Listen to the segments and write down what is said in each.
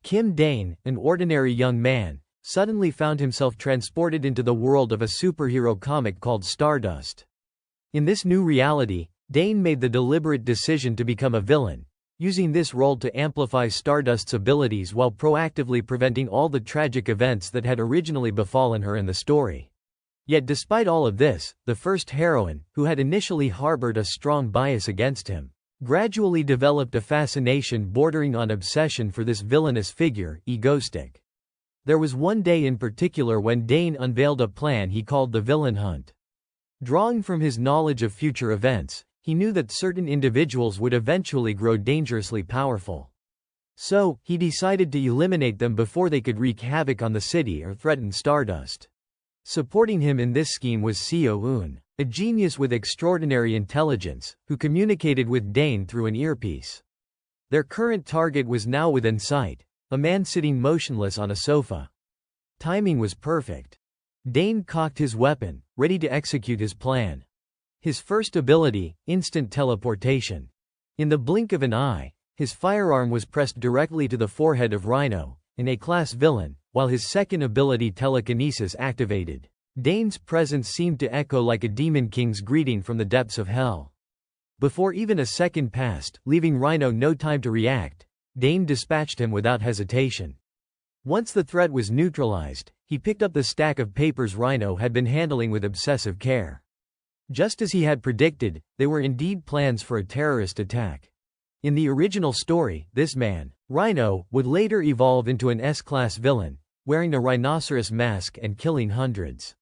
Kim Dane, an ordinary young man, suddenly found himself transported into the world of a superhero comic called Stardust. In this new reality, Dane made the deliberate decision to become a villain, using this role to amplify Stardust's abilities while proactively preventing all the tragic events that had originally befallen her in the story. Yet despite all of this, the first heroine, who had initially harbored a strong bias against him, gradually developed a fascination bordering on obsession for this villainous figure, Egoistic. There was one day in particular when Dane unveiled a plan he called the Villain Hunt. Drawing from his knowledge of future events, he knew that certain individuals would eventually grow dangerously powerful. So, he decided to eliminate them before they could wreak havoc on the city or threaten Stardust. Supporting him in this scheme was Seo-eun, a genius with extraordinary intelligence, who communicated with Dane through an earpiece. Their current target was now within sight, a man sitting motionless on a sofa. Timing was perfect. Dane cocked his weapon, ready to execute his plan. His first ability, instant teleportation. In the blink of an eye, his firearm was pressed directly to the forehead of Rhino, an A-class villain, while his second ability, telekinesis, activated. Dane's presence seemed to echo like a demon king's greeting from the depths of hell. Before even a second passed, leaving Rhino no time to react, Dane dispatched him without hesitation. Once the threat was neutralized, he picked up the stack of papers Rhino had been handling with obsessive care. Just as he had predicted, they were indeed plans for a terrorist attack. In the original story, this man, Rhino, would later evolve into an S-class villain, wearing a rhinoceros mask and killing hundreds.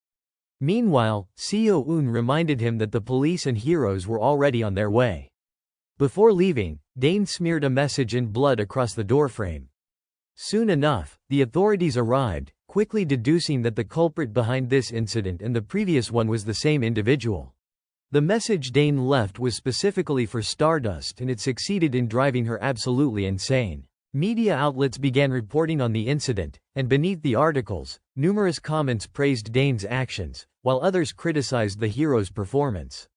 Meanwhile, Seo-eun reminded him that the police and heroes were already on their way. Before leaving, Dane smeared a message in blood across the doorframe. Soon enough, the authorities arrived, quickly deducing that the culprit behind this incident and the previous one was the same individual. The message Dane left was specifically for Stardust, and it succeeded in driving her absolutely insane. Media outlets began reporting on the incident, and beneath the articles, numerous comments praised Dane's actions, while others criticized the hero's performance.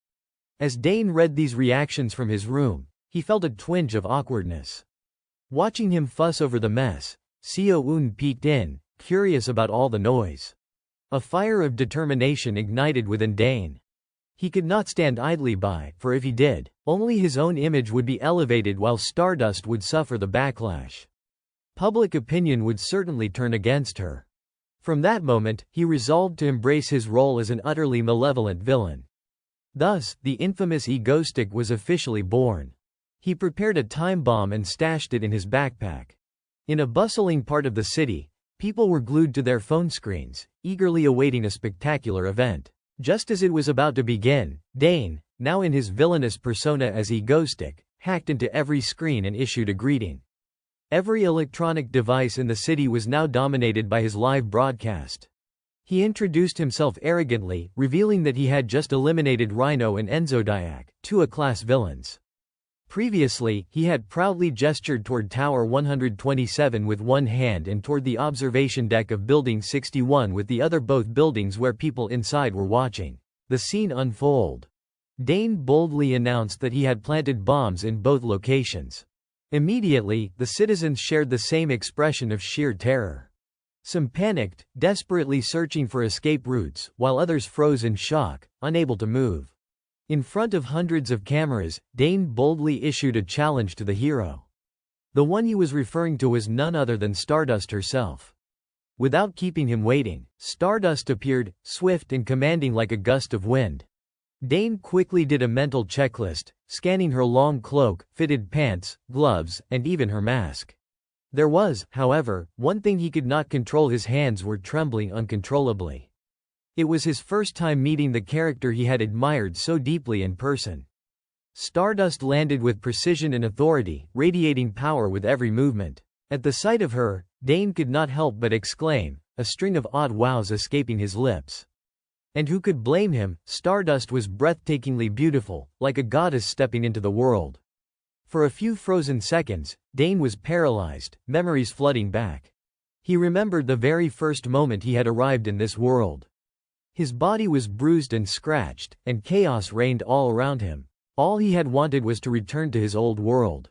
As Dane read these reactions from his room, he felt a twinge of awkwardness. Watching him fuss over the mess, Seo-eun peeked in, curious about all the noise. A fire of determination ignited within Dane. He could not stand idly by, for if he did, only his own image would be elevated while Stardust would suffer the backlash. Public opinion would certainly turn against her. From that moment, he resolved to embrace his role as an utterly malevolent villain. Thus, the infamous Egoistic was officially born. He prepared a time bomb and stashed it in his backpack. In a bustling part of the city, people were glued to their phone screens, eagerly awaiting a spectacular event. Just as it was about to begin, Dane, now in his villainous persona as Egoistic, hacked into every screen and issued a greeting. Every electronic device in the city was now dominated by his live broadcast. He introduced himself arrogantly, revealing that he had just eliminated Rhino and Enzodiac, two A-class villains. Previously, he had proudly gestured toward Tower 127 with one hand and toward the observation deck of Building 61 with the other, both buildings where people inside were watching the scene unfold. Dane boldly announced that he had planted bombs in both locations. Immediately, the citizens shared the same expression of sheer terror. Some panicked, desperately searching for escape routes, while others froze in shock, unable to move. In front of hundreds of cameras, Dane boldly issued a challenge to the hero. The one he was referring to was none other than Stardust herself. Without keeping him waiting, Stardust appeared, swift and commanding like a gust of wind. Dane quickly did a mental checklist, scanning her long cloak, fitted pants, gloves, and even her mask. There was, however, one thing he could not control: his hands were trembling uncontrollably. It was his first time meeting the character he had admired so deeply in person. Stardust landed with precision and authority, radiating power with every movement. At the sight of her, Dane could not help but exclaim, a string of odd wows escaping his lips. And who could blame him? Stardust was breathtakingly beautiful, like a goddess stepping into the world. For a few frozen seconds, Dane was paralyzed, memories flooding back. He remembered the very first moment he had arrived in this world. His body was bruised and scratched, and chaos reigned all around him. All he had wanted was to return to his old world.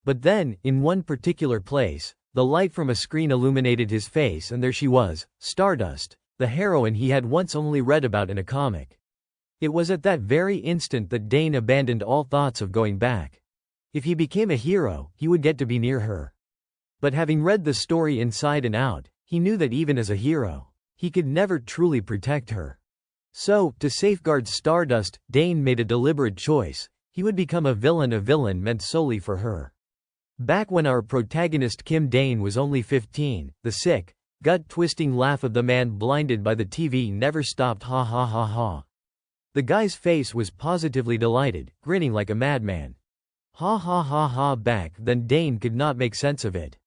But then, in one particular place, The light from a screen illuminated his face, and there she was, Stardust, the heroine he had once only read about in a comic. It was at that very instant that Dane abandoned all thoughts of going back. If he became a hero, he would get to be near her. But having read the story inside and out, he knew that even as a hero, he could never truly protect her. So, to safeguard Stardust, Dane made a deliberate choice. He would become a villain meant solely for her. Back when our protagonist Kim Dane was only 15, the sick, gut-twisting laugh of the man blinded by the TV never stopped. Ha ha ha ha. The guy's face was positively delighted, grinning like a madman. Ha ha ha ha. Back then Dane could not make sense of it.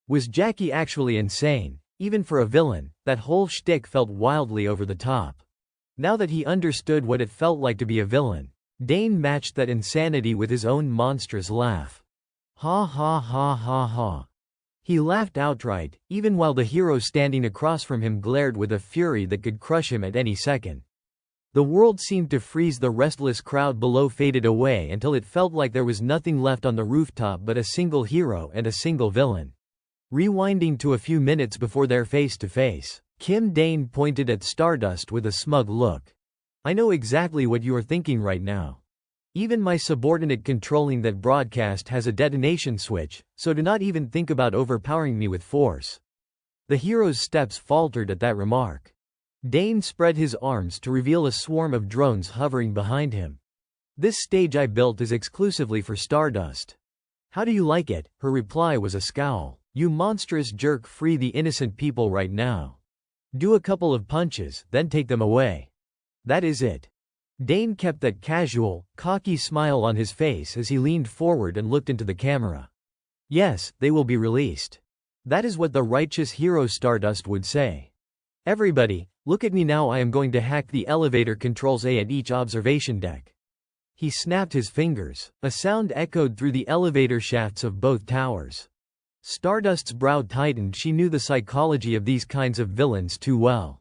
Was Jackie actually insane? Even for a villain, that whole shtick felt wildly over the top. Now that he understood what it felt like to be a villain, Dane matched that insanity with his own monstrous laugh. Ha ha ha ha ha. He laughed outright, even while the hero standing across from him glared with a fury that could crush him at any second. The world seemed to freeze. The restless crowd below faded away until it felt like there was nothing left on the rooftop but a single hero and a single villain. Rewinding to a few minutes before their face-to-face, Kim Dane pointed at Stardust with a smug look. I know exactly what you are thinking right now. Even my subordinate controlling that broadcast has a detonation switch, so do not even think about overpowering me with force. The hero's steps faltered at that remark. Dane spread his arms to reveal a swarm of drones hovering behind him. This stage I built is exclusively for Stardust. How do you like it? Her reply was a scowl. You monstrous jerk, free the innocent people right now. Do a couple of punches, then take them away. That is it. Dane kept that casual, cocky smile on his face as he leaned forward and looked into the camera. Yes, they will be released. That is what the righteous hero Stardust would say. Everybody, look at me now. I am going to hack the elevator controls at each observation deck. He snapped his fingers. A sound echoed through the elevator shafts of both towers. Stardust's brow tightened. She knew the psychology of these kinds of villains too well.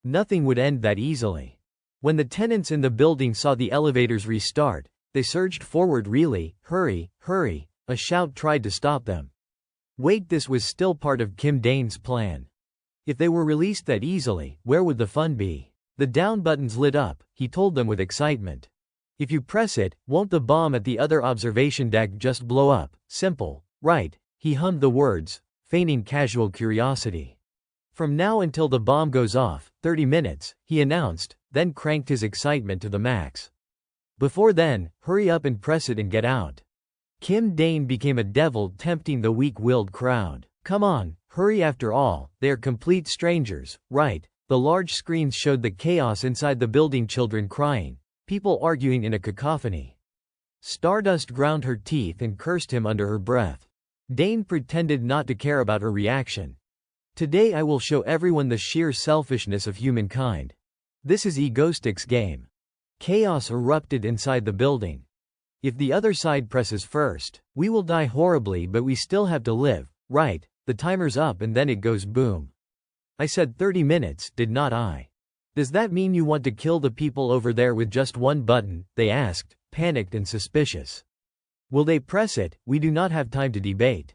Nothing would end that easily. When the tenants in the building saw the elevators restart, they surged forward. Really, hurry, hurry, a shout tried to stop them. Wait, this was still part of Kim Dane's plan. If they were released that easily, where would the fun be? The down buttons lit up, he told them with excitement. If you press it, won't the bomb at the other observation deck just blow up? Simple, right? He hummed the words, feigning casual curiosity. From now until the bomb goes off, 30 minutes, he announced, then cranked his excitement to the max. Before then, hurry up and press it and get out. Kim Dane became a devil tempting the weak-willed crowd. Come on, hurry, after all, they are complete strangers, right? The large screens showed the chaos inside the building, children crying, people arguing in a cacophony. Stardust ground her teeth and cursed him under her breath. Dane pretended not to care about her reaction. Today I will show everyone the sheer selfishness of humankind. This is Egoistic's game. Chaos erupted inside the building. If the other side presses first, we will die horribly, but we still have to live, right? The timer's up and then it goes boom. I said 30 minutes, did not I? Does that mean you want to kill the people over there with just one button? They asked, panicked and suspicious. Will they press it? We do not have time to debate.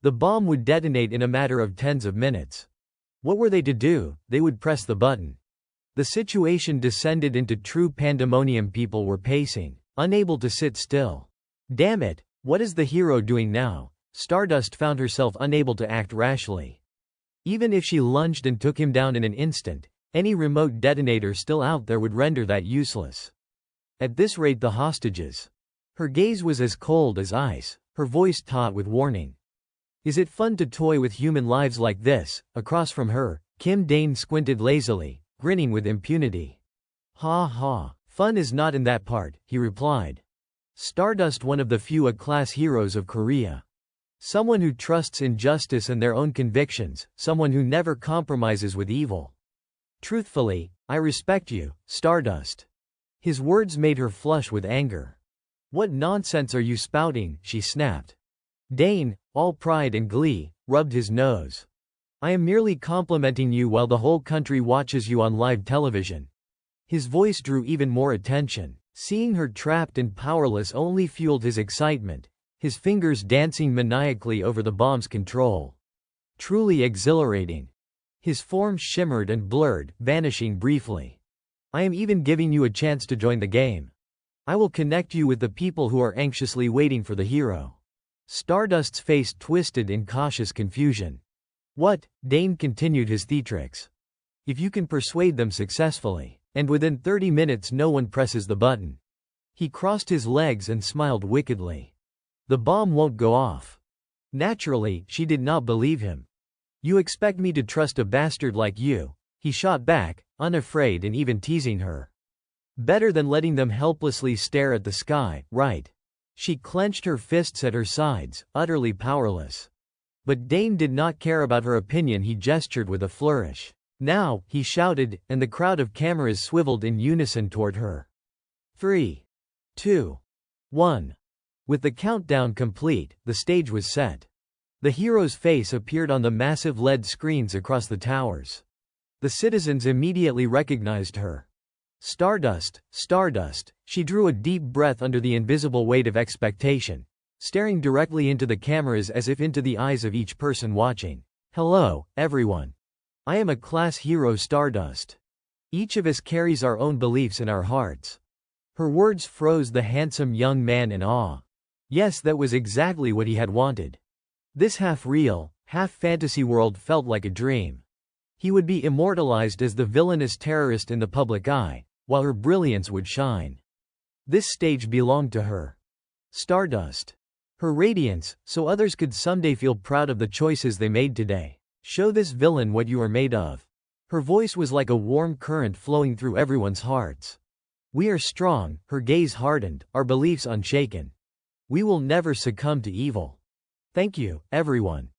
The bomb would detonate in a matter of tens of minutes. What were they to do? They would press the button. The situation descended into true pandemonium. People were pacing, unable to sit still. Damn it, what is the hero doing now? Stardust found herself unable to act rashly. Even if she lunged and took him down in an instant, any remote detonator still out there would render that useless. At this rate, the hostages. Her gaze was as cold as ice, her voice taut with warning. Is it fun to toy with human lives like this? Across from her, Kim Dane squinted lazily, grinning with impunity. Ha ha, fun is not in that part, he replied. Stardust, one of the few A-class heroes of Korea. Someone who trusts in justice and their own convictions, someone who never compromises with evil. Truthfully, I respect you, Stardust. His words made her flush with anger. What nonsense are you spouting? She snapped. Dane, all pride and glee, rubbed his nose. I am merely complimenting you while the whole country watches you on live television. His voice drew even more attention. Seeing her trapped and powerless only fueled his excitement. his fingers dancing maniacally over the bomb's control. Truly exhilarating. His form shimmered and blurred, vanishing briefly. I am even giving you a chance to join the game. I will connect you with the people who are anxiously waiting for the hero. Stardust's face twisted in cautious confusion. What? Dane continued his theatrics. If you can persuade them successfully, and within 30 minutes no one presses the button. He crossed his legs and smiled wickedly. The bomb won't go off. Naturally, she did not believe him. You expect me to trust a bastard like you? He shot back, unafraid and even teasing her. Better than letting them helplessly stare at the sky, right? She clenched her fists at her sides, utterly powerless. But Dane did not care about her opinion. He gestured with a flourish. Now, he shouted, and the crowd of cameras swiveled in unison toward her. 3, 2, 1. With the countdown complete, the stage was set. The hero's face appeared on the massive LED screens across the towers. The citizens immediately recognized her. Stardust, Stardust. She drew a deep breath under the invisible weight of expectation, staring directly into the cameras as if into the eyes of each person watching. Hello, everyone. I am a class hero, Stardust. Each of us carries our own beliefs in our hearts. Her words froze the handsome young man in awe. Yes, that was exactly what he had wanted. This half-real, half-fantasy world felt like a dream. He would be immortalized as the villainous terrorist in the public eye, while her brilliance would shine. This stage belonged to her. Stardust. Her radiance, so others could someday feel proud of the choices they made today. Show this villain what you are made of. Her voice was like a warm current flowing through everyone's hearts. We are strong, her gaze hardened, our beliefs unshaken. We will never succumb to evil. Thank you, everyone.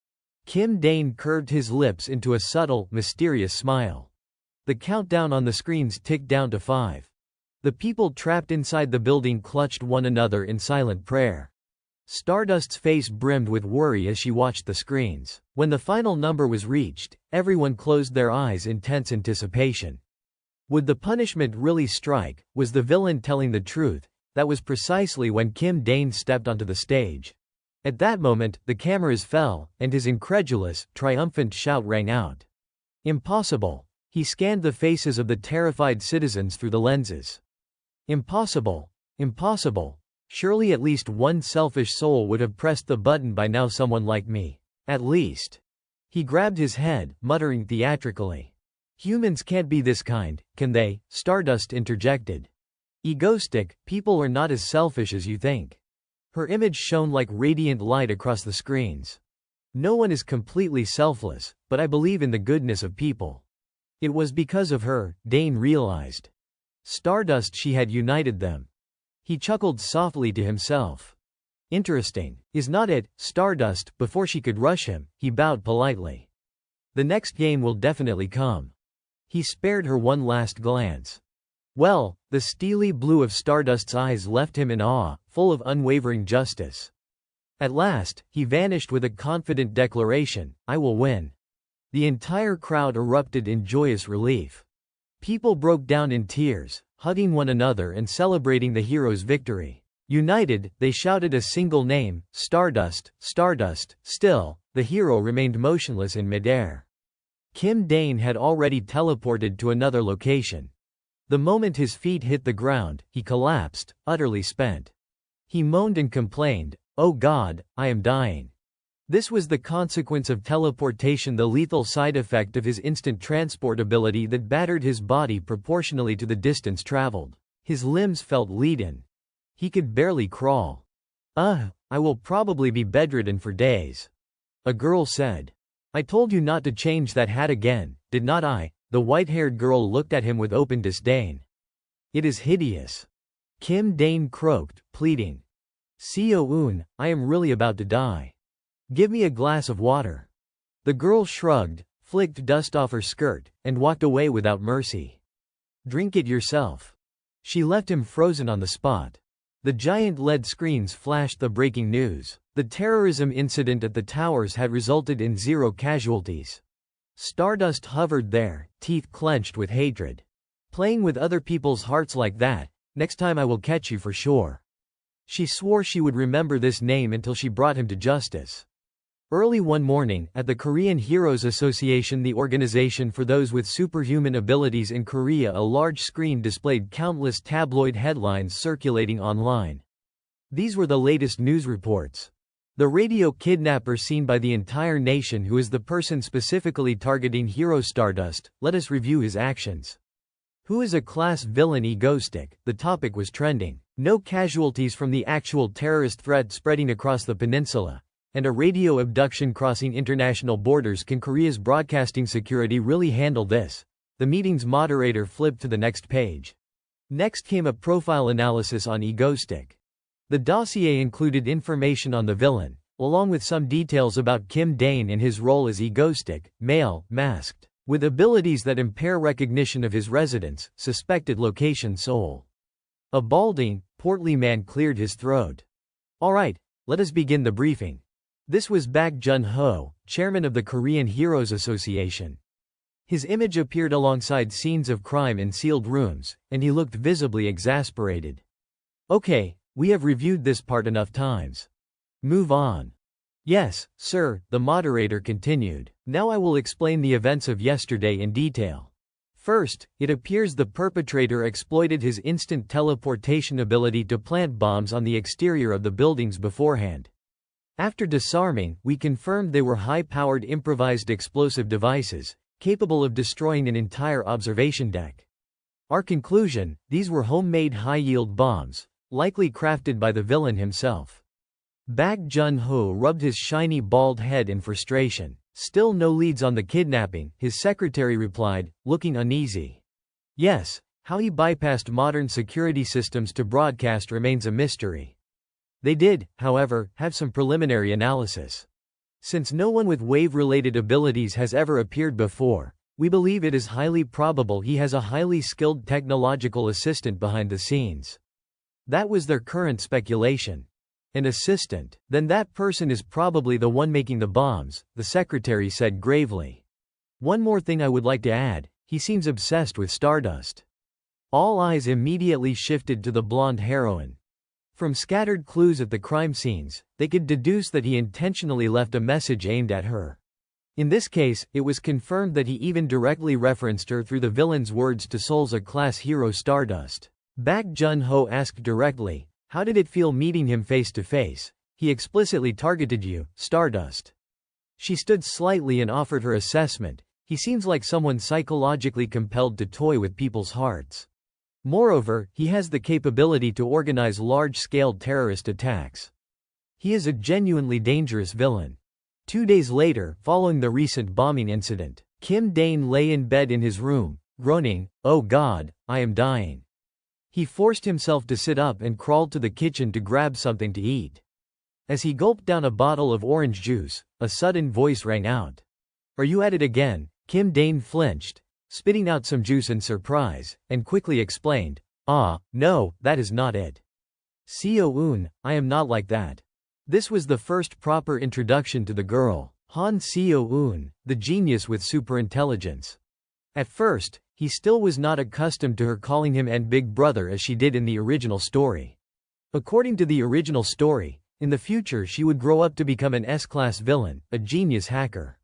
Kim Dane curved his lips into a subtle, mysterious smile. The countdown on the screens ticked down to 5. The people trapped inside the building clutched one another in silent prayer. Stardust's face brimmed with worry as she watched the screens. When the final number was reached, everyone closed their eyes in tense anticipation. Would the punishment really strike? Was the villain telling the truth? That was precisely when Kim Dane stepped onto the stage. At that moment, the cameras fell, and his incredulous, triumphant shout rang out. Impossible. He scanned the faces of the terrified citizens through the lenses. Impossible. Impossible. Surely at least one selfish soul would have pressed the button by now, someone like me. At least. He grabbed his head, muttering theatrically. Humans can't be this kind, can they? Stardust interjected. Egoistic, people are not as selfish as you think. Her image shone like radiant light across the screens. No one is completely selfless, but I believe in the goodness of people. It was because of her, Dane realized. Stardust, she had united them. He chuckled softly to himself. Interesting, is not it, Stardust? Before she could rush him, he bowed politely. The next game will definitely come. He spared her one last glance. Well, the steely blue of Stardust's eyes left him in awe, full of unwavering justice. At last, he vanished with a confident declaration, I will win. The entire crowd erupted in joyous relief. People broke down in tears, hugging one another and celebrating the hero's victory. United, they shouted a single name, Stardust, Stardust. Still, the hero remained motionless in midair. Kim Dane had already teleported to another location. The moment his feet hit the ground, he collapsed, utterly spent. He moaned and complained, "Oh God, I am dying." This was the consequence of teleportation, the lethal side effect of his instant transport ability that battered his body proportionally to the distance traveled. His limbs felt leaden. He could barely crawl. I will probably be bedridden for days. A girl said. I told you not to change that hat again, did not I? The white-haired girl looked at him with open disdain. It is hideous. Kim Dane croaked, pleading. Seo-un, I am really about to die. Give me a glass of water. The girl shrugged, flicked dust off her skirt, and walked away without mercy. Drink it yourself. She left him frozen on the spot. The giant LED screens flashed the breaking news. The terrorism incident at the towers had resulted in 0 casualties. Stardust hovered there, teeth clenched with hatred. Playing with other people's hearts like that, next time I will catch you for sure. She swore she would remember this name until she brought him to justice. Early one morning, at the Korean Heroes Association, the organization for those with superhuman abilities in Korea, a large screen displayed countless tabloid headlines circulating online. These were the latest news reports. The radio kidnapper seen by the entire nation, who is the person specifically targeting Hero Stardust. Let us review his actions. Who is a class villain? Egoistic. The topic was trending. No casualties from the actual terrorist threat spreading across the peninsula, and a radio abduction crossing international borders. Can Korea's broadcasting security really handle this? The meeting's moderator flipped to the next page. Next came a profile analysis on Egoistic. The dossier included information on the villain, along with some details about Kim Dane and his role as Egoistic, male, masked, with abilities that impair recognition of his residence, suspected location Seoul. A balding, portly man cleared his throat. Alright, let us begin the briefing. This was Bak Jun-ho, chairman of the Korean Heroes Association. His image appeared alongside scenes of crime in sealed rooms, and he looked visibly exasperated. Okay, we have reviewed this part enough times. Move on. Yes, sir, the moderator continued. Now I will explain the events of yesterday in detail. First, it appears the perpetrator exploited his instant teleportation ability to plant bombs on the exterior of the buildings beforehand. After disarming, we confirmed they were high-powered improvised explosive devices, capable of destroying an entire observation deck. Our conclusion: these were homemade high-yield bombs, likely crafted by the villain himself. Bak Jun-ho rubbed his shiny bald head in frustration. Still no leads on the kidnapping, his secretary replied, looking uneasy. Yes, how he bypassed modern security systems to broadcast remains a mystery. They did, however, have some preliminary analysis. Since no one with wave-related abilities has ever appeared before, we believe it is highly probable he has a highly skilled technological assistant behind the scenes. That was their current speculation. An assistant? Then that person is probably the one making the bombs, the secretary said gravely. One more thing I would like to add, he seems obsessed with Stardust. All eyes immediately shifted to the blonde heroine. From scattered clues at the crime scenes, they could deduce that he intentionally left a message aimed at her. In this case, it was confirmed that he even directly referenced her through the villain's words to Seoul's A-class hero Stardust. Bak Jun-ho asked directly, how did it feel meeting him face to face? He explicitly targeted you, Stardust. She stood slightly and offered her assessment. He seems like someone psychologically compelled to toy with people's hearts. Moreover, he has the capability to organize large-scale terrorist attacks. He is a genuinely dangerous villain. 2 days later, following the recent bombing incident, Kim Dane lay in bed in his room, groaning, "Oh God, I am dying." He forced himself to sit up and crawled to the kitchen to grab something to eat. As he gulped down a bottle of orange juice, a sudden voice rang out. "Are you at it again?" Kim Dane flinched, spitting out some juice in surprise, and quickly explained, No, that is not it. Seo-eun, I am not like that." This was the first proper introduction to the girl, Han Seo-eun, the genius with superintelligence. At first, he still was not accustomed to her calling him and Big Brother as she did in the original story. According to the original story, in the future she would grow up to become an S-class villain, a genius hacker.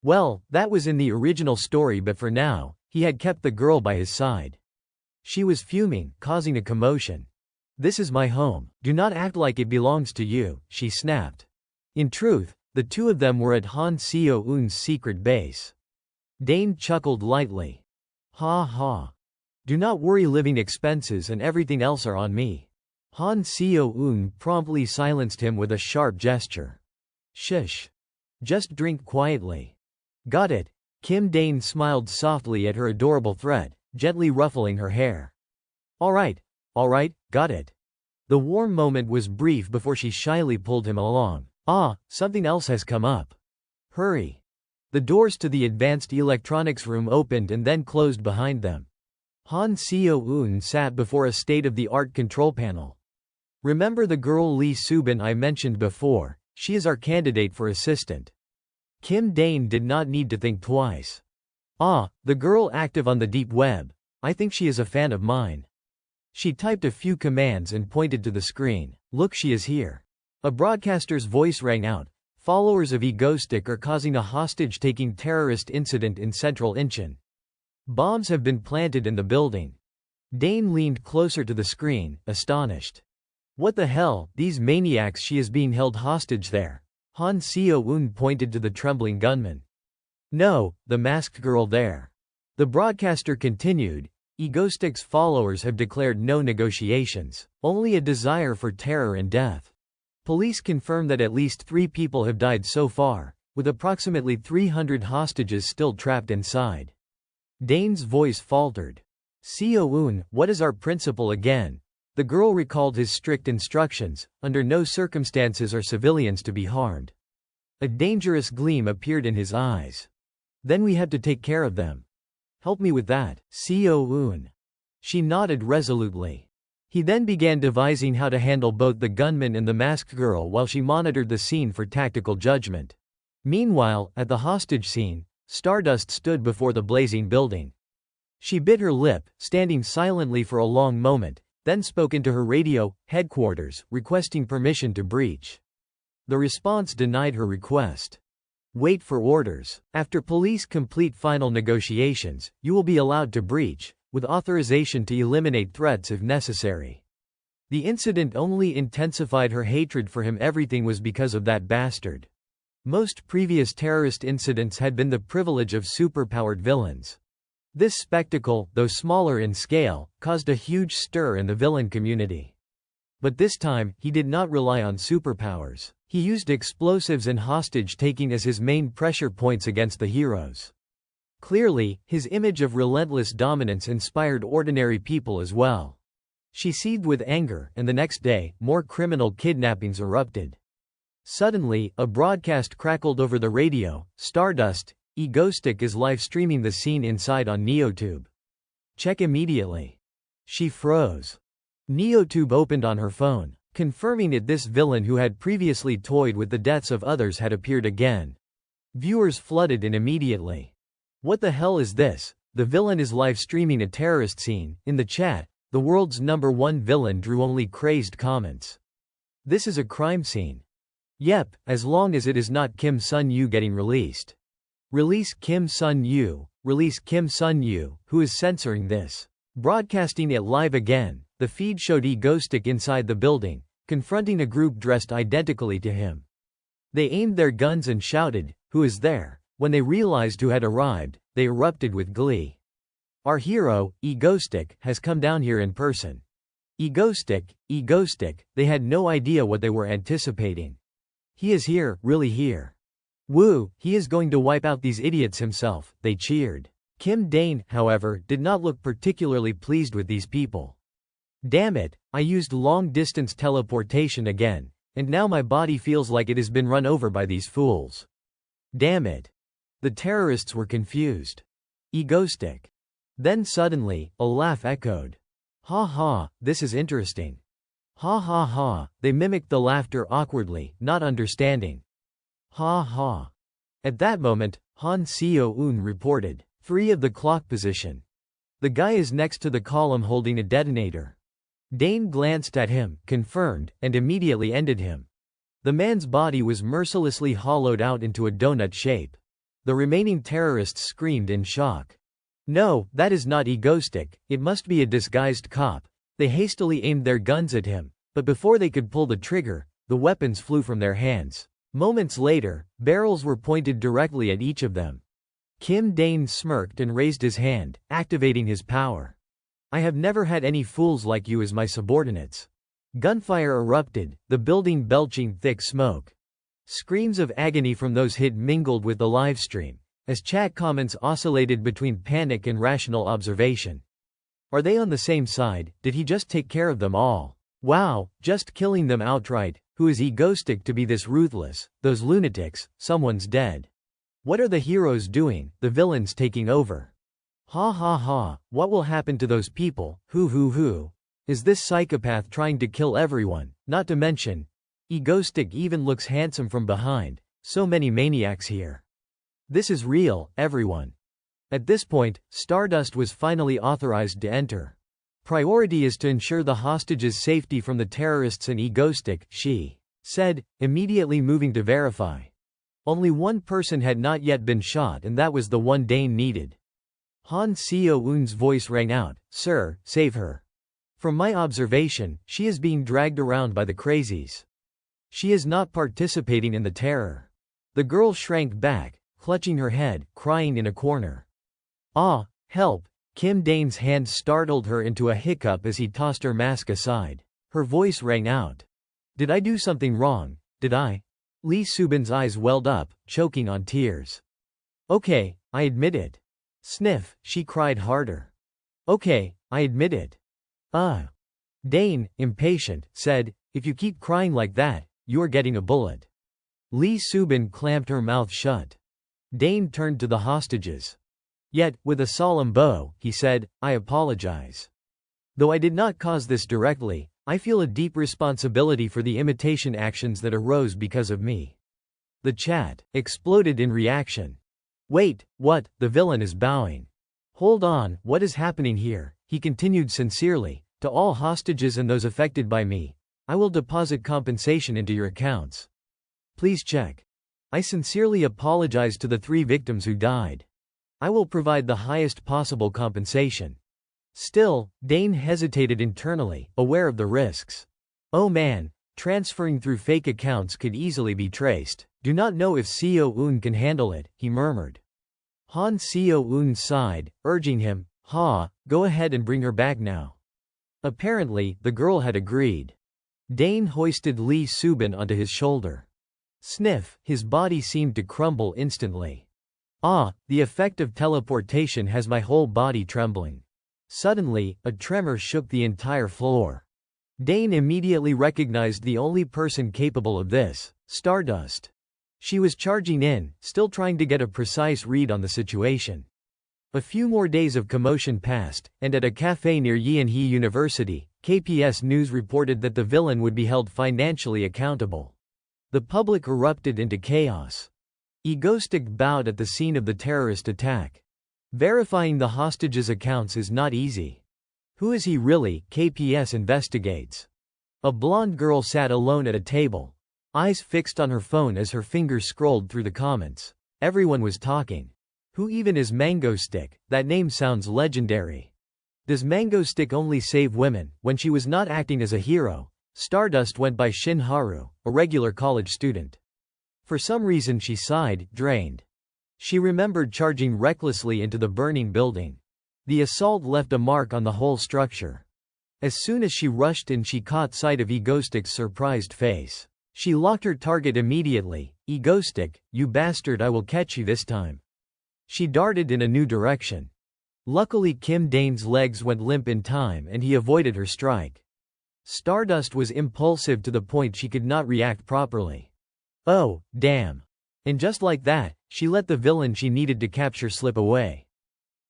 Well, that was in the original story, but for now, he had kept the girl by his side. She was fuming, causing a commotion. "This is my home. Do not act like it belongs to you," she snapped. In truth, the two of them were at Han Seo-eun's secret base. Dane chuckled lightly. "Ha ha. Do not worry, living expenses and everything else are on me." Han Seo-eun promptly silenced him with a sharp gesture. "Shush. Just drink quietly." "Got it." Kim Dane smiled softly at her adorable threat, gently ruffling her hair. All right, got it." The warm moment was brief before she shyly pulled him along. Something else has come up. Hurry." The doors to the advanced electronics room opened and then closed behind them. Han Seo-eun sat before a state-of-the-art control panel. "Remember the girl Lee Subin I mentioned before? She is our candidate for assistant." Kim Dane did not need to think twice. The girl active on the deep web. I think she is a fan of mine." She typed a few commands and pointed to the screen. Look, she is here. A broadcaster's voice rang out. Followers of Egoistic are causing a hostage-taking terrorist incident in central Incheon. Bombs have been planted in the building. Dane leaned closer to the screen, astonished. What the hell, these maniacs, she is being held hostage there. Han Seo-eun pointed to the trembling gunman. No, the masked girl there. The broadcaster continued, Egoistic's followers have declared no negotiations, only a desire for terror and death. Police confirm that at least 3 people have died so far, with approximately 300 hostages still trapped inside. Dane's voice faltered. Seo-eun, what is our principle again? The girl recalled his strict instructions, under no circumstances are civilians to be harmed. A dangerous gleam appeared in his eyes. Then we have to take care of them. Help me with that, Seo-eun. She nodded resolutely. He then began devising how to handle both the gunman and the masked girl while she monitored the scene for tactical judgment. Meanwhile, at the hostage scene, Stardust stood before the blazing building. She bit her lip, standing silently for a long moment, then spoke into her radio headquarters, requesting permission to breach. The response denied her request. Wait for orders. After police complete final negotiations, you will be allowed to breach, with authorization to eliminate threats if necessary. The incident only intensified her hatred for him. Everything was because of that bastard. Most previous terrorist incidents had been the privilege of superpowered villains. This spectacle, though smaller in scale, caused a huge stir in the villain community. But this time, he did not rely on superpowers. He used explosives and hostage-taking as his main pressure points against the heroes. Clearly, his image of relentless dominance inspired ordinary people as well. She seethed with anger, and the next day, more criminal kidnappings erupted. Suddenly, a broadcast crackled over the radio. Stardust, Egoistic is live-streaming the scene inside on NeoTube. Check immediately. She froze. NeoTube opened on her phone, confirming it. This villain who had previously toyed with the deaths of others had appeared again. Viewers flooded in immediately. What the hell is this? The villain is live-streaming a terrorist scene. In the chat, the world's #1 villain drew only crazed comments. This is a crime scene. Yep, as long as it is not Kim Sun-yu getting released. Release Kim Sun-yu. Release Kim Sun-yu. Who is censoring this? Broadcasting it live again, the feed showed Egoistic inside the building, confronting a group dressed identically to him. They aimed their guns and shouted, "Who is there?" When they realized who had arrived, they erupted with glee. Our hero, Egoistic, has come down here in person. Egoistic, Egoistic, they had no idea what they were anticipating. He is here, really here. Woo, he is going to wipe out these idiots himself, they cheered. Kim Dane, however, did not look particularly pleased with these people. Damn it, I used long-distance teleportation again, and now my body feels like it has been run over by these fools. Damn it. The terrorists were confused. Egoistic. Then suddenly, a laugh echoed. Ha ha, this is interesting. Ha ha ha, they mimicked the laughter awkwardly, not understanding. Ha ha. At that moment, Han Seo-eun reported. 3 of the clock position. The guy is next to the column holding a detonator. Dane glanced at him, confirmed, and immediately ended him. The man's body was mercilessly hollowed out into a donut shape. The remaining terrorists screamed in shock. No, that is not Egoistic, it must be a disguised cop. They hastily aimed their guns at him, but before they could pull the trigger, the weapons flew from their hands. Moments later, barrels were pointed directly at each of them. Kim Dane smirked and raised his hand, activating his power. I have never had any fools like you as my subordinates. Gunfire erupted, the building belching thick smoke. Screams of agony from those hit mingled with the livestream, as chat comments oscillated between panic and rational observation. Are they on the same side? Did he just take care of them all? Wow, just killing them outright. Who is Egoistic to be this ruthless? Those lunatics, someone's dead. What are the heroes doing? The villains taking over. Ha ha ha, what will happen to those people? Who? Is this psychopath trying to kill everyone? Not to mention, Egoistic even looks handsome from behind. So many maniacs here. This is real, everyone. At this point, Stardust was finally authorized to enter. Priority is to ensure the hostages' safety from the terrorists and egoistic, she said, immediately moving to verify. Only one person had not yet been shot, and that was the one Dane needed. Han Seo-eun's voice rang out, "Sir, save her. From my observation, she is being dragged around by the crazies. She is not participating in the terror." The girl shrank back, clutching her head, crying in a corner. "Ah, help!" Kim Dane's hand startled her into a hiccup as he tossed her mask aside. Her voice rang out. "Did I do something wrong? Did I?" Lee Subin's eyes welled up, choking on tears. "Okay, I admit it." Sniff, she cried harder. "Okay, I admit it." Dane, impatient, said, "If you keep crying like that, you're getting a bullet." Lee Subin clamped her mouth shut. Dane turned to the hostages. Yet, with a solemn bow, he said, "I apologize. Though I did not cause this directly, I feel a deep responsibility for the imitation actions that arose because of me." The chat exploded in reaction. "Wait, what? The villain is bowing. Hold on, what is happening here?" He continued sincerely, "To all hostages and those affected by me, I will deposit compensation into your accounts. Please check. I sincerely apologize to the 3 victims who died. I will provide the highest possible compensation." Still, Dane hesitated internally, aware of the risks. "Oh man, transferring through fake accounts could easily be traced. Do not know if Seo-eun can handle it," he murmured. Han Seo-eun sighed, urging him, "Go ahead and bring her back now." Apparently, the girl had agreed. Dane hoisted Lee Subin onto his shoulder. Sniff, his body seemed to crumble instantly. The effect of teleportation has my whole body trembling." Suddenly, a tremor shook the entire floor. Dane immediately recognized the only person capable of this, Stardust. She was charging in, still trying to get a precise read on the situation. A few more days of commotion passed, and at a cafe near Yeonhee University, KPS News reported that the villain would be held financially accountable. The public erupted into chaos. Egoistic bowed at the scene of the terrorist attack. Verifying the hostages' accounts is not easy. Who is he really? KPS investigates. A blonde girl sat alone at a table, eyes fixed on her phone as her fingers scrolled through the comments. Everyone was talking. Who even is Mango Stick? That name sounds legendary. Does Mango Stick only save women? When she was not acting as a hero, Stardust went by Shin Haru, a regular college student. For some reason she sighed, drained. She remembered charging recklessly into the burning building. The assault left a mark on the whole structure. As soon as she rushed in, she caught sight of Egoistic's surprised face. She locked her target immediately. "Egoistic, you bastard, I will catch you this time." She darted in a new direction. Luckily Kim Dane's legs went limp in time and he avoided her strike. Stardust was impulsive to the point she could not react properly. Oh, damn. And just like that, she let the villain she needed to capture slip away.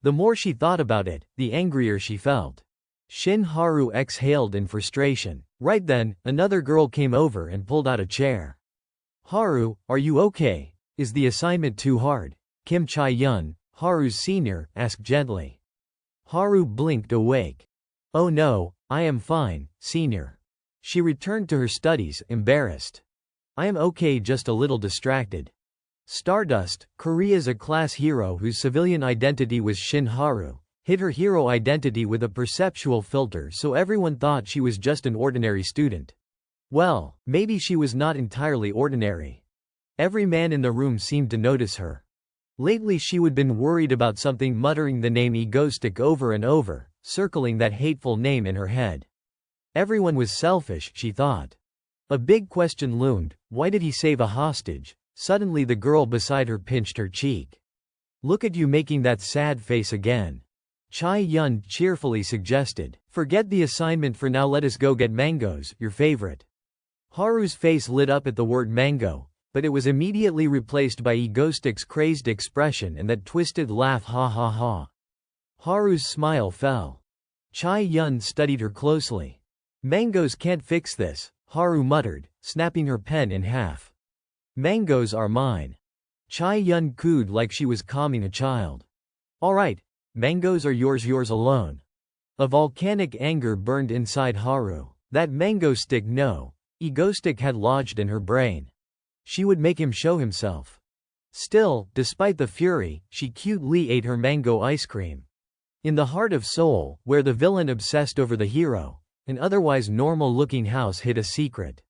The more she thought about it, the angrier she felt. Shin Haru exhaled in frustration. Right then, another girl came over and pulled out a chair. "Haru, are you okay? Is the assignment too hard?" Kim Chae-yun, Haru's senior, asked gently. Haru blinked awake. "Oh no, I am fine, senior." She returned to her studies, embarrassed. "I am okay, just a little distracted." Stardust, Korea's a class hero whose civilian identity was Shin Haru, hid her hero identity with a perceptual filter so everyone thought she was just an ordinary student. Well, maybe she was not entirely ordinary. Every man in the room seemed to notice her. Lately she would been worried about something, muttering the name Egoistic over and over, circling that hateful name in her head. Everyone was selfish, she thought. A big question loomed: why did he save a hostage? Suddenly the girl beside her pinched her cheek. "Look at you making that sad face again," Chae-yun cheerfully suggested. "Forget the assignment for now, let us go get mangoes, your favorite." Haru's face lit up at the word mango, but it was immediately replaced by Egoistic's crazed expression and that twisted laugh, ha ha ha. Haru's smile fell. Chae-yun studied her closely. "Mangoes can't fix this," Haru muttered, snapping her pen in half. "Mangoes are mine." Chae-yun cooed like she was calming a child. "All right, mangoes are yours alone." A volcanic anger burned inside Haru. That mango stick, no. Egoistic had lodged in her brain. She would make him show himself. Still, despite the fury, she cutely ate her mango ice cream. In the heart of Seoul, where the villain obsessed over the hero, an otherwise normal-looking house hid a secret.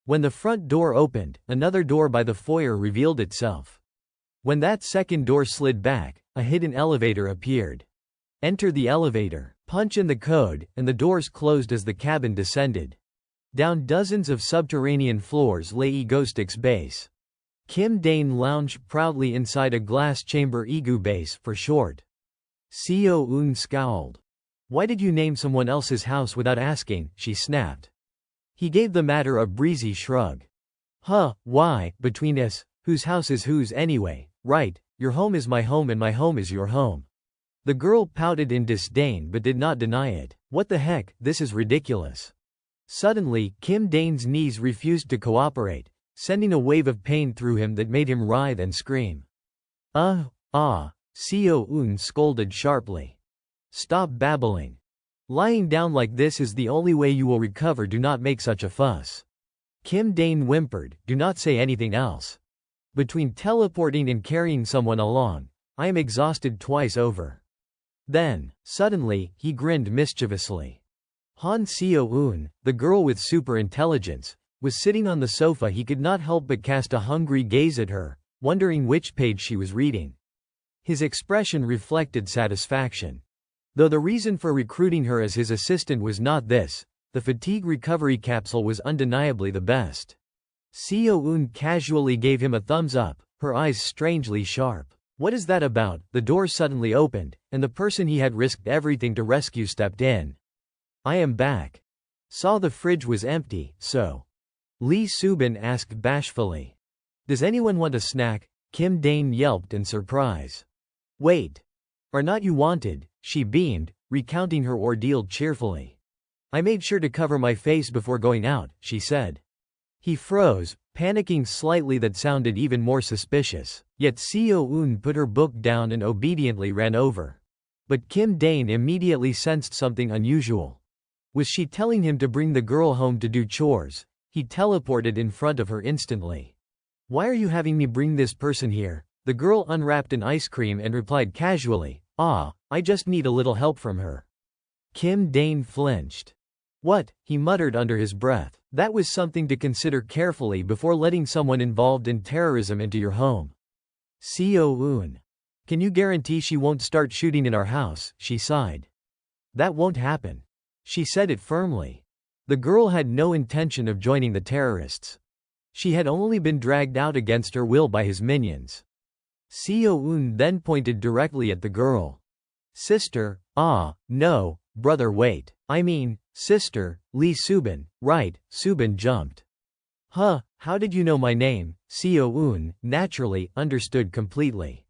When the front door opened, another door by the foyer revealed itself. When that second door slid back, a hidden elevator appeared. Enter the elevator, punch in the code, and the doors closed as the cabin descended. Down dozens of subterranean floors lay Egoistic's base. Kim Dane lounged proudly inside a glass chamber, Egu base for short. Seo-eun scowled. Why did you name someone else's house without asking, she snapped. He gave the matter a breezy shrug. Huh, why, between us, whose house is whose anyway, right? Your home is my home and my home is your home. The girl pouted in disdain but did not deny it. What the heck, this is ridiculous. Suddenly, Kim Dane's knees refused to cooperate, sending a wave of pain through him that made him writhe and scream. Seo-eun scolded sharply. Stop babbling. Lying down like this is the only way you will recover. Do not make such a fuss. Kim Dane whimpered, do not say anything else. Between teleporting and carrying someone along, I am exhausted twice over. Then, suddenly, he grinned mischievously. Han Seo-eun, the girl with super intelligence, was sitting on the sofa. He could not help but cast a hungry gaze at her, wondering which page she was reading. His expression reflected satisfaction. Though the reason for recruiting her as his assistant was not this, the fatigue recovery capsule was undeniably the best. Seo-eun casually gave him a thumbs up, her eyes strangely sharp. What is that about? The door suddenly opened, and the person he had risked everything to rescue stepped in. I am back. Saw the fridge was empty, so. Lee Subin asked bashfully. Does anyone want a snack? Kim Dane yelped in surprise. Wait. Are not you wanted? She beamed, recounting her ordeal cheerfully. I made sure to cover my face before going out, she said. He froze, panicking slightly. That sounded even more suspicious. Yet Seo-eun put her book down and obediently ran over. But Kim Dane immediately sensed something unusual. Was she telling him to bring the girl home to do chores? He teleported in front of her instantly. Why are you having me bring this person here? The girl unwrapped an ice cream and replied casually, I just need a little help from her. Kim Dane flinched. What? He muttered under his breath. That was something to consider carefully before letting someone involved in terrorism into your home. Seo-eun. Can you guarantee she won't start shooting in our house? She sighed. That won't happen. She said it firmly. The girl had no intention of joining the terrorists. She had only been dragged out against her will by his minions. Seo-eun then pointed directly at the girl. Sister, no, brother wait. I mean, sister, Lee Subin, right, Subin jumped. Huh, how did you know my name? Seo-eun, naturally, understood completely.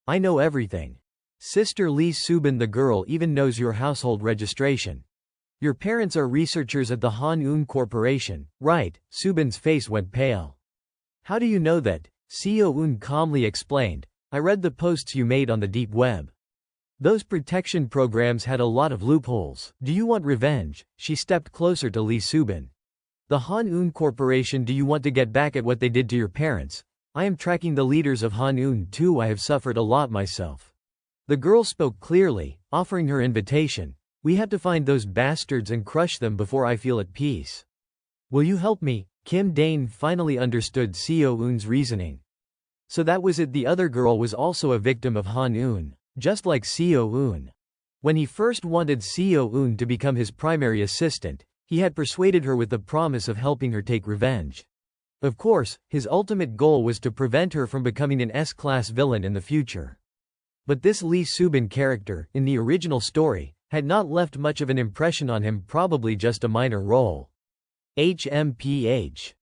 I know everything. Sister Lee Subin, the girl even knows your household registration. Your parents are researchers at the Han-eun Corporation, right? Subin's face went pale. How do you know that? Seo-eun calmly explained. I read the posts you made on the deep web. Those protection programs had a lot of loopholes. Do you want revenge? She stepped closer to Lee Subin. The Han-eun Corporation. Do you want to get back at what they did to your parents? I am tracking the leaders of Han-eun too. I have suffered a lot myself. The girl spoke clearly, offering her invitation. We have to find those bastards and crush them before I feel at peace. Will you help me? Kim Dane finally understood Seo-eun's reasoning. So that was it. The other girl was also a victim of Han-eun, just like Seo-eun. When he first wanted Seo-eun to become his primary assistant, he had persuaded her with the promise of helping her take revenge. Of course, his ultimate goal was to prevent her from becoming an S-class villain in the future. But this Lee Subin character, in the original story, had not left much of an impression on him, probably just a minor role. HMPH.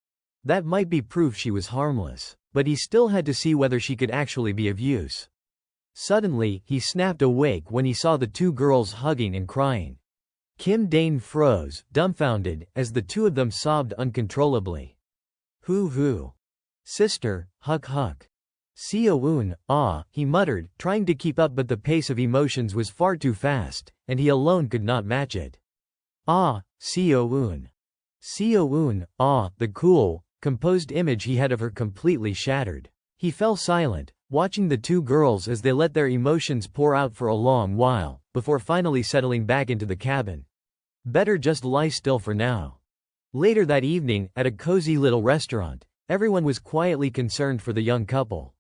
That might be proof she was harmless, but he still had to see whether she could actually be of use. Suddenly, he snapped awake when he saw the two girls hugging and crying. Kim Dane froze, dumbfounded, as the two of them sobbed uncontrollably. Hoo hoo. Sister, huck huck. Seo-eun, he muttered, trying to keep up, but the pace of emotions was far too fast, and he alone could not match it. Seo-eun. Seo-eun, the cool, composed image he had of her completely shattered. He fell silent, watching the two girls as they let their emotions pour out for a long while, before finally settling back into the cabin. Better just lie still for now. Later that evening, at a cozy little restaurant, everyone was quietly concerned for the young couple.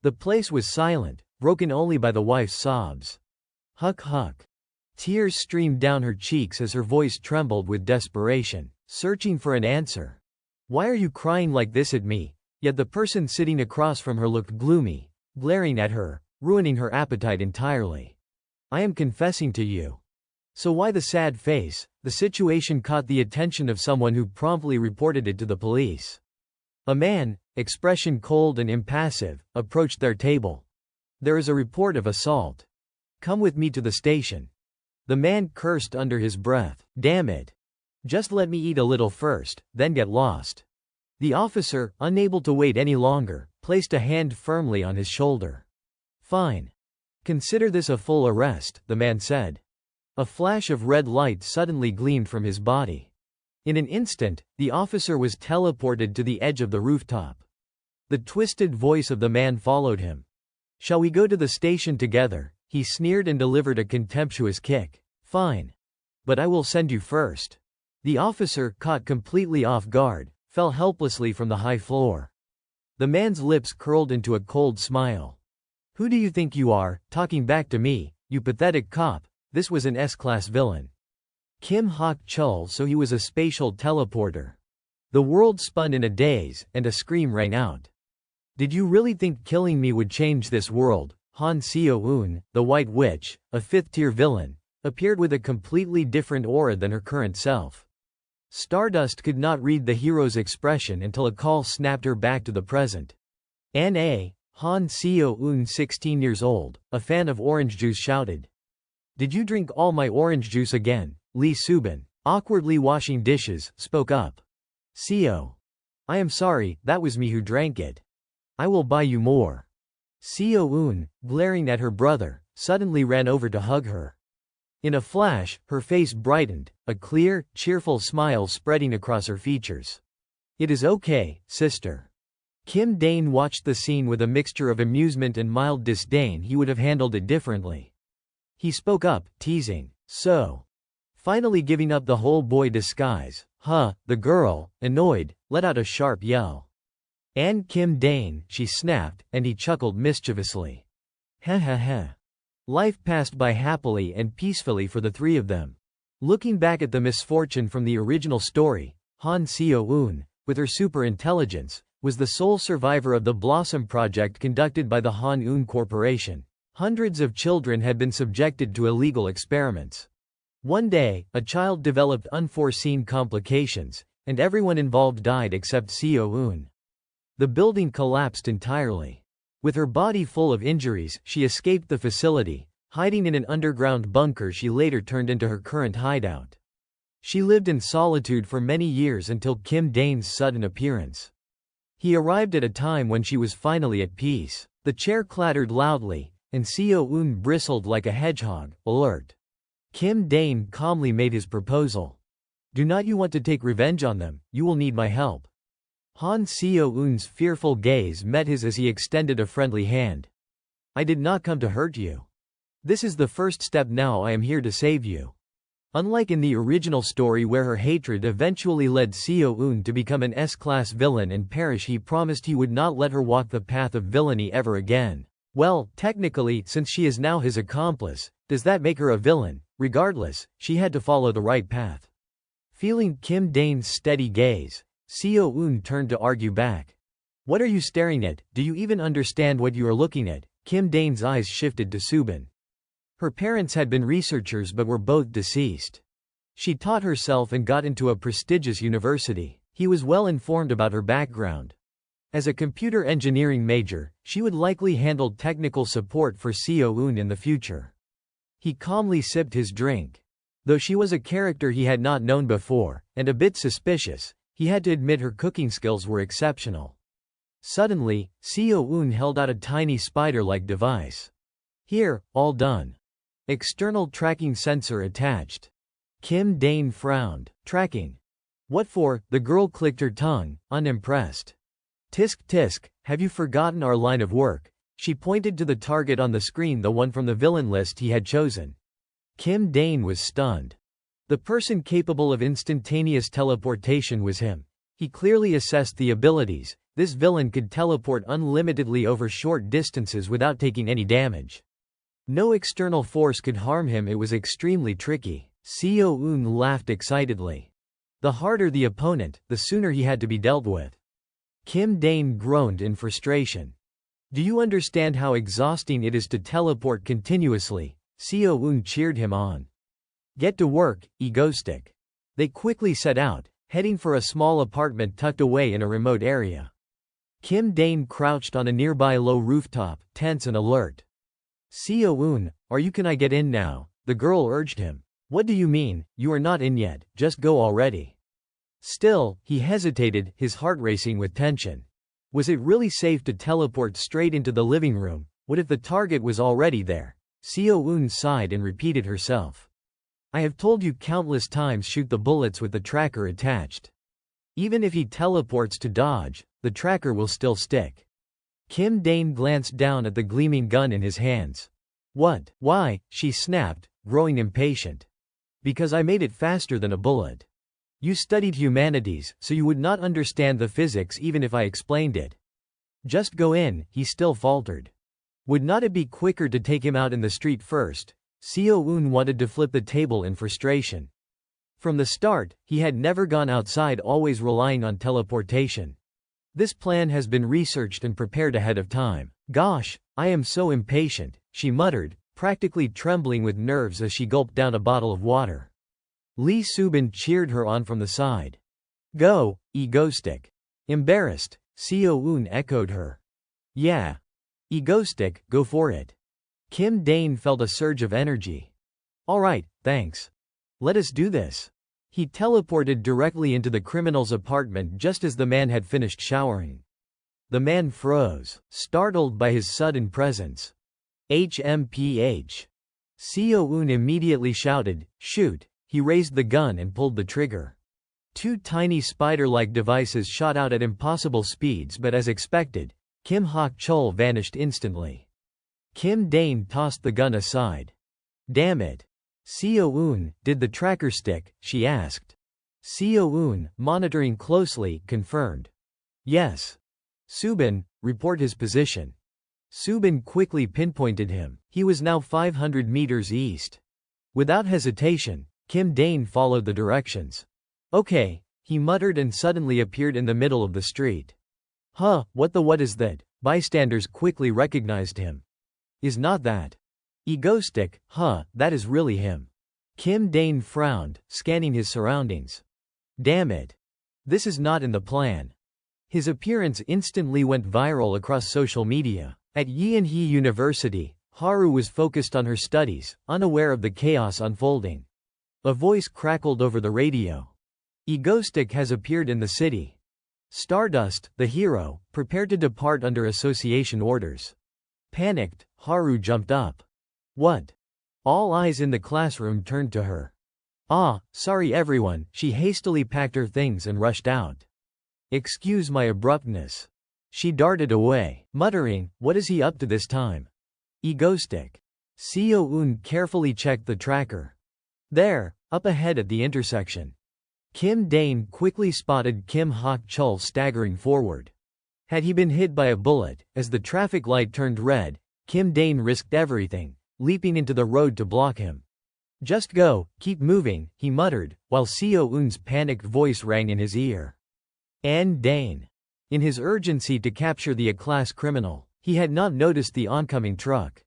The place was silent, broken only by the wife's sobs. Huck huck. Tears streamed down her cheeks as her voice trembled with desperation, searching for an answer. Why are you crying like this at me? Yet the person sitting across from her looked gloomy, glaring at her, ruining her appetite entirely. I am confessing to you. So why the sad face? The situation caught the attention of someone who promptly reported it to the police. A man, expression cold and impassive, approached their table. There is a report of assault. Come with me to the station. The man cursed under his breath. Damn it. Just let me eat a little first, then get lost. The officer, unable to wait any longer, placed a hand firmly on his shoulder. Fine. Consider this a full arrest, the man said. A flash of red light suddenly gleamed from his body. In an instant, the officer was teleported to the edge of the rooftop. The twisted voice of the man followed him. Shall we go to the station together? He sneered and delivered a contemptuous kick. Fine. But I will send you first. The officer, caught completely off guard, fell helplessly from the high floor. The man's lips curled into a cold smile. Who do you think you are, talking back to me, you pathetic cop? This was an S-class villain. Kim Hok-chul, so he was a spatial teleporter. The world spun in a daze, and a scream rang out. Did you really think killing me would change this world? Han Seo-eun, the White Witch, a fifth-tier villain, appeared with a completely different aura than her current self. Stardust could not read the hero's expression until a call snapped her back to the present. N.A. Han Seo-eun, 16 years old, a fan of orange juice, shouted. Did you drink all my orange juice again? Lee Subin, awkwardly washing dishes, spoke up. Seo. I am sorry, that was me who drank it. I will buy you more. Seo-eun, glaring at her brother, suddenly ran over to hug her. In a flash, her face brightened, a clear, cheerful smile spreading across her features. It is okay, sister. Kim Dane watched the scene with a mixture of amusement and mild disdain. He would have handled it differently. He spoke up, teasing. So. Finally giving up the whole boy disguise. The girl, annoyed, let out a sharp yell. And Kim Dane, she snapped, and he chuckled mischievously. Heh heh heh. Life passed by happily and peacefully for the three of them. Looking back at the misfortune from the original story, Han Seo-eun, with her super-intelligence, was the sole survivor of the Blossom Project conducted by the Han-eun Corporation. Hundreds of children had been subjected to illegal experiments. One day, a child developed unforeseen complications, and everyone involved died except Seo-eun. The building collapsed entirely. With her body full of injuries, she escaped the facility, hiding in an underground bunker she later turned into her current hideout. She lived in solitude for many years until Kim Dane's sudden appearance. He arrived at a time when she was finally at peace. The chair clattered loudly, and Seo-eun bristled like a hedgehog, alert. Kim Dane calmly made his proposal. Do not you want to take revenge on them? You will need my help. Han Seo-eun's fearful gaze met his as he extended a friendly hand. I did not come to hurt you. This is the first step. Now I am here to save you. Unlike in the original story where her hatred eventually led Seo-eun to become an S-class villain and perish, he promised he would not let her walk the path of villainy ever again. Well, technically, since she is now his accomplice, does that make her a villain? Regardless, she had to follow the right path. Feeling Kim Dane's steady gaze, Seo-eun turned to argue back. What are you staring at? Do you even understand what you are looking at? Kim Dane's eyes shifted to Subin. Her parents had been researchers but were both deceased. She taught herself and got into a prestigious university. He was well informed about her background. As a computer engineering major, she would likely handle technical support for Seo-eun in the future. He calmly sipped his drink. Though she was a character he had not known before, and a bit suspicious, he had to admit her cooking skills were exceptional. Suddenly, Seo-eun held out a tiny spider-like device. Here, all done. External tracking sensor attached. Kim Dane frowned. Tracking. What for? The girl clicked her tongue, unimpressed. Tisk tisk, have you forgotten our line of work? She pointed to the target on the screen, the one from the villain list he had chosen. Kim Dane was stunned. The person capable of instantaneous teleportation was him. He clearly assessed the abilities. This villain could teleport unlimitedly over short distances without taking any damage. No external force could harm him. It was extremely tricky. Seo-eun laughed excitedly. The harder the opponent, the sooner he had to be dealt with. Kim Dane groaned in frustration. Do you understand how exhausting it is to teleport continuously? Seo-eun cheered him on. Get to work, egoistic. They quickly set out, heading for a small apartment tucked away in a remote area. Kim Dane crouched on a nearby low rooftop, tense and alert. Seo-eun, can I get in now? The girl urged him. What do you mean? You are not in yet, just go already. Still, he hesitated, his heart racing with tension. Was it really safe to teleport straight into the living room? What if the target was already there? Seo-eun sighed and repeated herself. I have told you countless times, shoot the bullets with the tracker attached. Even if he teleports to dodge, the tracker will still stick. Kim Dane glanced down at the gleaming gun in his hands. What? Why? She snapped, growing impatient. Because I made it faster than a bullet. You studied humanities, so you would not understand the physics even if I explained it. Just go in, he still faltered. Would not it be quicker to take him out in the street first? Seo-eun wanted to flip the table in frustration. From the start, he had never gone outside, always relying on teleportation. This plan has been researched and prepared ahead of time. Gosh, I am so impatient, she muttered, practically trembling with nerves as she gulped down a bottle of water. Lee Subin cheered her on from the side. Go, egoistic. Embarrassed, Seo-eun echoed her. Yeah. Egoistic, go for it. Kim Dane felt a surge of energy. All right, thanks. Let us do this. He teleported directly into the criminal's apartment just as the man had finished showering. The man froze, startled by his sudden presence. HMPH. Seo-eun immediately shouted, shoot. He raised the gun and pulled the trigger. Two tiny spider-like devices shot out at impossible speeds, but as expected, Kim Hak-chol vanished instantly. Kim Dane tossed the gun aside. Damn it. Seo-eun, did the tracker stick? She asked. Seo-eun, monitoring closely, confirmed. Yes. Subin, report his position. Subin quickly pinpointed him. He was now 500 meters east. Without hesitation, Kim Dane followed the directions. Okay, he muttered and suddenly appeared in the middle of the street. Huh, what is that? Bystanders quickly recognized him. Is not that egoistic? Huh, that is really him. Kim Dane frowned, scanning his surroundings. Damn it. This is not in the plan. His appearance instantly went viral across social media. At Yeonhee University, Haru was focused on her studies, unaware of the chaos unfolding. A voice crackled over the radio. Egoistic has appeared in the city. Stardust, the hero, prepared to depart under association orders. Panicked, Haru jumped up. What? All eyes in the classroom turned to her. Ah, sorry everyone, she hastily packed her things and rushed out. Excuse my abruptness. She darted away, muttering, what is he up to this time? Egoistic. Seo-eun carefully checked the tracker. There, up ahead at the intersection. Kim Dane quickly spotted Kim Hak-chol staggering forward. Had he been hit by a bullet, as the traffic light turned red, Kim Dane risked everything, leaping into the road to block him. Just go, keep moving, he muttered, while Seo-eun's panicked voice rang in his ear. And Dane. In his urgency to capture the A-class criminal, he had not noticed the oncoming truck.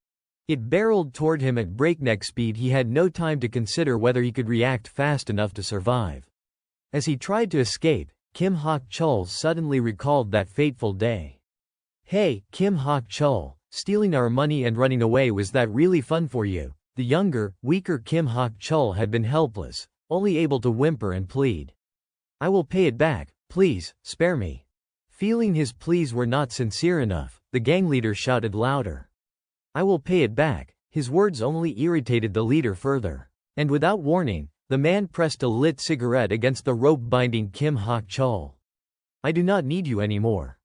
It barreled toward him at breakneck speed. He had no time to consider whether he could react fast enough to survive. As he tried to escape, Kim Hak-chol suddenly recalled that fateful day. Hey, Kim Hak-chol, stealing our money and running away, was that really fun for you? The younger, weaker Kim Hak-chol had been helpless, only able to whimper and plead. I will pay it back, please, spare me. Feeling his pleas were not sincere enough, the gang leader shouted louder. I will pay it back. His words only irritated the leader further. And without warning, the man pressed a lit cigarette against the rope binding Kim Hak-chul. I do not need you anymore.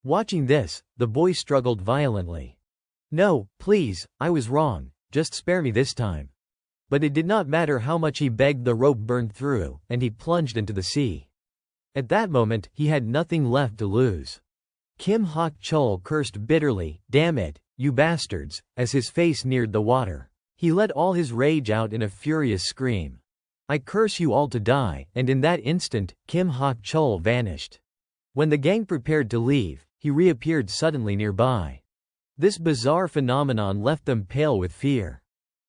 Watching this, the boy struggled violently. No, please, I was wrong, just spare me this time. But it did not matter how much he begged, the rope burned through, and he plunged into the sea. At that moment, he had nothing left to lose. Kim Hak-chul cursed bitterly, damn it, you bastards, as his face neared the water. He let all his rage out in a furious scream. I curse you all to die, and in that instant, Kim Hak-chul vanished. When the gang prepared to leave, he reappeared suddenly nearby. This bizarre phenomenon left them pale with fear.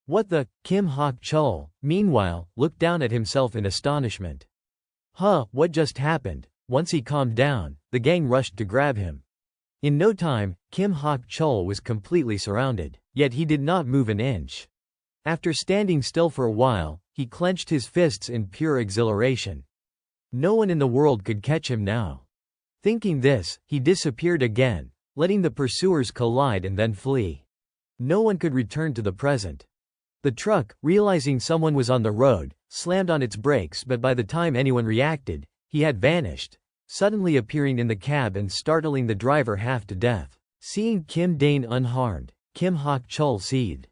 What the? Kim Hak-chul, meanwhile, looked down at himself in astonishment. Huh, what just happened? Once he calmed down, the gang rushed to grab him. In no time, Kim Hak-chul was completely surrounded, yet he did not move an inch. After standing still for a while, he clenched his fists in pure exhilaration. No one in the world could catch him now. Thinking this, he disappeared again, letting the pursuers collide and then flee. No one could return to the present. The truck, realizing someone was on the road, slammed on its brakes, but by the time anyone reacted, he had vanished, suddenly appearing in the cab and startling the driver half to death. Seeing Kim Dane unharmed, Kim Hak-chul seethed.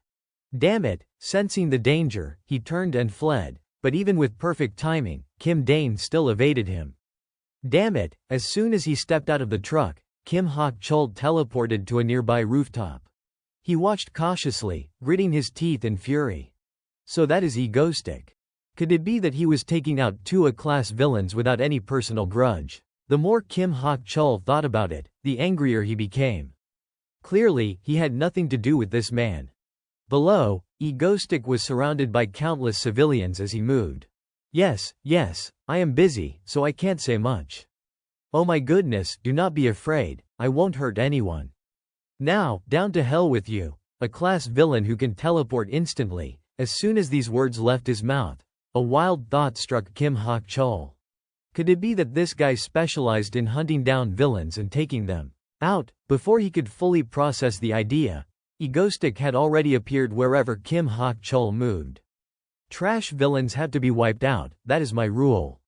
Damn it, sensing the danger, he turned and fled, but even with perfect timing, Kim Dane still evaded him. Damn it, as soon as he stepped out of the truck, Kim Hak-chul teleported to a nearby rooftop. He watched cautiously, gritting his teeth in fury. So that is egoistic. Could it be that he was taking out two A-class villains without any personal grudge? The more Kim Hak-chul thought about it, the angrier he became. Clearly, he had nothing to do with this man. Below, Egoistic was surrounded by countless civilians as he moved. Yes, I am busy, so I can't say much. Oh my goodness, do not be afraid, I won't hurt anyone. Now, down to hell with you, a class villain who can teleport instantly. As soon as these words left his mouth, a wild thought struck Kim Hak-chul. Could it be that this guy specialized in hunting down villains and taking them out? Before he could fully process the idea, Egoistic had already appeared wherever Kim Hak-chul moved. Trash villains have to be wiped out, that is my rule.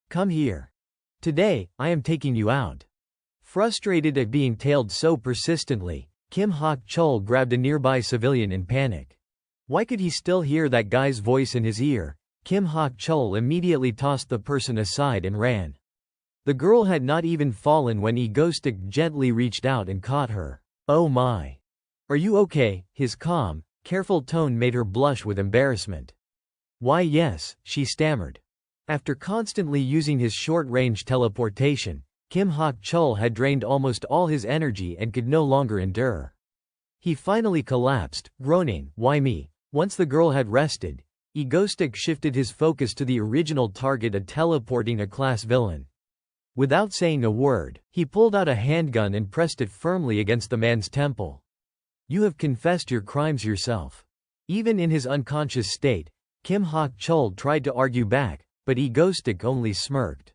Come here. Today, I am taking you out. Frustrated at being tailed so persistently, Kim Hak-chul grabbed a nearby civilian in panic. Why could he still hear that guy's voice in his ear? Kim Hak-chul immediately tossed the person aside and ran. The girl had not even fallen when Egoistic gently reached out and caught her. Oh my. Are you okay? His calm, careful tone made her blush with embarrassment. Why yes, she stammered. After constantly using his short-range teleportation, Kim Hak-chul had drained almost all his energy and could no longer endure. He finally collapsed, groaning, "Why me?" Once the girl had rested, Egoistic shifted his focus to the original target, a teleporting A-class villain. Without saying a word, he pulled out a handgun and pressed it firmly against the man's temple. You have confessed your crimes yourself. Even in his unconscious state, Kim Hak-chul tried to argue back, but Egoistic only smirked.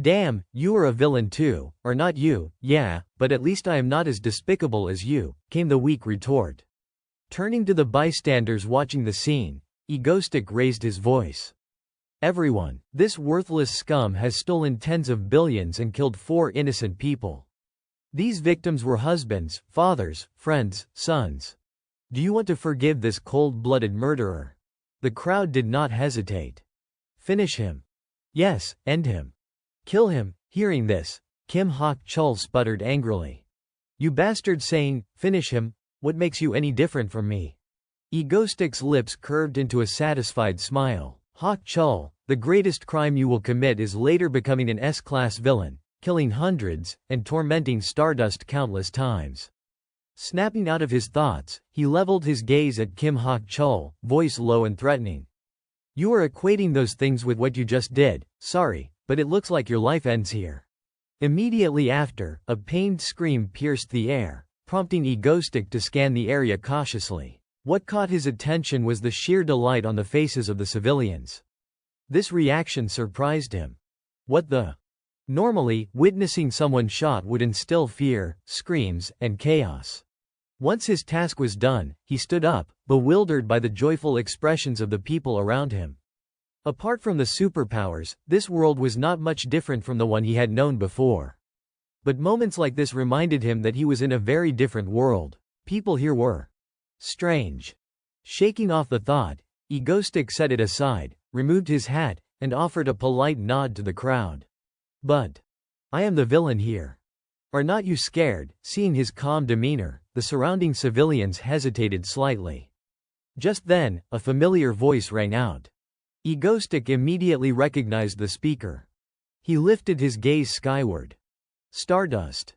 Damn, you are a villain too, or not you, yeah, but at least I am not as despicable as you, came the weak retort. Turning to the bystanders watching the scene, Egoistic raised his voice. Everyone, this worthless scum has stolen tens of billions and killed 4 innocent people. These victims were husbands, fathers, friends, sons. Do you want to forgive this cold-blooded murderer? The crowd did not hesitate. Finish him. Yes, end him. Kill him. Hearing this, Kim Hak-chul sputtered angrily. You bastard, saying, finish him, what makes you any different from me? Egoistic's lips curved into a satisfied smile. Hak-chul, the greatest crime you will commit is later becoming an S-class villain, killing hundreds, and tormenting Stardust countless times. Snapping out of his thoughts, he leveled his gaze at Kim Hak-chul, voice low and threatening. You are equating those things with what you just did, sorry, but it looks like your life ends here. Immediately after, a pained scream pierced the air, prompting Egoistic to scan the area cautiously. What caught his attention was the sheer delight on the faces of the civilians. This reaction surprised him. What the? Normally, witnessing someone shot would instill fear, screams, and chaos. Once his task was done, he stood up, bewildered by the joyful expressions of the people around him. Apart from the superpowers, this world was not much different from the one he had known before. But moments like this reminded him that he was in a very different world. People here were strange. Shaking off the thought, Egoistic set it aside, removed his hat, and offered a polite nod to the crowd. "But I am the villain here. Are not you scared?" Seeing his calm demeanor, the surrounding civilians hesitated slightly. Just then, a familiar voice rang out. Egoistic immediately recognized the speaker. He lifted his gaze skyward. Stardust.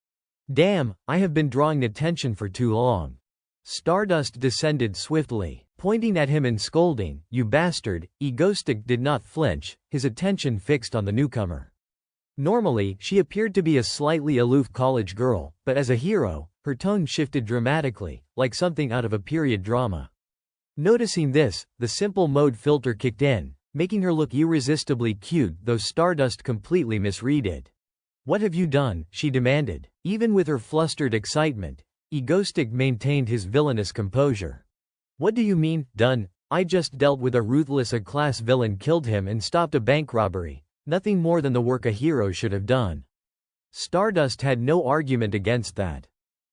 "Damn, I have been drawing attention for too long." Stardust descended swiftly, pointing at him and scolding, "You bastard." Egoistic did not flinch, his attention fixed on the newcomer. Normally, she appeared to be a slightly aloof college girl, but as a hero, her tone shifted dramatically, like something out of a period drama. Noticing this, the simple mode filter kicked in, making her look irresistibly cute, though Stardust completely misread it. "What have you done?" she demanded. Even with her flustered excitement, Egoistic maintained his villainous composure. "What do you mean, done? I just dealt with a ruthless A-class villain, killed him and stopped a bank robbery. Nothing more than the work a hero should have done." Stardust had no argument against that.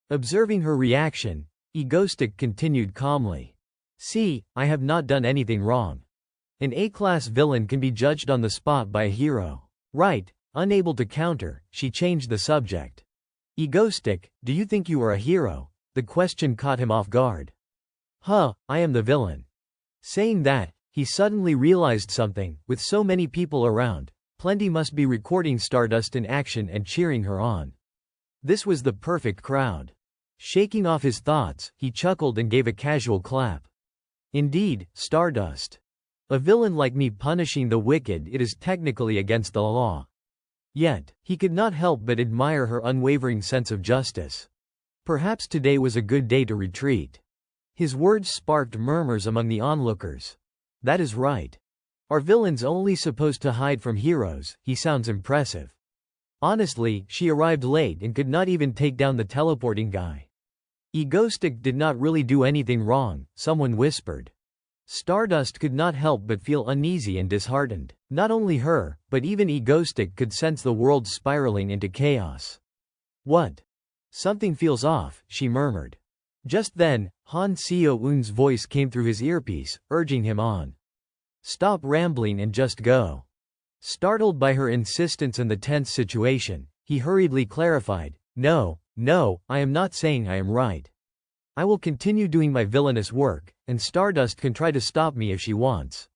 Observing her reaction, Egoistic continued calmly. "See, I have not done anything wrong. An A-class villain can be judged on the spot by a hero. Right?" Unable to counter, she changed the subject. "Egoistic, do you think you are a hero?" The question caught him off guard. I am the villain." Saying that, he suddenly realized something. With so many people around, plenty must be recording Stardust in action and cheering her on. This was the perfect crowd. Shaking off his thoughts, he chuckled and gave a casual clap. "Indeed, Stardust. A villain like me punishing the wicked, it is technically against the law." Yet, he could not help but admire her unwavering sense of justice. Perhaps today was a good day to retreat. His words sparked murmurs among the onlookers. "That is right. Are villains only supposed to hide from heroes? He sounds impressive." Honestly, she arrived late and could not even take down the teleporting guy. Egoistic did not really do anything wrong, someone whispered. Stardust could not help but feel uneasy and disheartened. Not only her, but even Egoistic could sense the world spiraling into chaos. "What? Something feels off," she murmured. Just then, Han Seo-eun's voice came through his earpiece, urging him on. "Stop rambling and just go." Startled by her insistence and the tense situation, he hurriedly clarified, No, I am not saying I am right. I will continue doing my villainous work, and Stardust can try to stop me if she wants."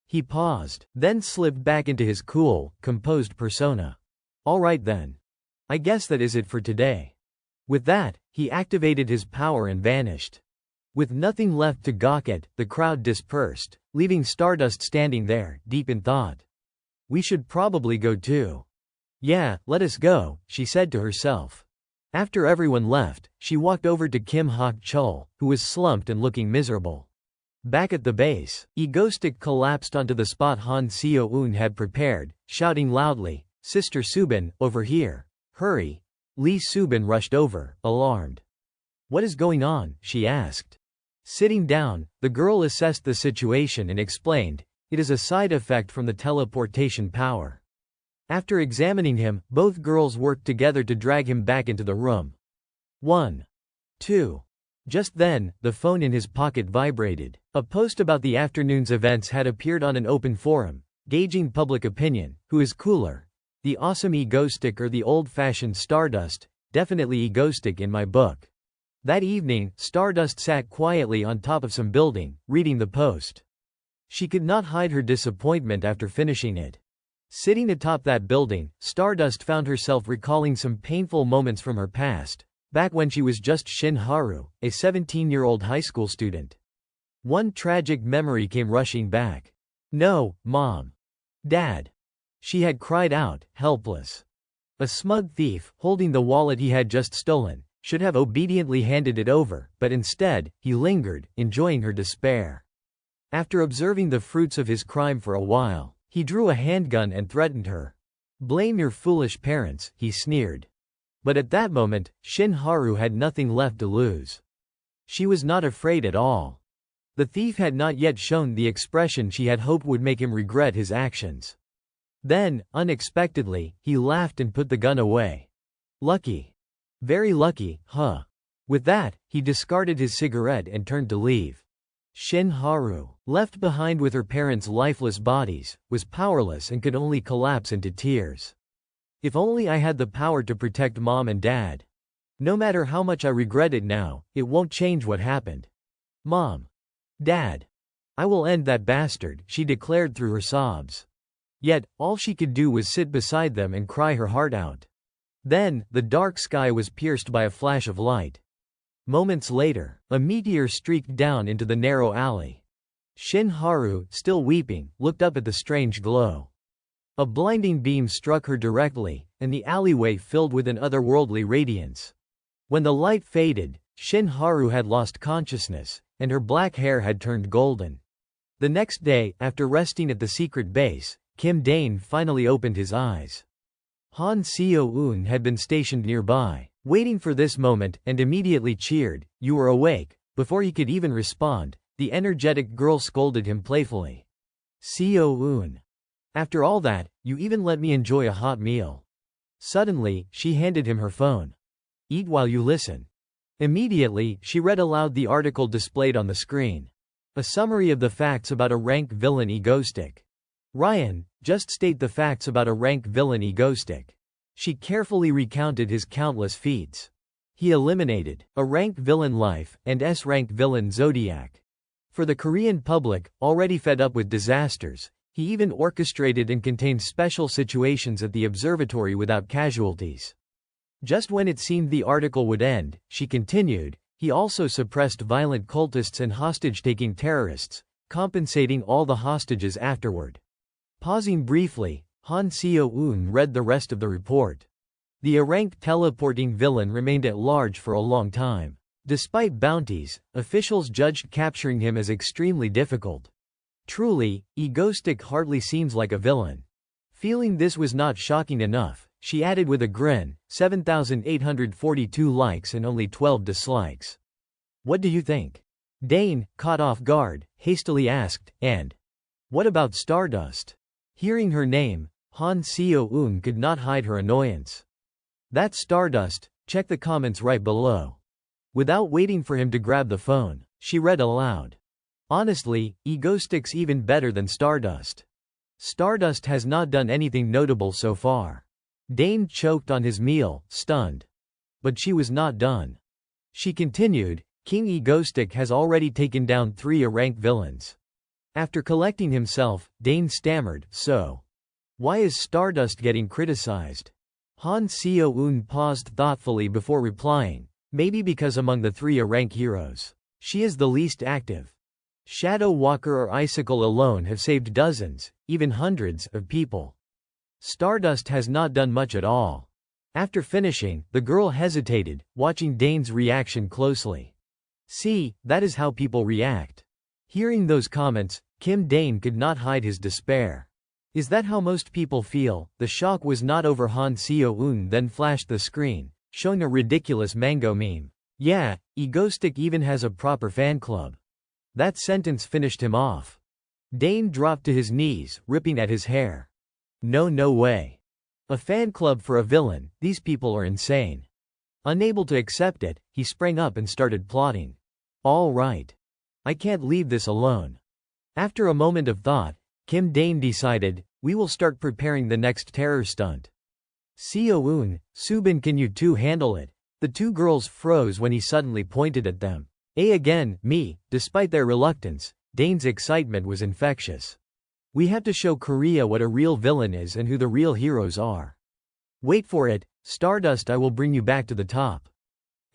He paused, then slipped back into his cool, composed persona. "All right then. I guess that is it for today." With that, he activated his power and vanished. With nothing left to gawk at, the crowd dispersed, leaving Stardust standing there, deep in thought. "We should probably go too." "Yeah, let us go," she said to herself. After everyone left, she walked over to Kim Hak-chul, who was slumped and looking miserable. Back at the base, Egoistic collapsed onto the spot Han Seo-eun had prepared, shouting loudly, "Sister Subin, over here. Hurry." Lee Subin rushed over, alarmed. "What is going on?" she asked. Sitting down, the girl assessed the situation and explained, "It is a side effect from the teleportation power." After examining him, both girls worked together to drag him back into the room. 1. 2. Just then, the phone in his pocket vibrated. A post about the afternoon's events had appeared on an open forum, gauging public opinion. Who is cooler? The awesome Egoistic or the old-fashioned Stardust? Definitely Egoistic in my book. That evening, Stardust sat quietly on top of some building, reading the post. She could not hide her disappointment after finishing it. Sitting atop that building, Stardust found herself recalling some painful moments from her past, back when she was just Shin Haru, a 17-year-old high school student. One tragic memory came rushing back. "No, Mom. Dad." She had cried out, helpless. A smug thief, holding the wallet he had just stolen, should have obediently handed it over, but instead, he lingered, enjoying her despair. After observing the fruits of his crime for a while, he drew a handgun and threatened her. Blame your foolish parents, he sneered. But at that moment, Shin Haru had nothing left to lose. She was not afraid at all. The thief had not yet shown the expression she had hoped would make him regret his actions. Then, unexpectedly, he laughed and put the gun away. Lucky. Very lucky, huh? With that, he discarded his cigarette and turned to leave. Shin Haru, left behind with her parents' lifeless bodies, was powerless and could only collapse into tears. If only I had the power to protect mom and dad. No matter how much I regret it now, it won't change what happened. Mom. Dad. I will end that bastard, she declared through her sobs. Yet, all she could do was sit beside them and cry her heart out. Then, the dark sky was pierced by a flash of light. Moments later, a meteor streaked down into the narrow alley. Shin Haru, still weeping, looked up at the strange glow. A blinding beam struck her directly, and the alleyway filled with an otherworldly radiance. When the light faded, Shin Haru had lost consciousness, and her black hair had turned golden. The next day, after resting at the secret base, Kim Dane finally opened his eyes. Han Seo-eun had been stationed nearby, waiting for this moment, and immediately cheered, "You are awake." Before he could even respond, the energetic girl scolded him playfully. "Seo-eun. After all that, you even let me enjoy a hot meal." Suddenly, she handed him her phone. "Eat while you listen." Immediately, she read aloud the article displayed on the screen. A summary of the facts about a rank villain Egoistic. Ryan, just state the facts about a rank villain Egoistic. She carefully recounted his countless feats. He eliminated a rank villain Life and S-rank villain Zodiac. For the Korean public, already fed up with disasters, he even orchestrated and contained special situations at the observatory without casualties. Just when it seemed the article would end, she continued, he also suppressed violent cultists and hostage-taking terrorists, compensating all the hostages afterward. Pausing briefly, Han Seo-eun read the rest of the report. The A-rank teleporting villain remained at large for a long time. Despite bounties, officials judged capturing him as extremely difficult. Truly, Egoistic hardly seems like a villain. Feeling this was not shocking enough, she added with a grin, 7,842 likes and only 12 dislikes. What do you think? Dane, caught off guard, hastily asked, and what about Stardust? Hearing her name, Han Seo-eun could not hide her annoyance. That's Stardust, check the comments right below. Without waiting for him to grab the phone, she read aloud. Honestly, Egoistic's even better than Stardust. Stardust has not done anything notable so far. Dane choked on his meal, stunned. But she was not done. She continued, King Egoistic has already taken down 3 A-rank villains. After collecting himself, Dane stammered, so why is Stardust getting criticized? Han Seo-eun paused thoughtfully before replying, maybe because among the 3 A-rank heroes, she is the least active. Shadow Walker or Icicle alone have saved dozens, even hundreds, of people. Stardust has not done much at all. After finishing, the girl hesitated, watching Dane's reaction closely. See, that is how people react. Hearing those comments, Kim Dane could not hide his despair. Is that how most people feel? The shock was not over. Han Seo-eun then flashed the screen, showing a ridiculous mango meme. Yeah, Egoistic even has a proper fan club. That sentence finished him off. Dane dropped to his knees, ripping at his hair. No way. A fan club for a villain, these people are insane. Unable to accept it, he sprang up and started plotting. All right. I can't leave this alone. After a moment of thought, Kim Dane decided, we will start preparing the next terror stunt. Seo-eun, Subin, can you two handle it? The 2 girls froze when he suddenly pointed at them. Again, me. Despite their reluctance, Dane's excitement was infectious. We have to show Korea what a real villain is and who the real heroes are. Wait for it, Stardust, I will bring you back to the top.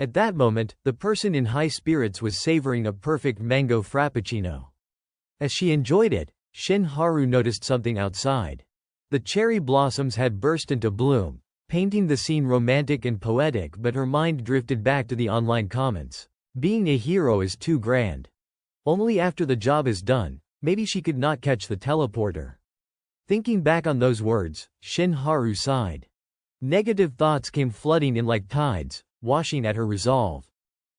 At that moment, the person in high spirits was savoring a perfect mango frappuccino. As she enjoyed it, Shin Haru noticed something outside. The cherry blossoms had burst into bloom, painting the scene romantic and poetic, but her mind drifted back to the online comments. Being a hero is too grand. Only after the job is done, maybe she could not catch the teleporter. Thinking back on those words, Shin Haru sighed. Negative thoughts came flooding in like tides, washing at her resolve.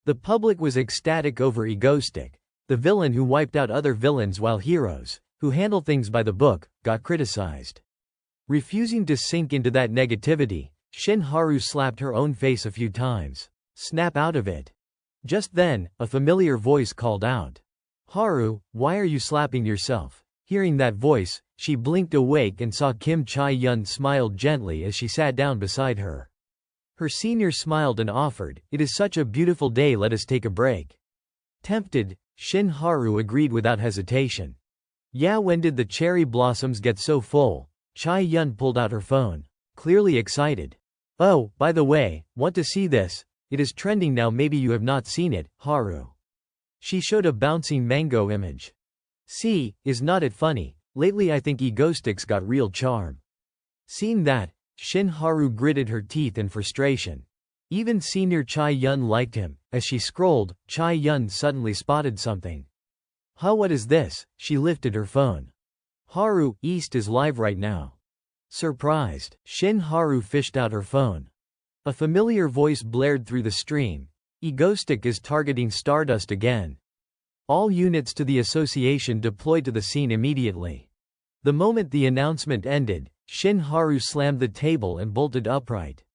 The public was ecstatic over Egoistic, the villain who wiped out other villains, while heroes, who handle things by the book, got criticized. Refusing to sink into that negativity, Shin Haru slapped her own face a few times. Snap out of it. Just then, a familiar voice called out. Haru, why are you slapping yourself? Hearing that voice, she blinked awake and saw Kim Chae-yun smiled gently as she sat down beside her. Her senior smiled and offered, "It is such a beautiful day, let us take a break." Tempted, Shin Haru agreed without hesitation. Yeah, when did the cherry blossoms get so full? Chae-yun pulled out her phone. Clearly excited. Oh, by the way, want to see this? It is trending now, maybe you have not seen it, Haru. She showed a bouncing mango image. See, is not it funny? Lately I think Egoistic's got real charm. Seeing that, Shin Haru gritted her teeth in frustration. Even senior Chae-yun liked him. As she scrolled, Chae-yun suddenly spotted something. Huh, what is this? She lifted her phone. Haru, East is live right now. Surprised, Shin Haru fished out her phone. A familiar voice blared through the stream. Egoistic is targeting Stardust again. All units to the association deployed to the scene immediately. The moment the announcement ended, Shin Haru slammed the table and bolted upright.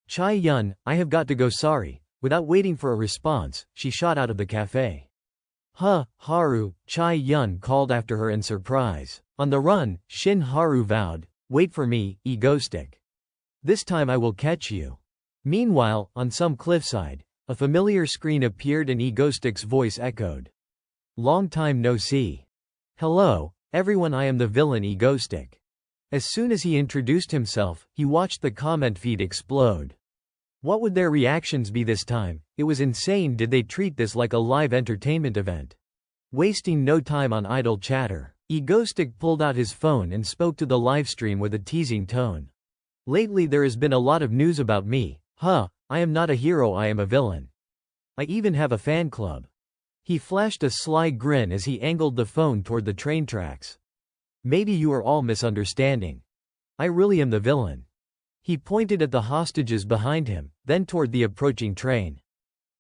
Chae-yun, I have got to go, sorry. Without waiting for a response, she shot out of the cafe. Huh, Haru, Chae-yun called after her in surprise. On the run, Shin Haru vowed, wait for me, Egoistic. This time I will catch you. Meanwhile, on some cliffside, a familiar screen appeared and Egoistic's voice echoed. Long time no see. Hello, everyone, I am the villain Egoistic. As soon as he introduced himself, he watched the comment feed explode. What would their reactions be this time? It was insane. Did they treat this like a live entertainment event? Wasting no time on idle chatter, Egoistic pulled out his phone and spoke to the livestream with a teasing tone. Lately there has been a lot of news about me. Huh, I am not a hero, I am a villain. I even have a fan club. He flashed a sly grin as he angled the phone toward the train tracks. Maybe you are all misunderstanding. I really am the villain. He pointed at the hostages behind him, then toward the approaching train.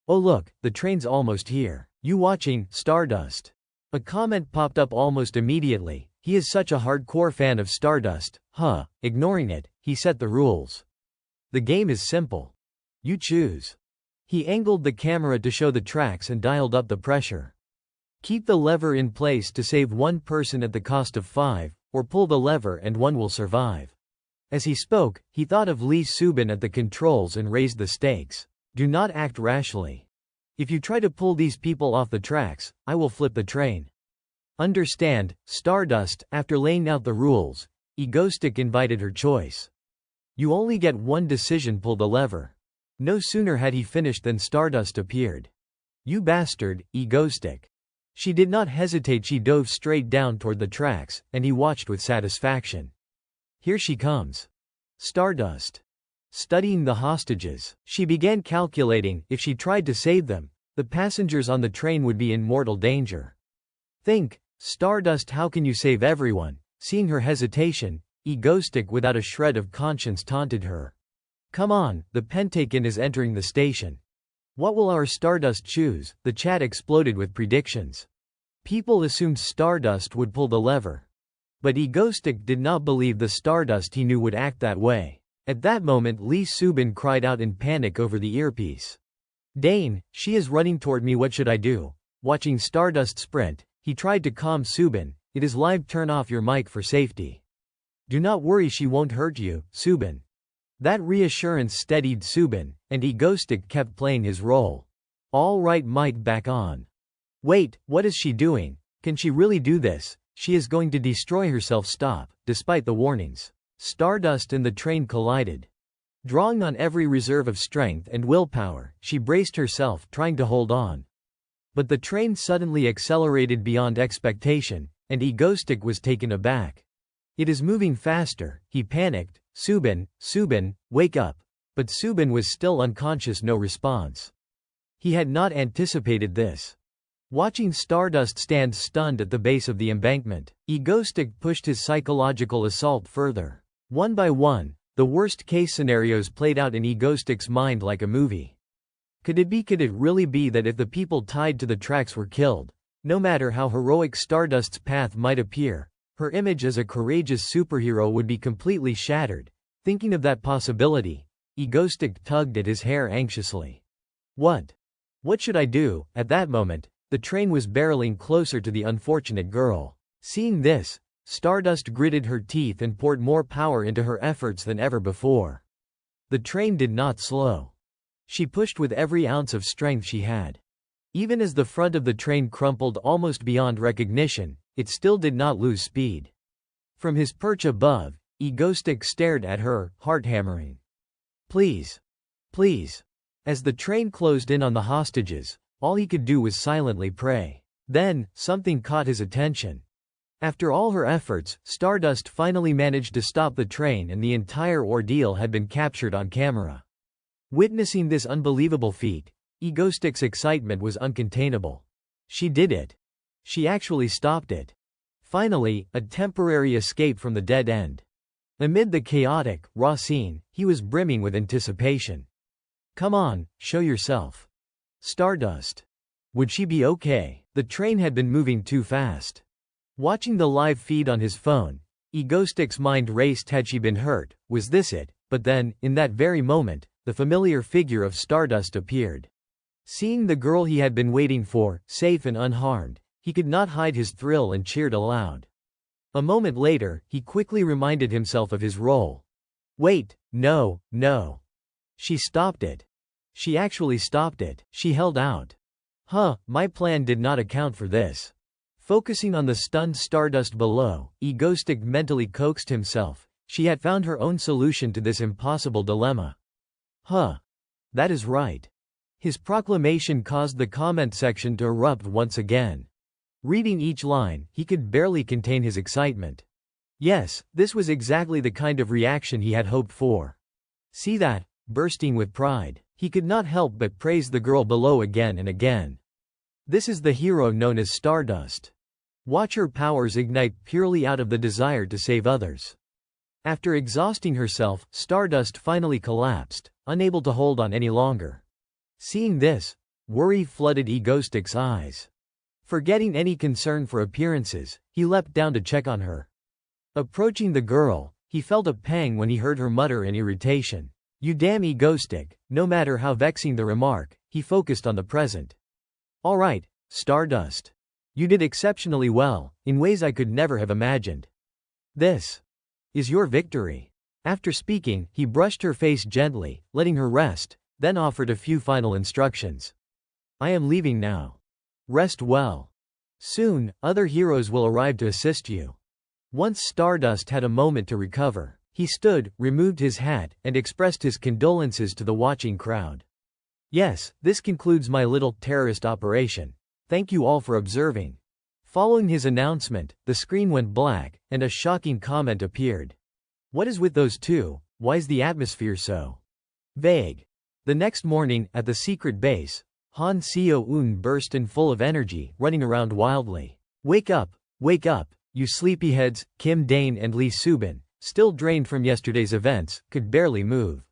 Oh look, the train's almost here. You watching, Stardust? A comment popped up almost immediately. He is such a hardcore fan of Stardust. Huh, ignoring it, he set the rules. The game is simple. You choose. He angled the camera to show the tracks and dialed up the pressure. Keep the lever in place to save one person at the cost of 5, or pull the lever and one will survive. As he spoke, he thought of Lee Subin at the controls and raised the stakes. Do not act rashly. If you try to pull these people off the tracks, I will flip the train. Understand, Stardust? After laying out the rules, Egoistic invited her choice. You only get one decision, pull the lever. No sooner had he finished than Stardust appeared. You bastard, Egoistic. She did not hesitate, she dove straight down toward the tracks, and he watched with satisfaction. Here she comes. Stardust. Studying the hostages, she began calculating, if she tried to save them, the passengers on the train would be in mortal danger. Think, Stardust, how can you save everyone? Seeing her hesitation, Egoistic without a shred of conscience taunted her. Come on, the Pentagon is entering the station. What will our Stardust choose? The chat exploded with predictions. People assumed Stardust would pull the lever. But Egoistic did not believe the Stardust he knew would act that way. At that moment Lee Subin cried out in panic over the earpiece. Dane, she is running toward me, what should I do? Watching Stardust sprint, he tried to calm Subin. It is live, turn off your mic for safety. Do not worry, she won't hurt you, Subin. That reassurance steadied Subin, and Egoistic kept playing his role. All right, mic back on. Wait, what is she doing? Can she really do this? She is going to destroy herself. Stop. Despite the warnings, Stardust and the train collided. Drawing on every reserve of strength and willpower, she braced herself, trying to hold on. But the train suddenly accelerated beyond expectation, and Egoistic was taken aback. It is moving faster, he panicked. Subin, wake up. But Subin was still unconscious, no response. He had not anticipated this. Watching Stardust stand stunned at the base of the embankment, Egoistic pushed his psychological assault further. One by one, the worst-case scenarios played out in Egoistic's mind like a movie. Could it really be that if the people tied to the tracks were killed, no matter how heroic Stardust's path might appear, her image as a courageous superhero would be completely shattered? Thinking of that possibility, Egoistic tugged at his hair anxiously. What should I do? At that moment, the train was barreling closer to the unfortunate girl. Seeing this, Stardust gritted her teeth and poured more power into her efforts than ever before. The train did not slow. She pushed with every ounce of strength she had. Even as the front of the train crumpled almost beyond recognition, it still did not lose speed. From his perch above, Egoistic stared at her, heart hammering. Please. Please. As the train closed in on the hostages, all he could do was silently pray. Then, something caught his attention. After all her efforts, Stardust finally managed to stop the train and the entire ordeal had been captured on camera. Witnessing this unbelievable feat, Egoistic's excitement was uncontainable. She did it. She actually stopped it. Finally, a temporary escape from the dead end. Amid the chaotic, raw scene, he was brimming with anticipation. Come on, show yourself. Stardust. Would she be okay? The train had been moving too fast. Watching the live feed on his phone, Egoistic's mind raced. Had she been hurt? Was this it? But then, in that very moment, the familiar figure of Stardust appeared. Seeing the girl he had been waiting for, safe and unharmed, he could not hide his thrill and cheered aloud. A moment later, he quickly reminded himself of his role. Wait, no. She stopped it. She actually stopped it. She held out. My plan did not account for this. Focusing on the stunned Stardust below, Egoistic mentally coaxed himself. She had found her own solution to this impossible dilemma. That is right. His proclamation caused the comment section to erupt once again. Reading each line, he could barely contain his excitement. Yes, this was exactly the kind of reaction he had hoped for. See that? Bursting with pride, he could not help but praise the girl below again and again. This is the hero known as Stardust. Watch her powers ignite purely out of the desire to save others. After exhausting herself, Stardust finally collapsed, unable to hold on any longer. Seeing this, worry flooded Egoistic's eyes. Forgetting any concern for appearances, he leapt down to check on her. Approaching the girl, he felt a pang when he heard her mutter in irritation. You damn Egoistic. No matter how vexing the remark, he focused on the present. All right, Stardust. You did exceptionally well, in ways I could never have imagined. This is your victory. After speaking, he brushed her face gently, letting her rest, then offered a few final instructions. I am leaving now. Rest well. Soon, other heroes will arrive to assist you. Once Stardust had a moment to recover, he stood, removed his hat, and expressed his condolences to the watching crowd. Yes, this concludes my little terrorist operation. Thank you all for observing. Following his announcement, the screen went black, and a shocking comment appeared. What is with those two? Why's the atmosphere so vague? The next morning, at the secret base, Han Seo-eun burst in full of energy, running around wildly. Wake up, you sleepyheads. Kim Dane and Lee Subin, still drained from yesterday's events, could barely move.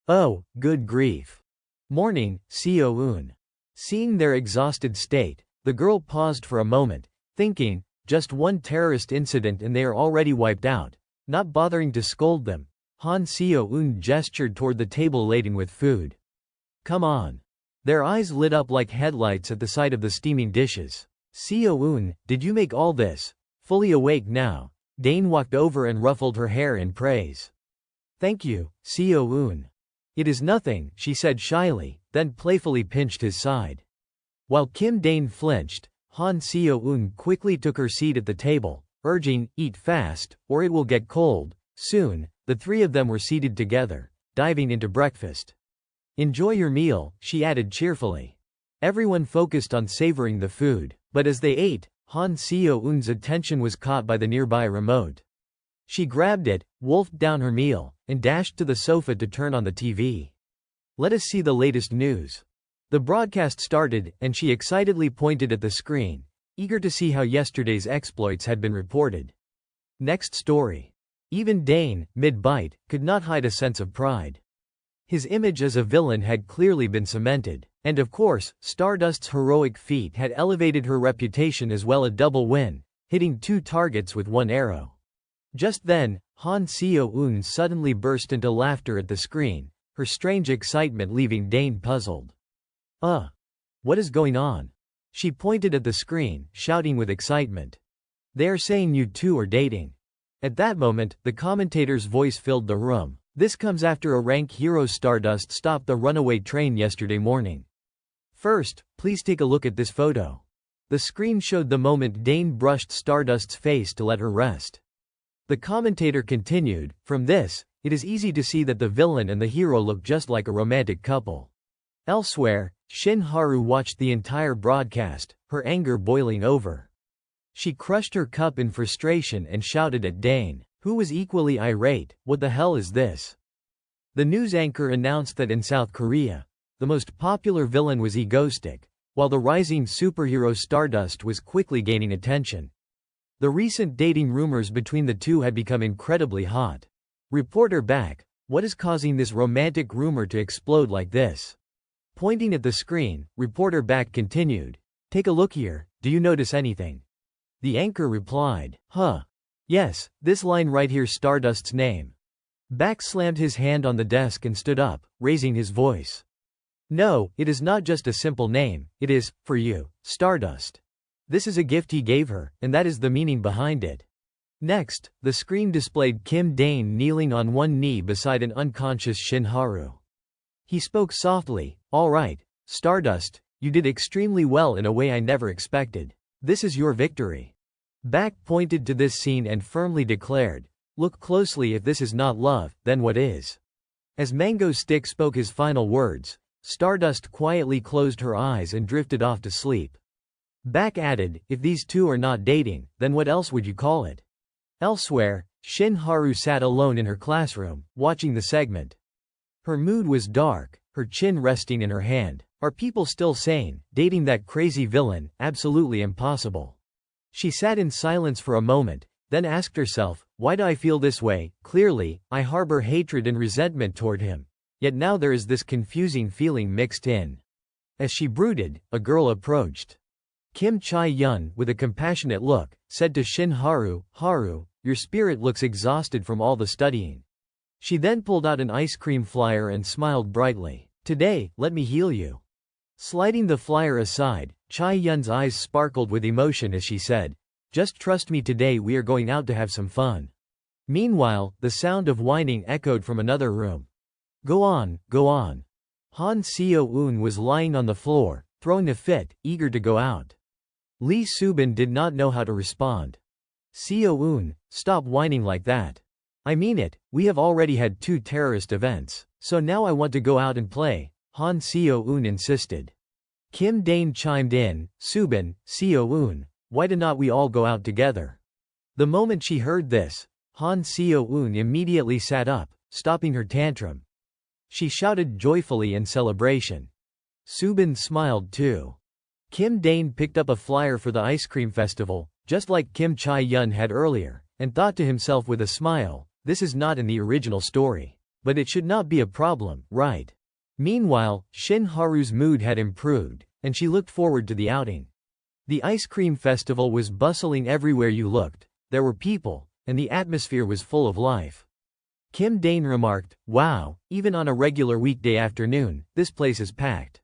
Oh, good grief. Morning, Seo-eun. Seeing their exhausted state, the girl paused for a moment, thinking, just one terrorist incident and they are already wiped out. Not bothering to scold them, Han Seo-eun gestured toward the table laden with food. Come on. Their eyes lit up like headlights at the sight of the steaming dishes. Seo-eun, did you make all this? Fully awake now, Dane walked over and ruffled her hair in praise. Thank you, Seo-eun. It is nothing, she said shyly, then playfully pinched his side. While Kim Dane flinched, Han Seo-eun quickly took her seat at the table, urging, eat fast, or it will get cold. Soon, the three of them were seated together, diving into breakfast. Enjoy your meal, she added cheerfully. Everyone focused on savoring the food, but as they ate, Han Seo-eun's attention was caught by the nearby remote. She grabbed it, wolfed down her meal, and dashed to the sofa to turn on the TV. Let us see the latest news. The broadcast started, and she excitedly pointed at the screen, eager to see how yesterday's exploits had been reported. Next story. Even Dane, mid-bite, could not hide a sense of pride. His image as a villain had clearly been cemented, and of course, Stardust's heroic feat had elevated her reputation as well. A double win, hitting 2 targets with 1 arrow. Just then, Han Seo-eun suddenly burst into laughter at the screen, her strange excitement leaving Dane puzzled. What is going on? She pointed at the screen, shouting with excitement. They are saying you two are dating. At that moment, the commentator's voice filled the room. This comes after a rank hero Stardust stopped the runaway train yesterday morning. First, please take a look at this photo. The screen showed the moment Dane brushed Stardust's face to let her rest. The commentator continued, from this, it is easy to see that the villain and the hero look just like a romantic couple. Elsewhere, Shin Haru watched the entire broadcast, her anger boiling over. She crushed her cup in frustration and shouted at Dane, who was equally irate, "What the hell is this?" The news anchor announced that in South Korea, the most popular villain was egoistic, while the rising superhero Stardust was quickly gaining attention. The recent dating rumors between the two had become incredibly hot. Reporter back, what is causing this romantic rumor to explode like this? Pointing at the screen, reporter back continued, take a look here, do you notice anything? The anchor replied, yes, this line right here, Stardust's name. Back slammed his hand on the desk and stood up, raising his voice. No, it is not just a simple name, it is, for you, Stardust. This is a gift he gave her, and that is the meaning behind it. Next, the screen displayed Kim Dane kneeling on one knee beside an unconscious Shin Haru. He spoke softly, all right, Stardust, you did extremely well in a way I never expected. This is your victory. Back pointed to this scene and firmly declared, look closely, if this is not love, then what is? As Mango Stick spoke his final words, Stardust quietly closed her eyes and drifted off to sleep. Back added, if these two are not dating, then what else would you call it? Elsewhere, Shin Haru sat alone in her classroom, watching the segment. Her mood was dark, her chin resting in her hand. Are people still sane? Dating that crazy villain? Absolutely impossible. She sat in silence for a moment, then asked herself, why do I feel this way? Clearly, I harbor hatred and resentment toward him. Yet now there is this confusing feeling mixed in. As she brooded, a girl approached. Kim Chae-yun, with a compassionate look, said to Shin Haru, Haru, your spirit looks exhausted from all the studying. She then pulled out an ice cream flyer and smiled brightly. Today, let me heal you. Sliding the flyer aside, Chae-yun's eyes sparkled with emotion as she said, just trust me, today we are going out to have some fun. Meanwhile, the sound of whining echoed from another room. Go on, go on. Han Seo-eun was lying on the floor, throwing a fit, eager to go out. Lee Subin did not know how to respond. Seo-eun, stop whining like that. I mean it, we have already had 2 terrorist events, so now I want to go out and play, Han Seo-eun insisted. Kim Dane chimed in, Subin, Seo-eun, why do not we all go out together? The moment she heard this, Han Seo-eun immediately sat up, stopping her tantrum. She shouted joyfully in celebration. Subin smiled too. Kim Dane picked up a flyer for the ice cream festival, just like Kim Chae-yun had earlier, and thought to himself with a smile, this is not in the original story. But it should not be a problem, right? Meanwhile, Shin Haru's mood had improved, and she looked forward to the outing. The ice cream festival was bustling everywhere you looked, there were people, and the atmosphere was full of life. Kim Dane remarked, wow, even on a regular weekday afternoon, this place is packed.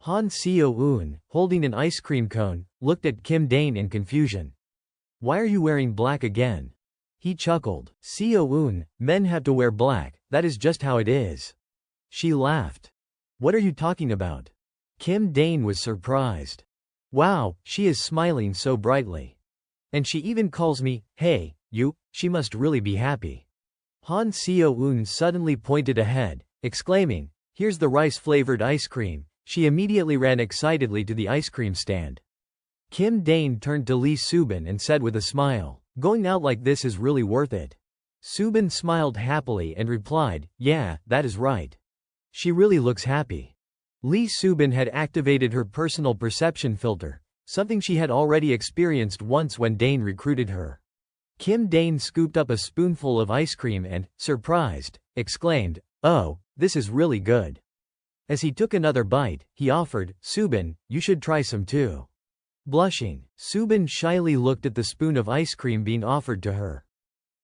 Han Seo-eun, holding an ice cream cone, looked at Kim Dane in confusion. Why are you wearing black again? He chuckled. Seo-eun, men have to wear black, that is just how it is. She laughed. What are you talking about? Kim Dane was surprised. Wow, she is smiling so brightly. And she even calls me, hey, you, she must really be happy. Han Seo-eun suddenly pointed ahead, exclaiming, here's the rice-flavored ice cream. She immediately ran excitedly to the ice cream stand. Kim Dane turned to Lee Subin and said with a smile, going out like this is really worth it. Subin smiled happily and replied, yeah, that is right. She really looks happy. Lee Subin had activated her personal perception filter, something she had already experienced once when Dane recruited her. Kim Dane scooped up a spoonful of ice cream and, surprised, exclaimed, "Oh, this is really good." As he took another bite, he offered, "Subin, you should try some too." Blushing, Subin shyly looked at the spoon of ice cream being offered to her.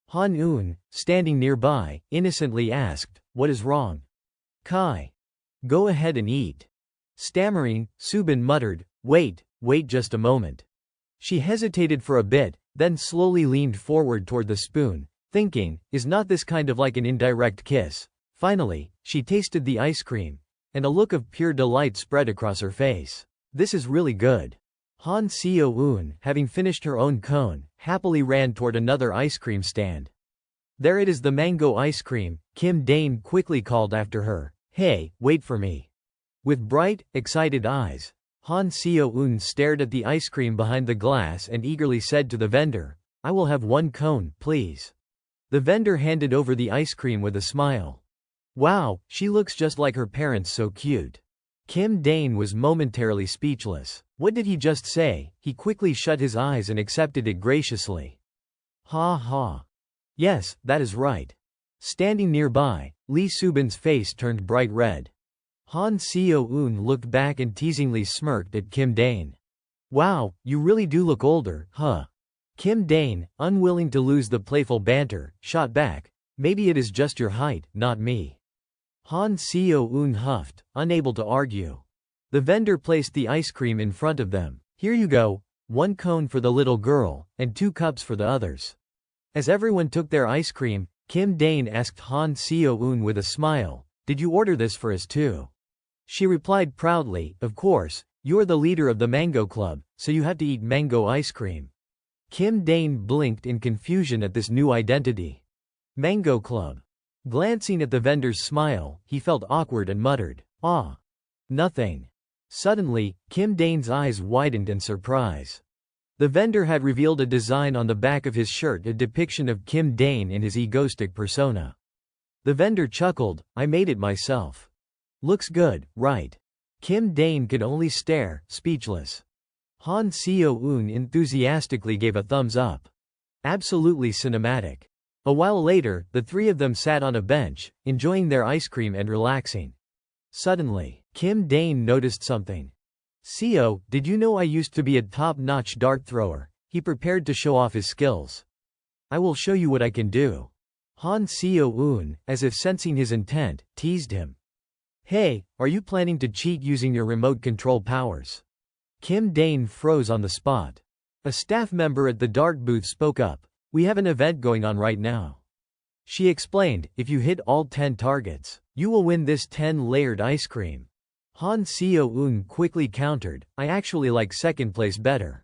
Han Eun, standing nearby, innocently asked, "What is wrong?" "Kai. Go ahead and eat." Stammering, Subin muttered, wait just a moment." She hesitated for a bit, then slowly leaned forward toward the spoon, thinking, is not this kind of like an indirect kiss? Finally, she tasted the ice cream, and a look of pure delight spread across her face. "This is really good." Han Seo-eun, having finished her own cone, happily ran toward another ice cream stand. "There it is, the mango ice cream," Kim Dane quickly called after her. "Hey, wait for me." With bright, excited eyes, Han Seo-eun stared at the ice cream behind the glass and eagerly said to the vendor, "I will have one cone, please." The vendor handed over the ice cream with a smile. "Wow, she looks just like her parents, so cute." Kim Dane was momentarily speechless. What did he just say? He quickly shut his eyes and accepted it graciously. Ha ha. Yes, that is right. Standing nearby, Lee Subin's face turned bright red. Han Seo-eun looked back and teasingly smirked at Kim Dane. "Wow, you really do look older, huh?" Kim Dane, unwilling to lose the playful banter, shot back, "Maybe it is just your height, not me." Han Seo-eun huffed, unable to argue. The vendor placed the ice cream in front of them. "Here you go, one cone for the little girl, and 2 cups for the others." As everyone took their ice cream, Kim Dane asked Han Seo-eun with a smile, "Did you order this for us too?" She replied proudly, "Of course, you're the leader of the Mango Club, so you have to eat mango ice cream." Kim Dane blinked in confusion at this new identity. Mango Club. Glancing at the vendor's smile, he felt awkward and muttered, "Ah. Nothing." Suddenly, Kim Dane's eyes widened in surprise. The vendor had revealed a design on the back of his shirt, a depiction of Kim Dane in his egoistic persona. The vendor chuckled, "I made it myself." "Looks good, right?" Kim Dane could only stare, speechless. Han Seo-eun enthusiastically gave a thumbs up. Absolutely cinematic. A while later, the three of them sat on a bench, enjoying their ice cream and relaxing. Suddenly, Kim Dane noticed something. "Seo, did you know I used to be a top-notch dart thrower?" He prepared to show off his skills. "I will show you what I can do." Han Seo-eun, as if sensing his intent, teased him. "Hey, are you planning to cheat using your remote control powers?" Kim Dane froze on the spot. A staff member at the dart booth spoke up. "We have an event going on right now." She explained, "If you hit all 10 targets, you will win this 10-layered ice cream." Han Seo-eun quickly countered, "I actually like second place better.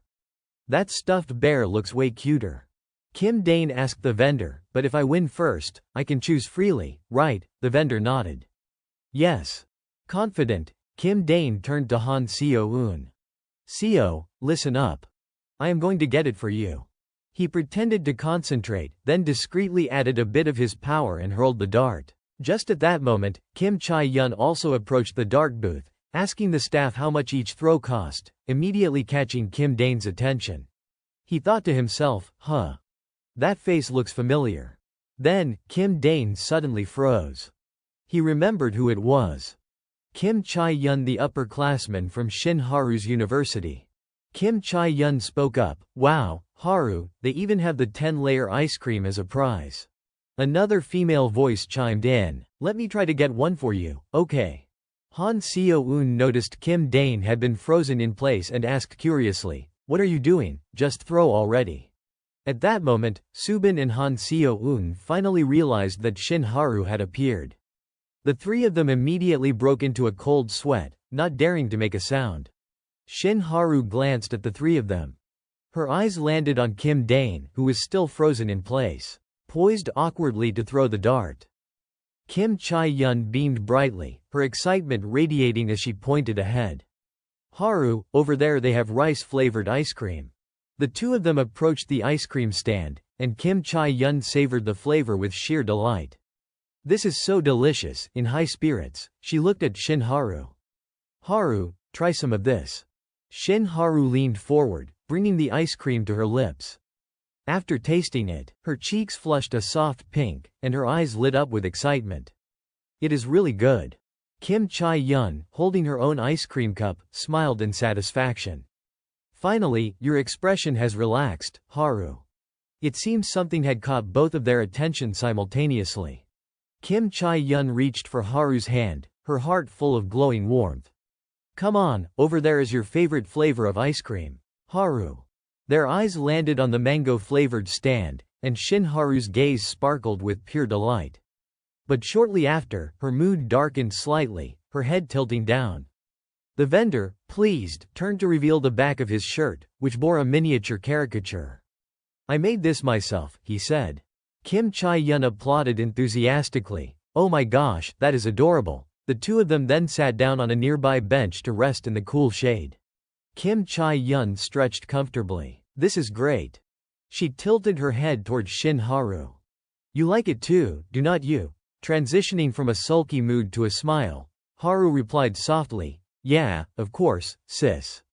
That stuffed bear looks way cuter." Kim Dane asked the vendor, "But if I win first, I can choose freely, right?" The vendor nodded. "Yes." Confident, Kim Dane turned to Han Seo-eun. "Seo, listen up. I am going to get it for you." He pretended to concentrate, then discreetly added a bit of his power and hurled the dart. Just at that moment, Kim Chae-yun also approached the dart booth, asking the staff how much each throw cost, immediately catching Kim Dane's attention. He thought to himself, "Huh. That face looks familiar." Then, Kim Dane suddenly froze. He remembered who it was. Kim Chae-yun, the upperclassman from Shin Haru's university. Kim Chae-yun spoke up, "Wow, Haru, they even have the 10-layer ice cream as a prize." Another female voice chimed in, "Let me try to get one for you, okay?" Han Seo-eun noticed Kim Dane had been frozen in place and asked curiously, "What are you doing? Just throw already." At that moment, Subin and Han Seo-eun finally realized that Shin Haru had appeared. The three of them immediately broke into a cold sweat, not daring to make a sound. Shin Haru glanced at the three of them. Her eyes landed on Kim Dane, who was still frozen in place, poised awkwardly to throw the dart. Kim Chae-yun beamed brightly, her excitement radiating as she pointed ahead. "Haru, over there they have rice-flavored ice cream." The two of them approached the ice cream stand, and Kim Chae-yun savored the flavor with sheer delight. "This is so delicious." In high spirits, she looked at Shin Haru. Haru, try some of this. Shin Haru leaned forward, bringing the ice cream to her lips. After tasting it, her cheeks flushed a soft pink, and her eyes lit up with excitement. It is really good. Kim Chae-yeon, holding her own ice cream cup, smiled in satisfaction. Finally, your expression has relaxed, Haru. It seems something had caught both of their attention simultaneously. Kim Chae-yeon reached for Haru's hand, her heart full of glowing warmth. Come on, over there is your favorite flavor of ice cream, Haru. Their eyes landed on the mango-flavored stand, and Shin Haru's gaze sparkled with pure delight. But shortly after, her mood darkened slightly, her head tilting down. The vendor, pleased, turned to reveal the back of his shirt, which bore a miniature caricature. I made this myself, he said. Kim Chae-yeon applauded enthusiastically. Oh my gosh, that is adorable. The two of them then sat down on a nearby bench to rest in the cool shade. Kim Chae-yeon stretched comfortably. This is great. She tilted her head toward Shin Haru. You like it too, do not you? Transitioning from a sulky mood to a smile, Haru replied softly, yeah, of course, sis.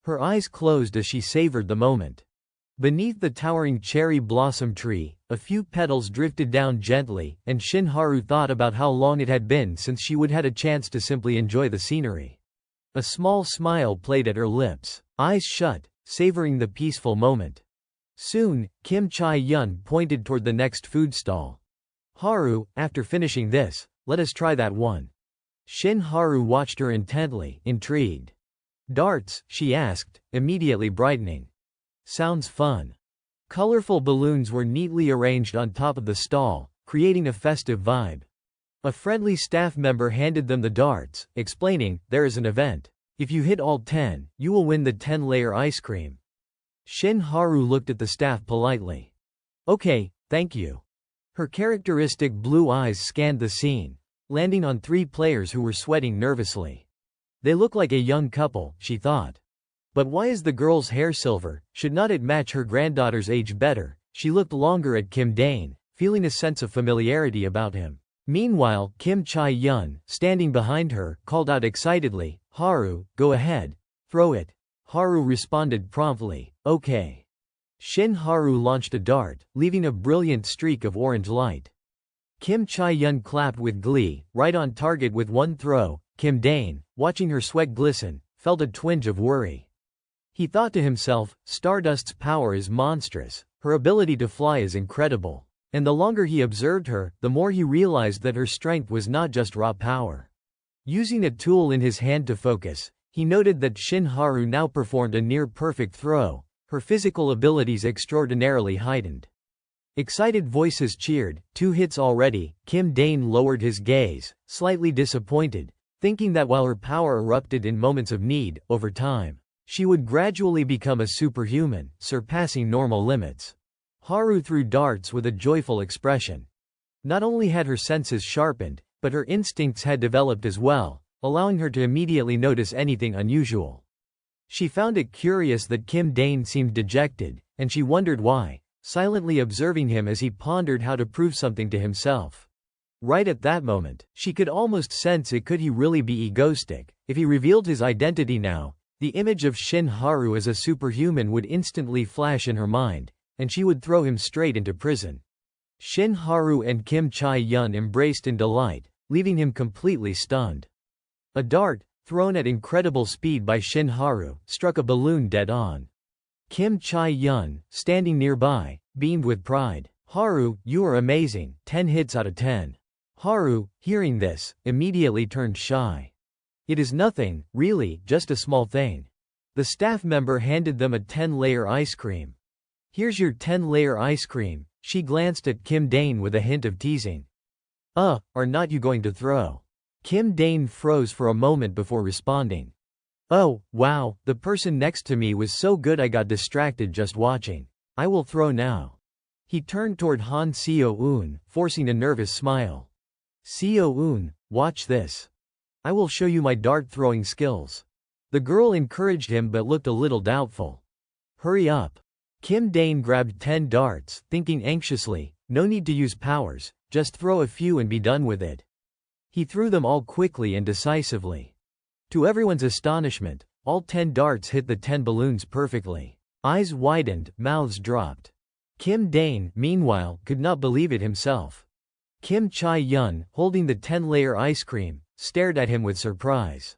Her eyes closed as she savored the moment. Beneath the towering cherry blossom tree, a few petals drifted down gently, and Shin Haru thought about how long it had been since she would had a chance to simply enjoy the scenery. A small smile played at her lips, eyes shut, savoring the peaceful moment. Soon, Kim Chae-yeon pointed toward the next food stall. Haru, after finishing this, let us try that one. Shin Haru watched her intently, intrigued. Darts, she asked, immediately brightening. Sounds fun. Colorful balloons were neatly arranged on top of the stall, creating a festive vibe. A friendly staff member handed them the darts, explaining, there is an event. If you hit all 10, you will win the 10-layer ice cream. Shin Haru looked at the staff politely. Okay, thank you. Her characteristic blue eyes scanned the scene, landing on 3 players who were sweating nervously. They look like a young couple, she thought. But why is the girl's hair silver? Should not it match her granddaughter's age better? She looked longer at Kim Dane, feeling a sense of familiarity about him. Meanwhile, Kim Chae-yeon, standing behind her, called out excitedly, Haru, go ahead. Throw it. Haru responded promptly, okay. Shin Haru launched a dart, leaving a brilliant streak of orange light. Kim Chae-yeon clapped with glee, right on target with one throw. Kim Dane, watching her sweat glisten, felt a twinge of worry. He thought to himself, Stardust's power is monstrous, her ability to fly is incredible. And the longer he observed her, the more he realized that her strength was not just raw power. Using a tool in his hand to focus, he noted that Shin Haru now performed a near-perfect throw, her physical abilities extraordinarily heightened. Excited voices cheered, 2 hits already. Kim Dane lowered his gaze, slightly disappointed, thinking that while her power erupted in moments of need, over time, she would gradually become a superhuman, surpassing normal limits. Haru threw darts with a joyful expression. Not only had her senses sharpened, but her instincts had developed as well, allowing her to immediately notice anything unusual. She found it curious that Kim Dane seemed dejected, and she wondered why, silently observing him as he pondered how to prove something to himself. Right at that moment, she could almost sense it. Could he really be egoistic? If he revealed his identity now, the image of Shin Haru as a superhuman would instantly flash in her mind, and she would throw him straight into prison. Shin Haru and Kim Chae-yeon embraced in delight, leaving him completely stunned. A dart, thrown at incredible speed by Shin Haru, struck a balloon dead on. Kim Chae-yeon, standing nearby, beamed with pride. Haru, you are amazing, 10 hits out of 10. Haru, hearing this, immediately turned shy. It is nothing, really, just a small thing. The staff member handed them a 10-layer ice cream. Here's your 10-layer ice cream. She glanced at Kim Dane with a hint of teasing. Are not you going to throw? Kim Dane froze for a moment before responding. Oh, wow, the person next to me was so good I got distracted just watching. I will throw now. He turned toward Han Seo-eun, forcing a nervous smile. Seo-eun, watch this. I will show you my dart-throwing skills. The girl encouraged him but looked a little doubtful. Hurry up. Kim Dane grabbed 10 darts, thinking anxiously, no need to use powers, just throw a few and be done with it. He threw them all quickly and decisively. To everyone's astonishment, all 10 darts hit the 10 balloons perfectly. Eyes widened, mouths dropped. Kim Dane, meanwhile, could not believe it himself. Kim Chae-yun, holding the 10-layer ice cream, stared at him with surprise.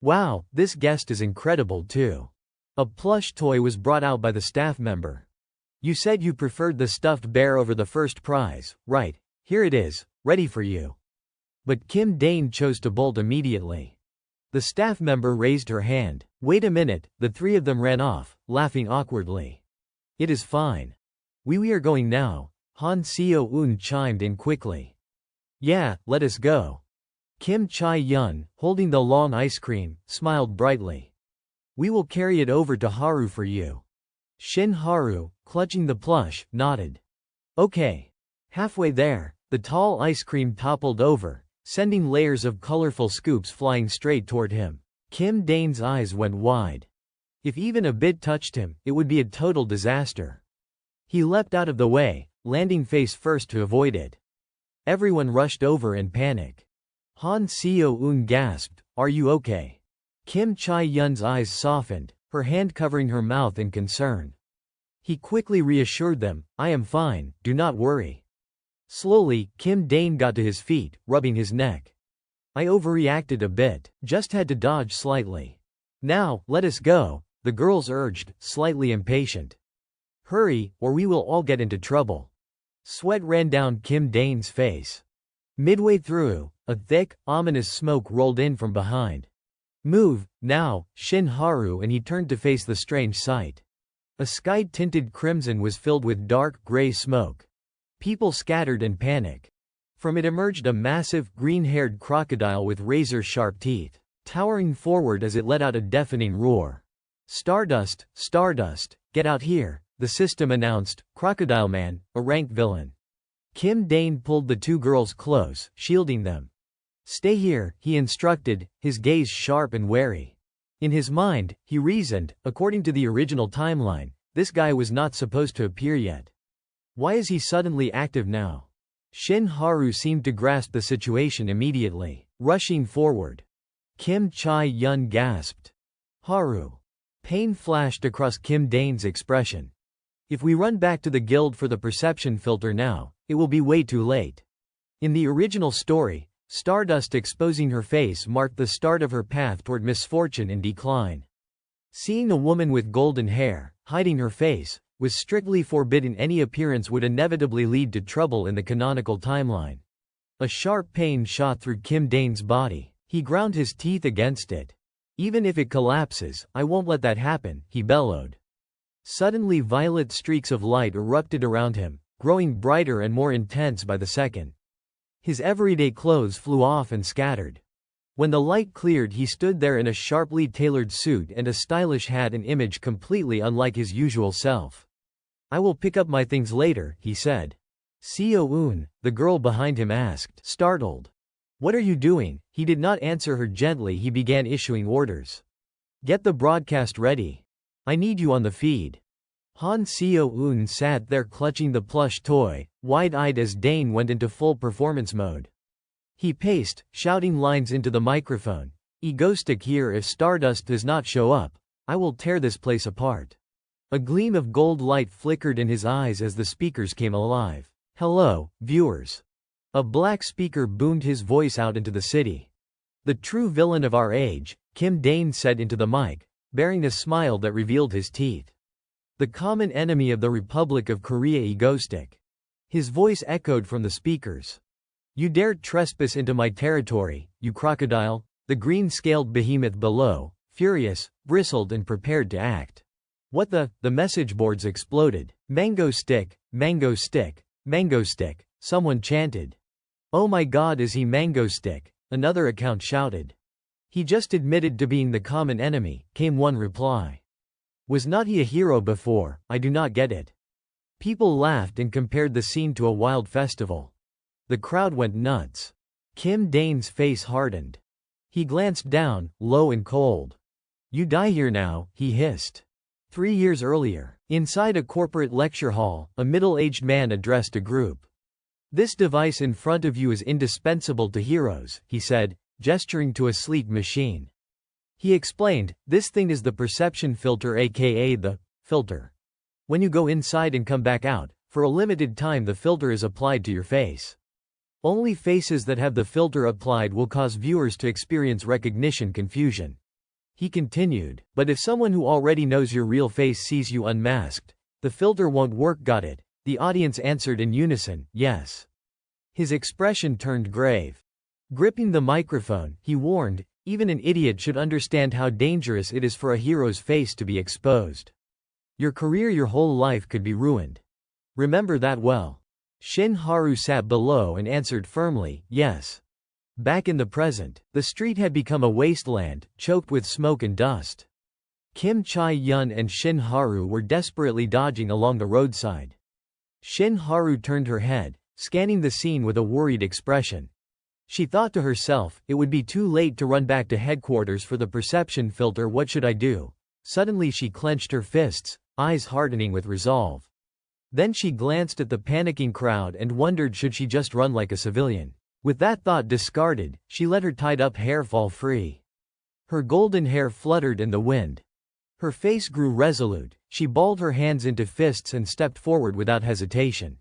Wow, this guest is incredible too. A plush toy was brought out by the staff member. You said you preferred the stuffed bear over the first prize, right? Here it is, ready for you. But Kim Dane chose to bolt immediately. The staff member raised her hand. Wait a minute, the three of them ran off, laughing awkwardly. It is fine. We are going now, Han Seo-eun chimed in quickly. Yeah, let us go. Kim Chae-yun, holding the long ice cream, smiled brightly. We will carry it over to Haru for you. Shin Haru, clutching the plush, nodded. Okay. Halfway there, the tall ice cream toppled over, sending layers of colorful scoops flying straight toward him. Kim Dane's eyes went wide. If even a bit touched him, it would be a total disaster. He leapt out of the way, landing face first to avoid it. Everyone rushed over in panic. Han Seo-eun gasped, "Are you okay?" Kim Chae-yun's eyes softened, her hand covering her mouth in concern. He quickly reassured them, "I am fine, do not worry." Slowly, Kim Dane got to his feet, rubbing his neck. "I overreacted a bit, just had to dodge slightly. Now, let us go," the girls urged, slightly impatient. "Hurry, or we will all get into trouble." Sweat ran down Kim Dane's face. Midway through, a thick, ominous smoke rolled in from behind. "Move, now, Shin Haru," and he turned to face the strange sight. A sky tinted crimson was filled with dark, gray smoke. People scattered in panic. From it emerged a massive, green-haired crocodile with razor-sharp teeth, towering forward as it let out a deafening roar. "Stardust, Stardust, get out here," the system announced, Crocodile Man, a rank villain. Kim Dane pulled the two girls close, shielding them. "Stay here," he instructed, his gaze sharp and wary. In his mind, he reasoned, according to the original timeline, this guy was not supposed to appear yet. Why is he suddenly active now? Shin Haru seemed to grasp the situation immediately, rushing forward. Kim Chae-yun gasped. "Haru." Pain flashed across Kim Dane's expression. "If we run back to the guild for the perception filter now, it will be way too late." In the original story, Stardust exposing her face marked the start of her path toward misfortune and decline. Seeing a woman with golden hair, hiding her face, was strictly forbidden. Any appearance would inevitably lead to trouble in the canonical timeline. A sharp pain shot through Kim Dane's body. He ground his teeth against it. "Even if it collapses, I won't let that happen," he bellowed. Suddenly violet streaks of light erupted around him, growing brighter and more intense by the second. His everyday clothes flew off and scattered. When the light cleared, he stood there in a sharply tailored suit and a stylish hat, an image completely unlike his usual self. "I will pick up my things later," he said. "Seo-eun," the girl behind him asked, startled. "What are you doing?" He did not answer her gently. He began issuing orders. "Get the broadcast ready. I need you on the feed." Han Seo-eun sat there clutching the plush toy, wide-eyed as Dane went into full performance mode. He paced, shouting lines into the microphone. "Egoistic here, if Stardust does not show up, I will tear this place apart." A gleam of gold light flickered in his eyes as the speakers came alive. "Hello, viewers." A black speaker boomed his voice out into the city. "The true villain of our age," Kim Dane said into the mic, bearing a smile that revealed his teeth. "The common enemy of the Republic of Korea, Egoistic." His voice echoed from the speakers. "You dared trespass into my territory, you crocodile." The green-scaled behemoth below, furious, bristled and prepared to act. "What the?" The message boards exploded. "Mango stick, mango stick, mango stick," someone chanted. "Oh my God, is he Mango Stick?" another account shouted. "He just admitted to being the common enemy," came one reply. "Was not he a hero before? I do not get it." People laughed and compared the scene to a wild festival. The crowd went nuts. Kim Dane's face hardened. He glanced down, low and cold. "You die here now," he hissed. 3 years earlier, inside a corporate lecture hall, a middle-aged man addressed a group. "This device in front of you is indispensable to heroes," he said, gesturing to a sleek machine. He explained, this thing is the perception filter, aka the filter. When you go inside and come back out, for a limited time the filter is applied to your face. Only faces that have the filter applied will cause viewers to experience recognition confusion. He continued, but if someone who already knows your real face sees you unmasked, the filter won't work. Got it? The audience answered in unison, yes. His expression turned grave. Gripping the microphone, he warned, even an idiot should understand how dangerous it is for a hero's face to be exposed. Your career, your whole life could be ruined. Remember that well. Shin Haru sat below and answered firmly, yes. Back in the present, the street had become a wasteland, choked with smoke and dust. Kim Chae-yun and Shin Haru were desperately dodging along the roadside. Shin Haru turned her head, scanning the scene with a worried expression. She thought to herself, it would be too late to run back to headquarters for the perception filter. What should I do? Suddenly she clenched her fists, eyes hardening with resolve. Then she glanced at the panicking crowd and wondered, should she just run like a civilian? With that thought discarded, she let her tied-up hair fall free. Her golden hair fluttered in the wind. Her face grew resolute, she balled her hands into fists and stepped forward without hesitation.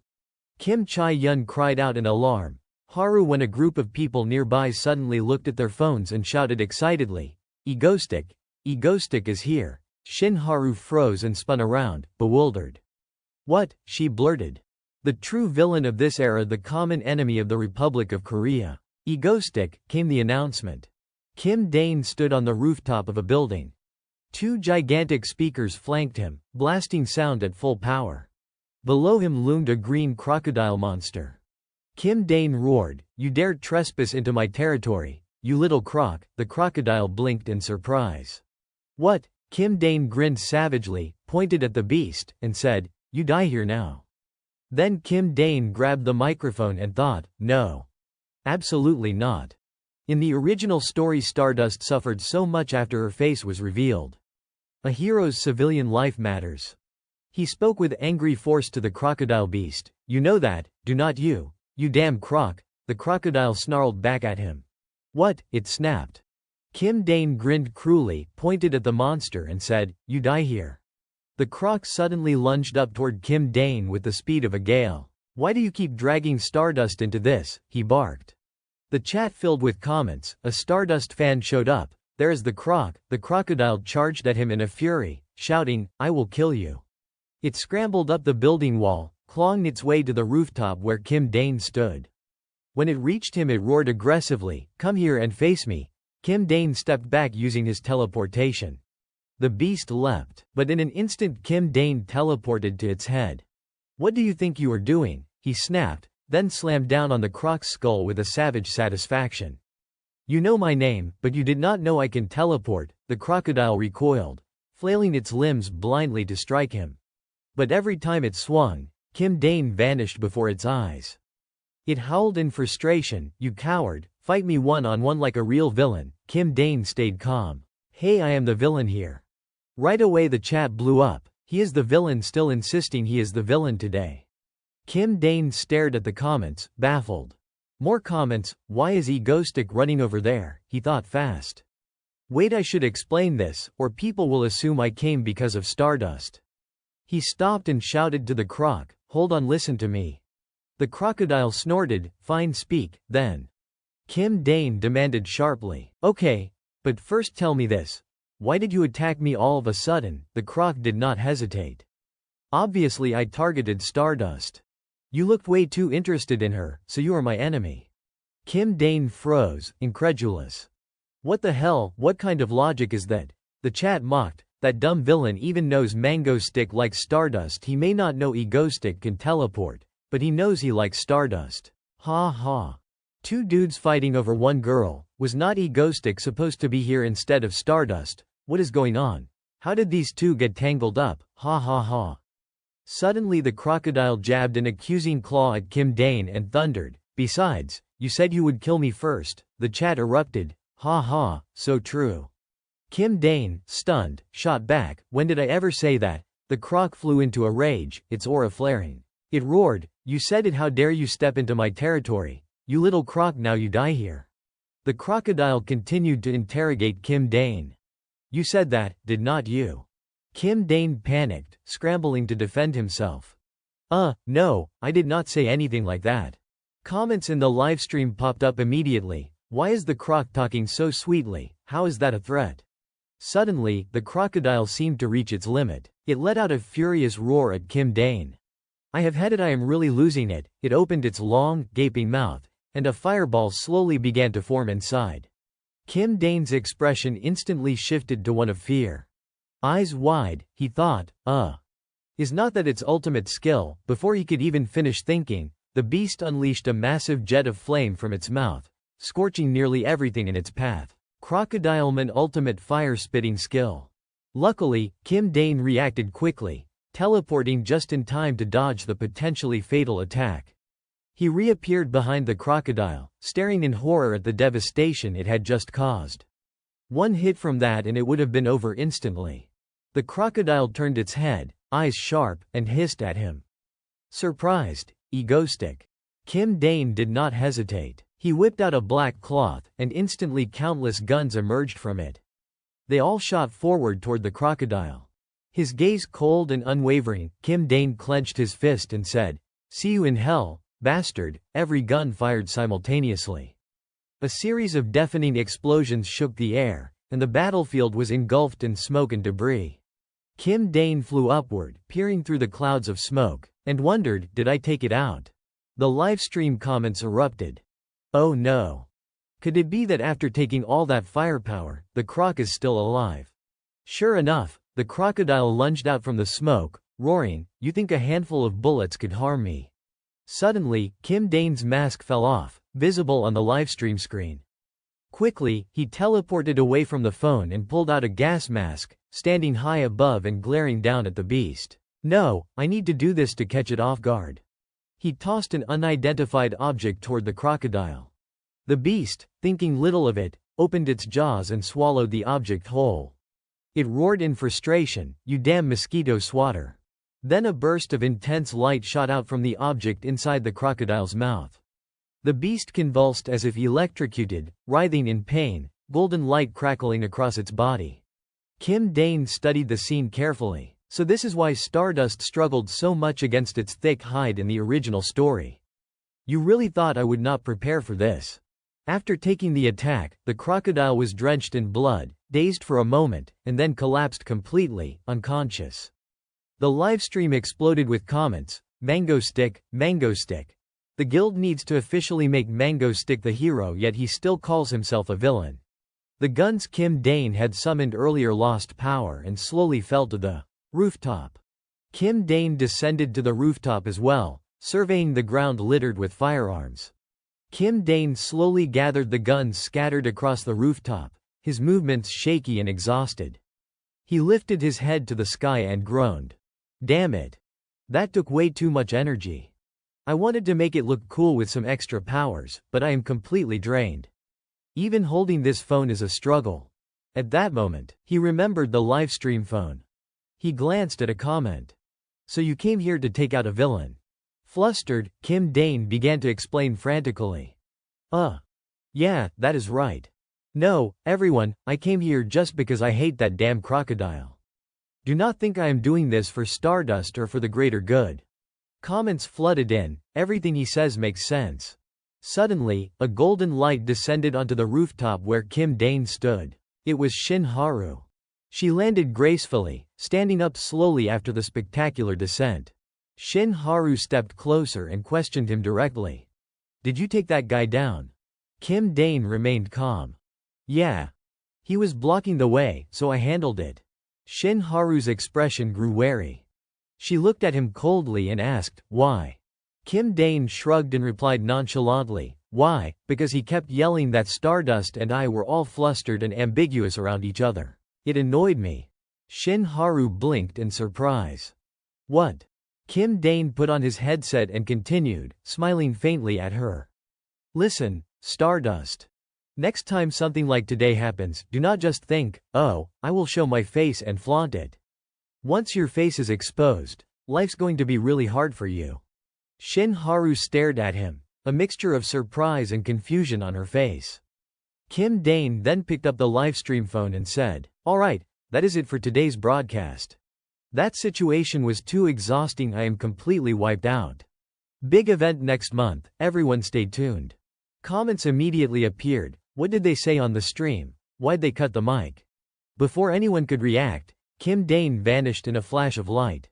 Kim Chae-yun cried out in alarm. Haru, when a group of people nearby suddenly looked at their phones and shouted excitedly, "Egostick! Egostick is here!" Shin Haru froze and spun around, bewildered. What? She blurted. The true villain of this era, the common enemy of the Republic of Korea. Egostick, came the announcement. Kim Dane stood on the rooftop of a building. Two gigantic speakers flanked him, blasting sound at full power. Below him loomed a green crocodile monster. Kim Dane roared, "You dared trespass into my territory, you little croc!" The crocodile blinked in surprise. What? Kim Dane grinned savagely, pointed at the beast, and said, "You die here now." Then Kim Dane grabbed the microphone and thought, no. Absolutely not. In the original story, Stardust suffered so much after her face was revealed. A hero's civilian life matters. He spoke with angry force to the crocodile beast, "You know that, do not you? You damn croc!" The crocodile snarled back at him. What? It snapped. Kim Dane grinned cruelly, pointed at the monster and said, "You die here." The croc suddenly lunged up toward Kim Dane with the speed of a gale. "Why do you keep dragging Stardust into this?" he barked. The chat filled with comments. A Stardust fan showed up. "There is the croc." The crocodile charged at him in a fury, shouting, "I will kill you." It scrambled up the building wall, clawing its way to the rooftop where Kim Dane stood. When it reached him, it roared aggressively, "Come here and face me." Kim Dane stepped back using his teleportation. The beast leapt, but in an instant Kim Dane teleported to its head. "What do you think you are doing?" he snapped, then slammed down on the croc's skull with a savage satisfaction. "You know my name, but you did not know I can teleport." The crocodile recoiled, flailing its limbs blindly to strike him. But every time it swung, Kim Dane vanished before its eyes. It howled in frustration, "You coward, fight me one-on-one like a real villain." Kim Dane stayed calm. "Hey, I am the villain here." Right away the chat blew up. "He is the villain," still insisting he is the villain today. Kim Dane stared at the comments, baffled. More comments. "Why is Egostick running over there?" He thought fast. "Wait, I should explain this, or people will assume I came because of Stardust." He stopped and shouted to the croc, "Hold on, listen to me." The crocodile snorted, "Fine, speak, then." Kim Dane demanded sharply. "Okay, but first tell me this. Why did you attack me all of a sudden?" The croc did not hesitate. "Obviously I targeted Stardust. You looked way too interested in her, so you are my enemy." Kim Dane froze, incredulous. "What the hell, what kind of logic is that?" The chat mocked. "That dumb villain even knows Mango Stick likes Stardust. He may not know Egostick can teleport, but he knows he likes Stardust. Ha ha. Two dudes fighting over one girl. Was not Egostick supposed to be here instead of Stardust? What is going on? How did these two get tangled up? Ha ha ha." Suddenly the crocodile jabbed an accusing claw at Kim Dane and thundered, "Besides, you said you would kill me first." The chat erupted. "Ha ha, so true." Kim Dane, stunned, shot back, "When did I ever say that?" The croc flew into a rage, its aura flaring. It roared, "You said it, how dare you step into my territory? You little croc, now you die here." The crocodile continued to interrogate Kim Dane. You said that, did not you? Kim Dane panicked, scrambling to defend himself. No, I did not say anything like that. Comments in the livestream popped up immediately. Why is the croc talking so sweetly? How is that a threat? Suddenly, the crocodile seemed to reach its limit. It let out a furious roar at Kim Dane. I have had it, I am really losing it. It opened its long, gaping mouth, and a fireball slowly began to form inside. Kim Dane's expression instantly shifted to one of fear. Eyes wide, he thought, is not that its ultimate skill? Before he could even finish thinking, the beast unleashed a massive jet of flame from its mouth, scorching nearly everything in its path. Crocodile Man ultimate fire-spitting skill. Luckily, Kim Dane reacted quickly, teleporting just in time to dodge the potentially fatal attack. He reappeared behind the crocodile, staring in horror at the devastation it had just caused. One hit from that and it would have been over instantly. The crocodile turned its head, eyes sharp, and hissed at him. Surprised, egoistic. Kim Dane did not hesitate. He whipped out a black cloth, and instantly countless guns emerged from it. They all shot forward toward the crocodile. His gaze cold and unwavering, Kim Dane clenched his fist and said, "See you in hell, bastard." Every gun fired simultaneously. A series of deafening explosions shook the air, and the battlefield was engulfed in smoke and debris. Kim Dane flew upward, peering through the clouds of smoke, and wondered, did I take it out? The livestream comments erupted. Oh no. Could it be that after taking all that firepower, the croc is still alive? Sure enough, the crocodile lunged out from the smoke, roaring, "You think a handful of bullets could harm me?" Suddenly, Kim Dane's mask fell off, visible on the livestream screen. Quickly, he teleported away from the phone and pulled out a gas mask, standing high above and glaring down at the beast. No, I need to do this to catch it off guard. He tossed an unidentified object toward the crocodile. The beast, thinking little of it, opened its jaws and swallowed the object whole. It roared in frustration, "You damn mosquito swatter." Then a burst of intense light shot out from the object inside the crocodile's mouth. The beast convulsed as if electrocuted, writhing in pain, golden light crackling across its body. Kim Dane studied the scene carefully. So this is why Stardust struggled so much against its thick hide in the original story. You really thought I would not prepare for this? After taking the attack, the crocodile was drenched in blood, dazed for a moment, and then collapsed completely, unconscious. The livestream exploded with comments, "Mango Stick, Mango Stick." The guild needs to officially make Mango Stick the hero, yet he still calls himself a villain. The guns Kim Dane had summoned earlier lost power and slowly fell to the rooftop. Kim Dane descended to the rooftop as well, surveying the ground littered with firearms. Kim Dane slowly gathered the guns scattered across the rooftop, his movements shaky and exhausted. He lifted his head to the sky and groaned. Damn it. That took way too much energy. I wanted to make it look cool with some extra powers, but I am completely drained. Even holding this phone is a struggle. At that moment, he remembered the livestream phone. He glanced at a comment. So you came here to take out a villain? Flustered, Kim Dane began to explain frantically. Yeah, that is right. No, everyone, I came here just because I hate that damn crocodile. Do not think I am doing this for Stardust or for the greater good. Comments flooded in, everything he says makes sense. Suddenly, a golden light descended onto the rooftop where Kim Dane stood. It was Shin Haru. She landed gracefully, standing up slowly after the spectacular descent. Shin Haru stepped closer and questioned him directly. Did you take that guy down? Kim Dane remained calm. Yeah. He was blocking the way, so I handled it. Shin Haru's expression grew wary. She looked at him coldly and asked, why? Kim Dane shrugged and replied nonchalantly, why? Because he kept yelling that Stardust and I were all flustered and ambiguous around each other. It annoyed me. Shin Haru blinked in surprise. What? Kim Dane put on his headset and continued, smiling faintly at her. Listen, Stardust. Next time something like today happens, do not just think, oh, I will show my face and flaunt it. Once your face is exposed, life's going to be really hard for you. Shin Haru stared at him, a mixture of surprise and confusion on her face. Kim Dane then picked up the livestream phone and said, "Alright, that is it for today's broadcast. That situation was too exhausting, I am completely wiped out. Big event next month, everyone stay tuned." Comments immediately appeared. What did they say on the stream? Why'd they cut the mic? Before anyone could react, Kim Dane vanished in a flash of light.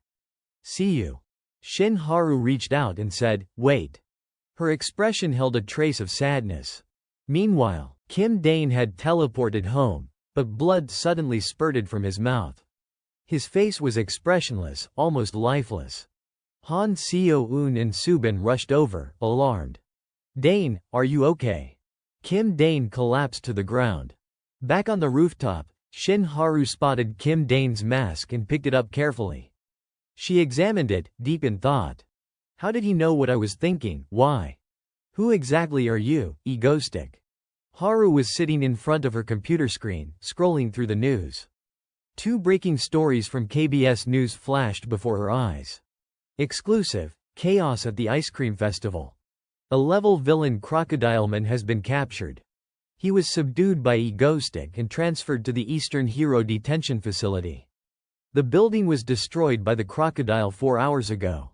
"See you." Shin Haru reached out and said, "Wait." Her expression held a trace of sadness. Meanwhile, Kim Dane had teleported home, but blood suddenly spurted from his mouth. His face was expressionless, almost lifeless. Han Seo-eun and Subin rushed over, alarmed. "Dane, are you okay?" Kim Dane collapsed to the ground. Back on the rooftop, Shin Haru spotted Kim Dane's mask and picked it up carefully. She examined it, deep in thought. "How did he know what I was thinking? Why? Who exactly are you, egoistic?" Haru was sitting in front of her computer screen, scrolling through the news. Two breaking stories from KBS News flashed before her eyes. Exclusive: chaos at the ice cream festival. A level villain Crocodileman has been captured. He was subdued by Egoistic and transferred to the Eastern Hero Detention Facility. The building was destroyed by the crocodile 4 hours ago.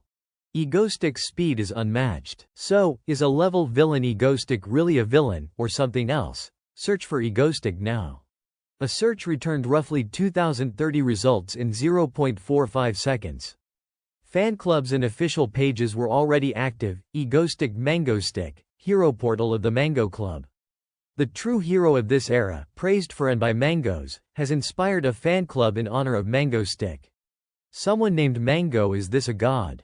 Egoistic's speed is unmatched. So, is a level villain Egoistic really a villain, or something else? Search for Egoistic now. A search returned roughly 2030 results in 0.45 seconds. Fan clubs and official pages were already active. Egoistic Mango Stick, hero portal of the Mango Club. The true hero of this era, praised for and by mangoes, has inspired a fan club in honor of Mango Stick. Someone named Mango, is this a god?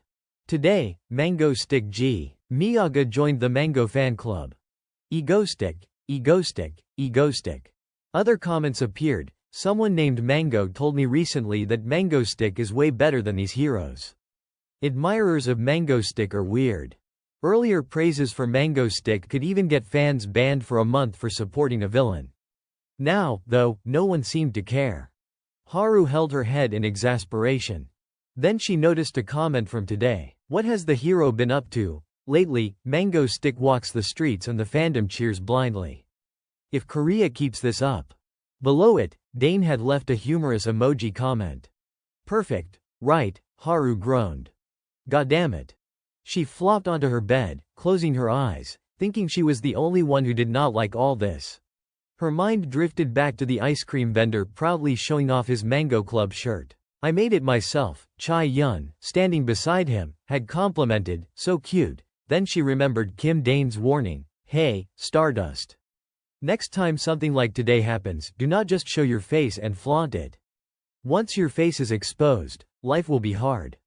Today, Mango Stick G. Miyaga joined the Mango fan club. Egoistic, Egoistic, Egoistic. Other comments appeared. Someone named Mango told me recently that Mango Stick is way better than these heroes. Admirers of Mango Stick are weird. Earlier praises for Mango Stick could even get fans banned for a month for supporting a villain. Now, though, no one seemed to care. Haru held her head in exasperation. Then she noticed a comment from today. What has the hero been up to? Lately, Mango Stick walks the streets and the fandom cheers blindly. If Korea keeps this up. Below it, Dane had left a humorous emoji comment. Perfect, right? Haru groaned. Goddammit. She flopped onto her bed, closing her eyes, thinking she was the only one who did not like all this. Her mind drifted back to the ice cream vendor proudly showing off his Mango Club shirt. "I made it myself," Chai Yun, standing beside him, had complimented, "So cute." Then she remembered Kim Dane's warning, "Hey, Stardust. Next time something like today happens, do not just show your face and flaunt it. Once your face is exposed, life will be hard."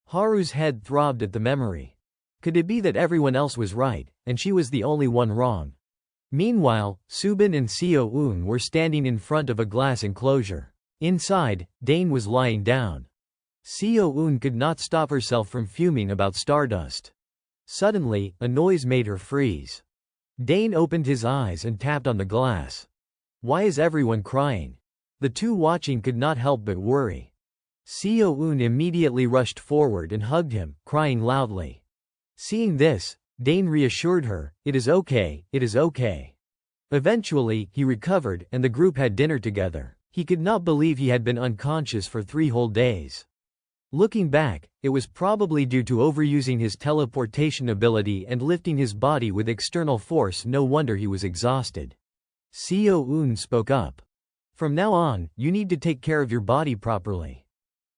Haru's head throbbed at the memory. Could it be that everyone else was right, and she was the only one wrong? Meanwhile, Subin and Seo-eun were standing in front of a glass enclosure. Inside, Dane was lying down. Seo-eun could not stop herself from fuming about Stardust. Suddenly, a noise made her freeze. Dane opened his eyes and tapped on the glass. Why is everyone crying? The two watching could not help but worry. Seo-eun immediately rushed forward and hugged him, crying loudly. Seeing this, Dane reassured her, "It is okay, it is okay." Eventually, he recovered, and the group had dinner together. He could not believe he had been unconscious for 3 whole days. Looking back, it was probably due to overusing his teleportation ability and lifting his body with external force. No wonder he was exhausted. Seo-eun spoke up. "From now on, you need to take care of your body properly."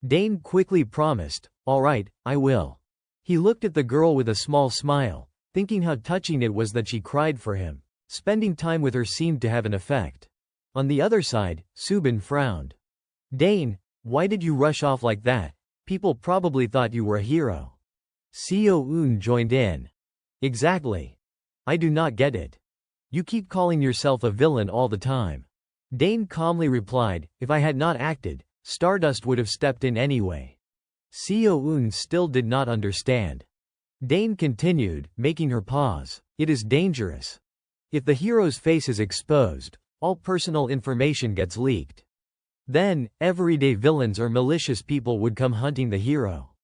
Dane quickly promised, "All right, I will." He looked at the girl with a small smile, thinking how touching it was that she cried for him. Spending time with her seemed to have an effect. On the other side, Subin frowned. "Dane, why did you rush off like that? People probably thought you were a hero." Seo-eun joined in. "Exactly. I do not get it. You keep calling yourself a villain all the time." Dane calmly replied, "If I had not acted, Stardust would have stepped in anyway." Seo-eun still did not understand. Dane continued, making her pause. "It is dangerous. If the hero's face is exposed, all personal information gets leaked. Then, everyday villains or malicious people would come hunting the hero.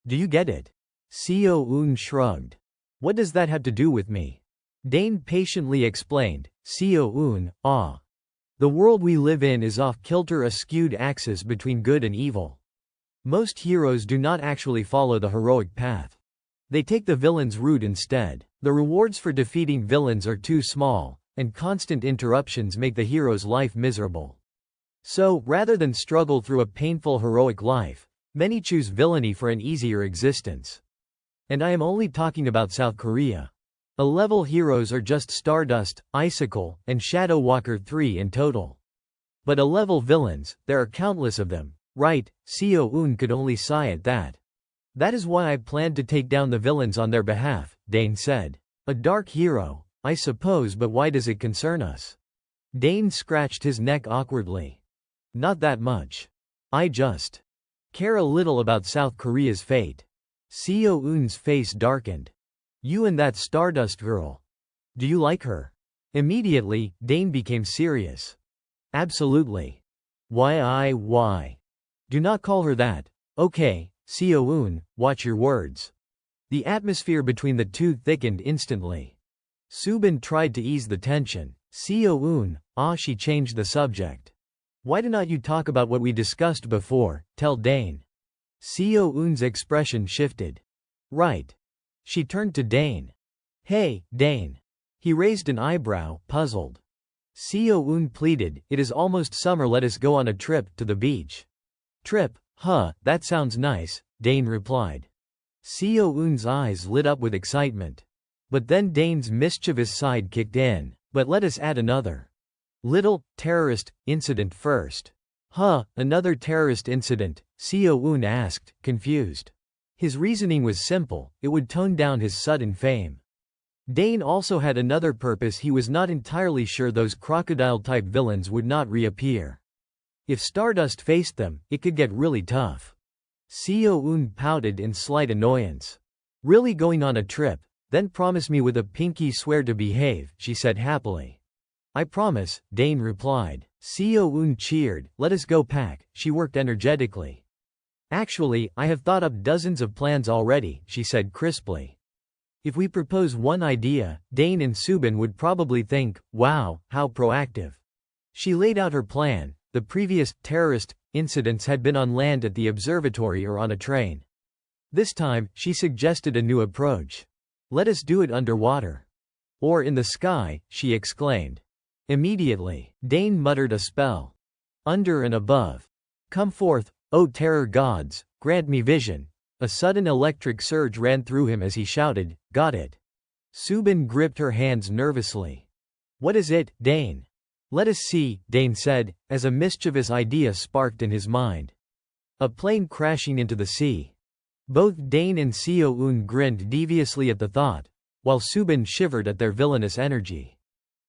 Do you get it?" Seo-eun shrugged. "What does that have to do with me?" Dane patiently explained, Seo-eun, ah. The world we live in is off-kilter, a skewed axis between good and evil. Most heroes do not actually follow the heroic path. They take the villain's route instead. The rewards for defeating villains are too small, and constant interruptions make the hero's life miserable. So, rather than struggle through a painful heroic life, many choose villainy for an easier existence. And I am only talking about South Korea. A-level heroes are just Stardust, Icicle, and Shadow Walker 3 in total. But A-level villains, there are countless of them, right? Seo-eun could only sigh at that. That is why I planned to take down the villains on their behalf, Dane said. A dark hero, I suppose, but why does it concern us? Dane scratched his neck awkwardly. Not that much. I just care a little about South Korea's fate. Seo-eun's face darkened. You and that Stardust girl. Do you like her? Immediately, Dane became serious. Absolutely. Why? Do not call her that. Okay, Seo-eun, watch your words. The atmosphere between the two thickened instantly. Subin tried to ease the tension. Seo-eun, she changed the subject. Why do not you talk about what we discussed before, tell Dane. Seo-eun's expression shifted. Right. She turned to Dane. Hey, Dane. He raised an eyebrow, puzzled. Seo-eun pleaded, it is almost summer, let us go on a trip to the beach. Trip, huh, that sounds nice, Dane replied. Seo-eun's eyes lit up with excitement. But then Dane's mischievous side kicked in. But let us add another little terrorist incident first. Huh, another terrorist incident? Seo-eun asked, confused. His reasoning was simple, it would tone down his sudden fame. Dane also had another purpose, he was not entirely sure those crocodile-type villains would not reappear. If Stardust faced them, it could get really tough. Seo-eun pouted in slight annoyance. Really going on a trip? Then promise me with a pinky swear to behave, she said happily. I promise, Dane replied. Seo-eun cheered, let us go pack, she worked energetically. Actually, I have thought up dozens of plans already, she said crisply. If we propose one idea, Dane and Subin would probably think, wow, how proactive. She laid out her plan. The previous terrorist incidents had been on land at the observatory or on a train. This time, she suggested a new approach. Let us do it underwater. Or in the sky, she exclaimed. Immediately, Dane muttered a spell. Under and above. Come forth, O terror gods, grant me vision. A sudden electric surge ran through him as he shouted, got it. Subin gripped her hands nervously. What is it, Dane? Let us see, Dane said, as a mischievous idea sparked in his mind. A plane crashing into the sea. Both Dane and Seo-eun grinned deviously at the thought, while Subin shivered at their villainous energy.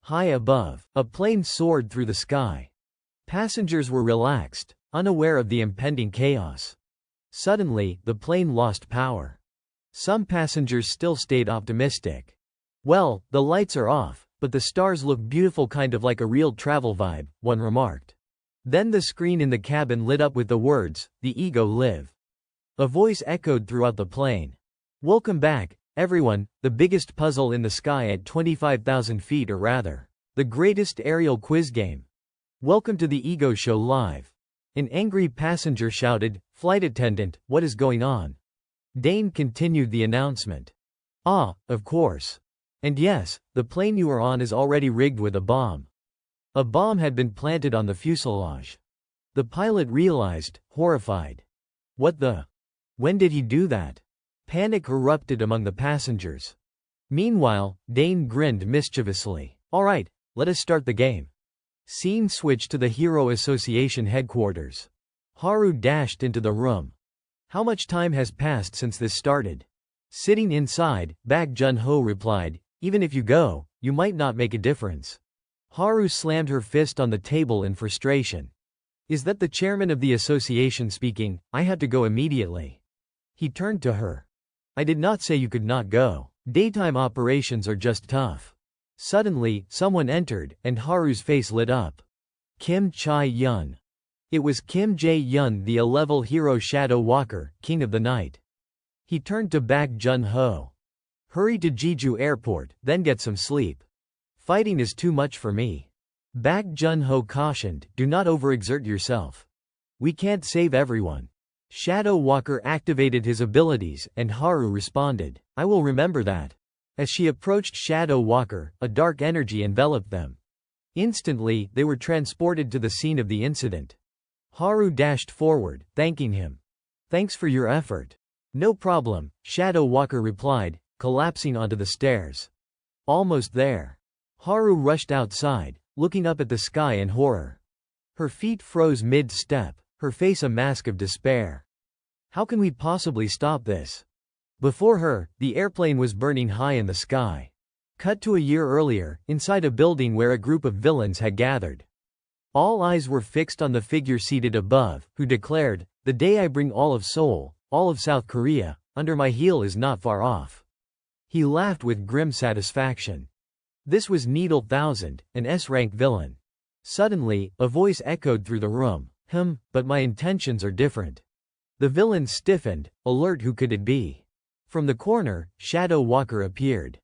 High above, a plane soared through the sky. Passengers were relaxed, unaware of the impending chaos. Suddenly, the plane lost power. Some passengers still stayed optimistic. Well, the lights are off, but the stars look beautiful, kind of like a real travel vibe, one remarked. Then the screen in the cabin lit up with the words, the ego live. A voice echoed throughout the plane. Welcome back, everyone, the biggest puzzle in the sky at 25,000 feet, or rather, the greatest aerial quiz game. Welcome to the Ego Show Live. An angry passenger shouted, flight attendant, what is going on? Dane continued the announcement. Ah, of course. And yes, the plane you are on is already rigged with a bomb. A bomb had been planted on the fuselage. The pilot realized, horrified. What the? When did he do that? Panic erupted among the passengers. Meanwhile, Dane grinned mischievously. All right, let us start the game. Scene switched to the Hero Association headquarters. Haru dashed into the room. How much time has passed since this started? Sitting inside, Bak Jun-ho replied, even if you go, you might not make a difference. Haru slammed her fist on the table in frustration. Is that the chairman of the association speaking? I had to go immediately. He turned to her. I did not say you could not go. Daytime operations are just tough. Suddenly, someone entered, and Haru's face lit up. Kim Chae-yun. It was Kim Jae-yun, the A-level hero Shadow Walker, king of the night. He turned to Bak Jun-ho. Hurry to Jeju Airport, then get some sleep. Fighting is too much for me. Bak Jun-ho cautioned, do not overexert yourself. We can't save everyone. Shadow Walker activated his abilities, and Haru responded, I will remember that. As she approached Shadow Walker, a dark energy enveloped them. Instantly, they were transported to the scene of the incident. Haru dashed forward, thanking him. Thanks for your effort. No problem, Shadow Walker replied, collapsing onto the stairs. Almost there. Haru rushed outside, looking up at the sky in horror. Her feet froze mid-step, her face a mask of despair. How can we possibly stop this? Before her, the airplane was burning high in the sky. Cut to a year earlier, inside a building where a group of villains had gathered. All eyes were fixed on the figure seated above, who declared, the day I bring all of Seoul, all of South Korea, under my heel is not far off. He laughed with grim satisfaction. This was Needle 1000, an S-rank villain. Suddenly, a voice echoed through the room, but my intentions are different. The villain stiffened, alert. Who could it be? From the corner, Shadow Walker appeared.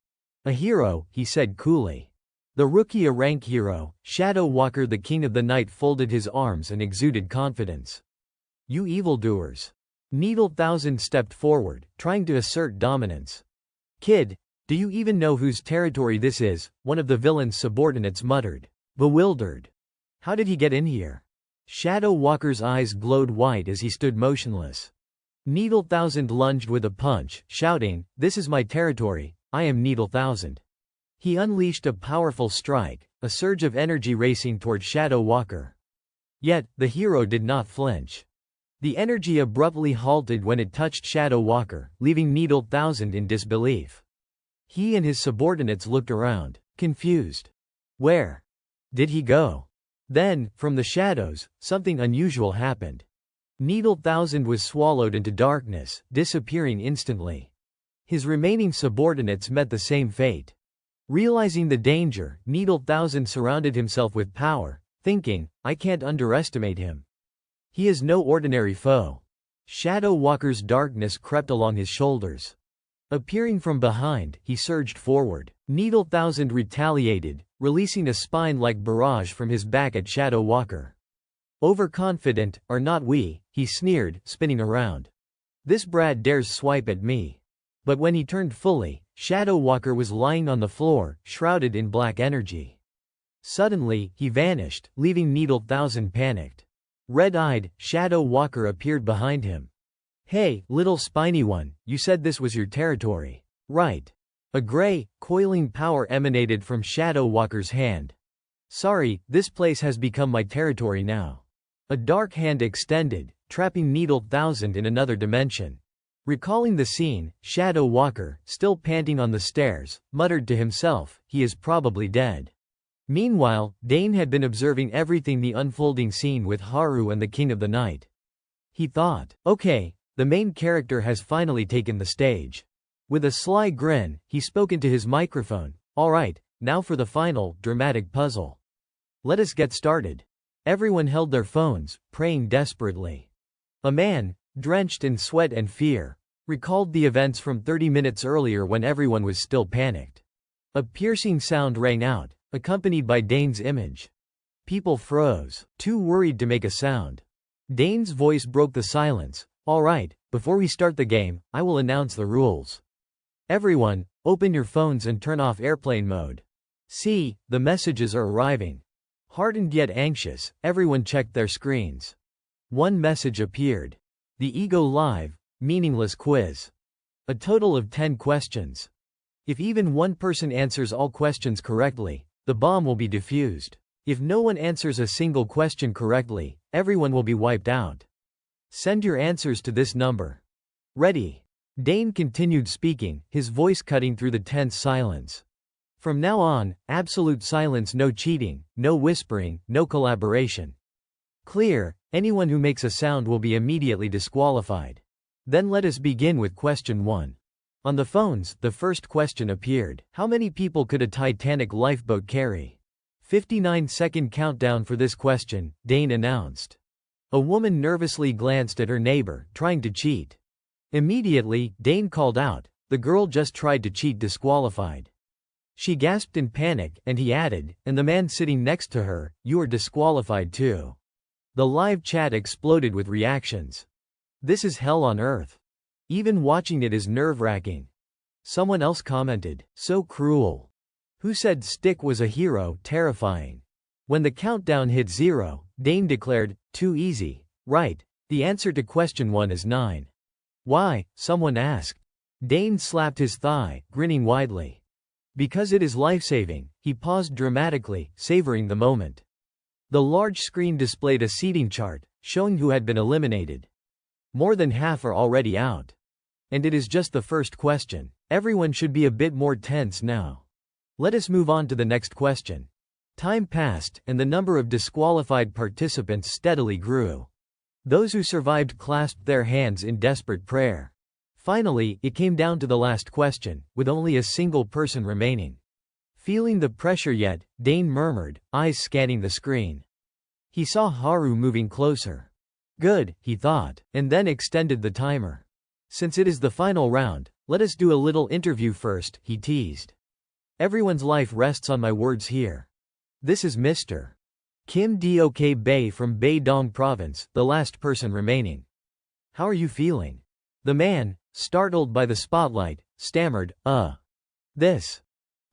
A hero, he said coolly. The rookie, a rank hero. Shadow Walker, the king of the night, folded his arms and exuded confidence. You evildoers. Needle 1000 stepped forward, trying to assert dominance. Kid, do you even know whose territory this is? One of the villain's subordinates muttered. Bewildered. How did he get in here? Shadow Walker's eyes glowed white as he stood motionless. Needle 1000 lunged with a punch, shouting, this is my territory, I am Needle 1000. He unleashed a powerful strike, a surge of energy racing toward Shadow Walker. Yet, the hero did not flinch. The energy abruptly halted when it touched Shadow Walker, leaving Needle 1000 in disbelief. He and his subordinates looked around, confused. Where did he go? Then, from the shadows, something unusual happened. Needle 1000 was swallowed into darkness, disappearing instantly. His remaining subordinates met the same fate. Realizing the danger, Needle 1000 surrounded himself with power, thinking, I can't underestimate him. He is no ordinary foe. Shadow Walker's darkness crept along his shoulders. Appearing from behind, he surged forward. Needle 1000 retaliated, releasing a spine-like barrage from his back at Shadow Walker. Overconfident, are not we, he sneered, spinning around. This brat dares swipe at me. But when he turned fully, Shadow Walker was lying on the floor, shrouded in black energy. Suddenly, he vanished, leaving Needle 1000 panicked. Red-eyed, Shadow Walker appeared behind him. Hey, little spiny one, you said this was your territory, right? A gray, coiling power emanated from Shadow Walker's hand. Sorry, this place has become my territory now. A dark hand extended, trapping Needle 1000 in another dimension. Recalling the scene, Shadow Walker, still panting on the stairs, muttered to himself, he is probably dead. Meanwhile, Dane had been observing everything, the unfolding scene with Haru and the King of the Night. He thought, okay, the main character has finally taken the stage. With a sly grin, he spoke into his microphone, alright, now for the final, dramatic puzzle. Let us get started. Everyone held their phones, praying desperately. A man, drenched in sweat and fear, recalled the events from 30 minutes earlier when everyone was still panicked. A piercing sound rang out, accompanied by Dane's image. People froze, too worried to make a sound. Dane's voice broke the silence. Alright, before we start the game, I will announce the rules. Everyone, open your phones and turn off airplane mode. See, the messages are arriving. Hardened yet anxious, everyone checked their screens. One message appeared. The Ego Live, meaningless quiz. A total of 10 questions. If even one person answers all questions correctly, the bomb will be defused. If no one answers a single question correctly, everyone will be wiped out. Send your answers to this number. Ready? Dane continued speaking, his voice cutting through the tense silence. From now on, absolute silence, no cheating, no whispering, no collaboration. Clear, anyone who makes a sound will be immediately disqualified. Then let us begin with question 1. On the phones, the first question appeared. How many people could a Titanic lifeboat carry? 59-second countdown for this question, Dane announced. A woman nervously glanced at her neighbor, trying to cheat. Immediately, Dane called out, the girl just tried to cheat, disqualified. She gasped in panic, and he added, and the man sitting next to her, you are disqualified too. The live chat exploded with reactions. This is hell on earth. Even watching it is nerve-wracking. Someone else commented, so cruel. Who said Stick was a hero? Terrifying. When the countdown hit 0, Dane declared, too easy. Right. The answer to question 1 is 9. Why? Someone asked. Dane slapped his thigh, grinning widely. Because it is life-saving. He paused dramatically, savoring the moment. The large screen displayed a seating chart, showing who had been eliminated. More than half are already out. And it is just the first question. Everyone should be a bit more tense now. Let us move on to the next question. Time passed, and the number of disqualified participants steadily grew. Those who survived clasped their hands in desperate prayer. Finally, it came down to the last question, with only a single person remaining. Feeling the pressure yet, Dane murmured, eyes scanning the screen. He saw Haru moving closer. Good, he thought, and then extended the timer. Since it is the final round, let us do a little interview first, he teased. Everyone's life rests on my words here. This is Mr. Kim Dok Bay from Baydong Province, the last person remaining. How are you feeling? The man, startled by the spotlight, stammered, This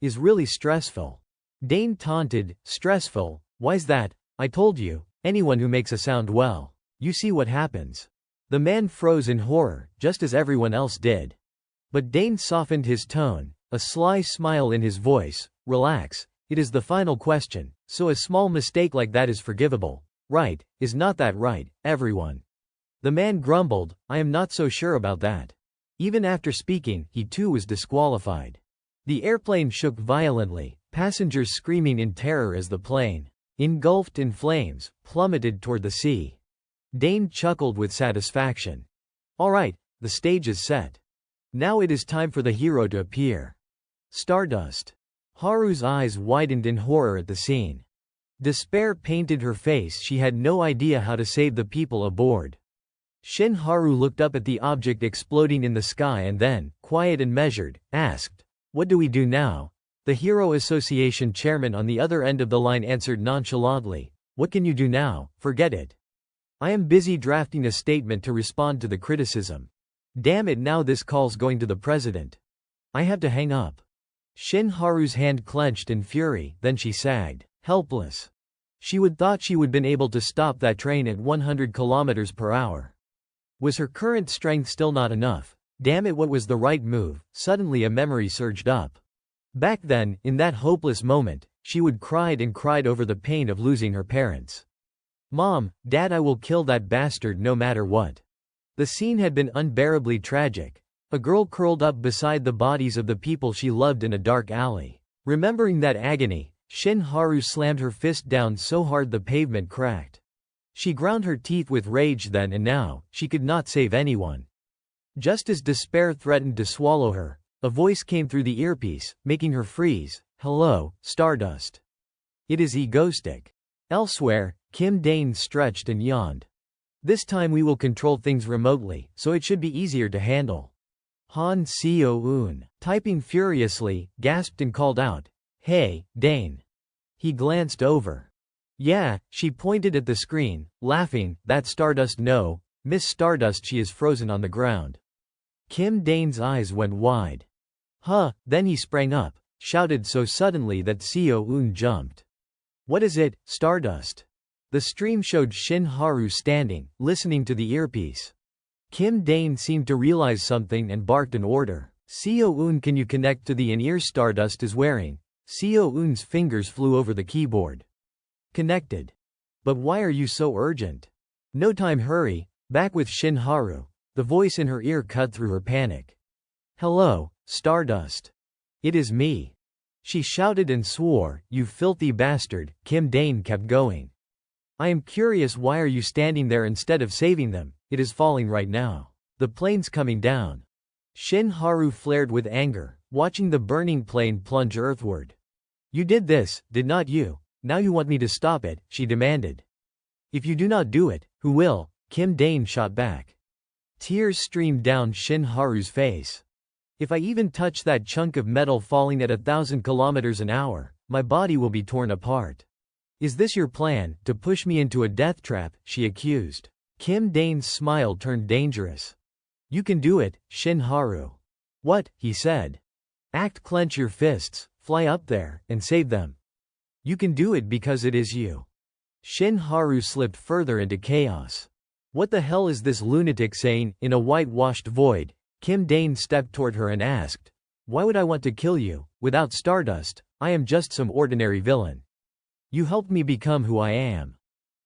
is really stressful. Dane taunted, stressful, why's that? I told you, anyone who makes a sound well. You see what happens. The man froze in horror, just as everyone else did. But Dane softened his tone, a sly smile in his voice. Relax, it is the final question, so a small mistake like that is forgivable. Right, is not that right, everyone? The man grumbled, I am not so sure about that. Even after speaking, he too was disqualified. The airplane shook violently, passengers screaming in terror as the plane, engulfed in flames, plummeted toward the sea. Dane chuckled with satisfaction. All right, the stage is set. Now it is time for the hero to appear. Stardust. Haru's eyes widened in horror at the scene. Despair painted her face. She had no idea how to save the people aboard. Shin Haru looked up at the object exploding in the sky and then, quiet and measured, asked, What do we do now? The Hero Association chairman on the other end of the line answered nonchalantly, What can you do now? Forget it. I am busy drafting a statement to respond to the criticism. Damn it, now this call's going to the president. I have to hang up. Shin Haru's hand clenched in fury, then she sagged, helpless. She would thought she would been able to stop that train at 100 kilometers per hour. Was her current strength still not enough? Damn it, what was the right move? Suddenly a memory surged up. Back then, in that hopeless moment, she would cried and cried over the pain of losing her parents. Mom, Dad, I will kill that bastard no matter what. The scene had been unbearably tragic. A girl curled up beside the bodies of the people she loved in a dark alley. Remembering that agony, Shin Haru slammed her fist down so hard the pavement cracked. She ground her teeth with rage then and now, she could not save anyone. Just as despair threatened to swallow her, a voice came through the earpiece, making her freeze. Hello, Stardust. It is Egoistic. Elsewhere, Kim Dane stretched and yawned. This time we will control things remotely, so it should be easier to handle. Han Seo-eun, typing furiously, gasped and called out, Hey, Dane. He glanced over. Yeah, she pointed at the screen, laughing, that Stardust no, Miss Stardust, she is frozen on the ground. Kim Dane's eyes went wide. Huh, then he sprang up, shouted so suddenly that Seo-eun jumped. What is it, Stardust? The stream showed Shin Haru standing, listening to the earpiece. Kim Dane seemed to realize something and barked an order. Seo-eun, can you connect to the in-ear Stardust is wearing? Seo-eun's fingers flew over the keyboard. Connected. But why are you so urgent? No time, hurry. Back with Shin Haru. The voice in her ear cut through her panic. Hello, Stardust. It is me. She shouted and swore, you filthy bastard. Kim Dane kept going. I am curious, why are you standing there instead of saving them? It is falling right now. The plane's coming down. Shin Haru flared with anger, watching the burning plane plunge earthward. You did this, did not you? Now you want me to stop it, she demanded. If you do not do it, who will? Kim Dane shot back. Tears streamed down Shin Haru's face. If I even touch that chunk of metal falling at 1,000 kilometers an hour, my body will be torn apart. Is this your plan, to push me into a death trap? She accused. Kim Dane's smile turned dangerous. You can do it, Shin Haru. What? He said. Clench your fists, fly up there, and save them. You can do it because it is you. Shin Haru slipped further into chaos. What the hell is this lunatic saying? In a whitewashed void, Kim Dane stepped toward her and asked, why would I want to kill you? Without Stardust, I am just some ordinary villain. You helped me become who I am.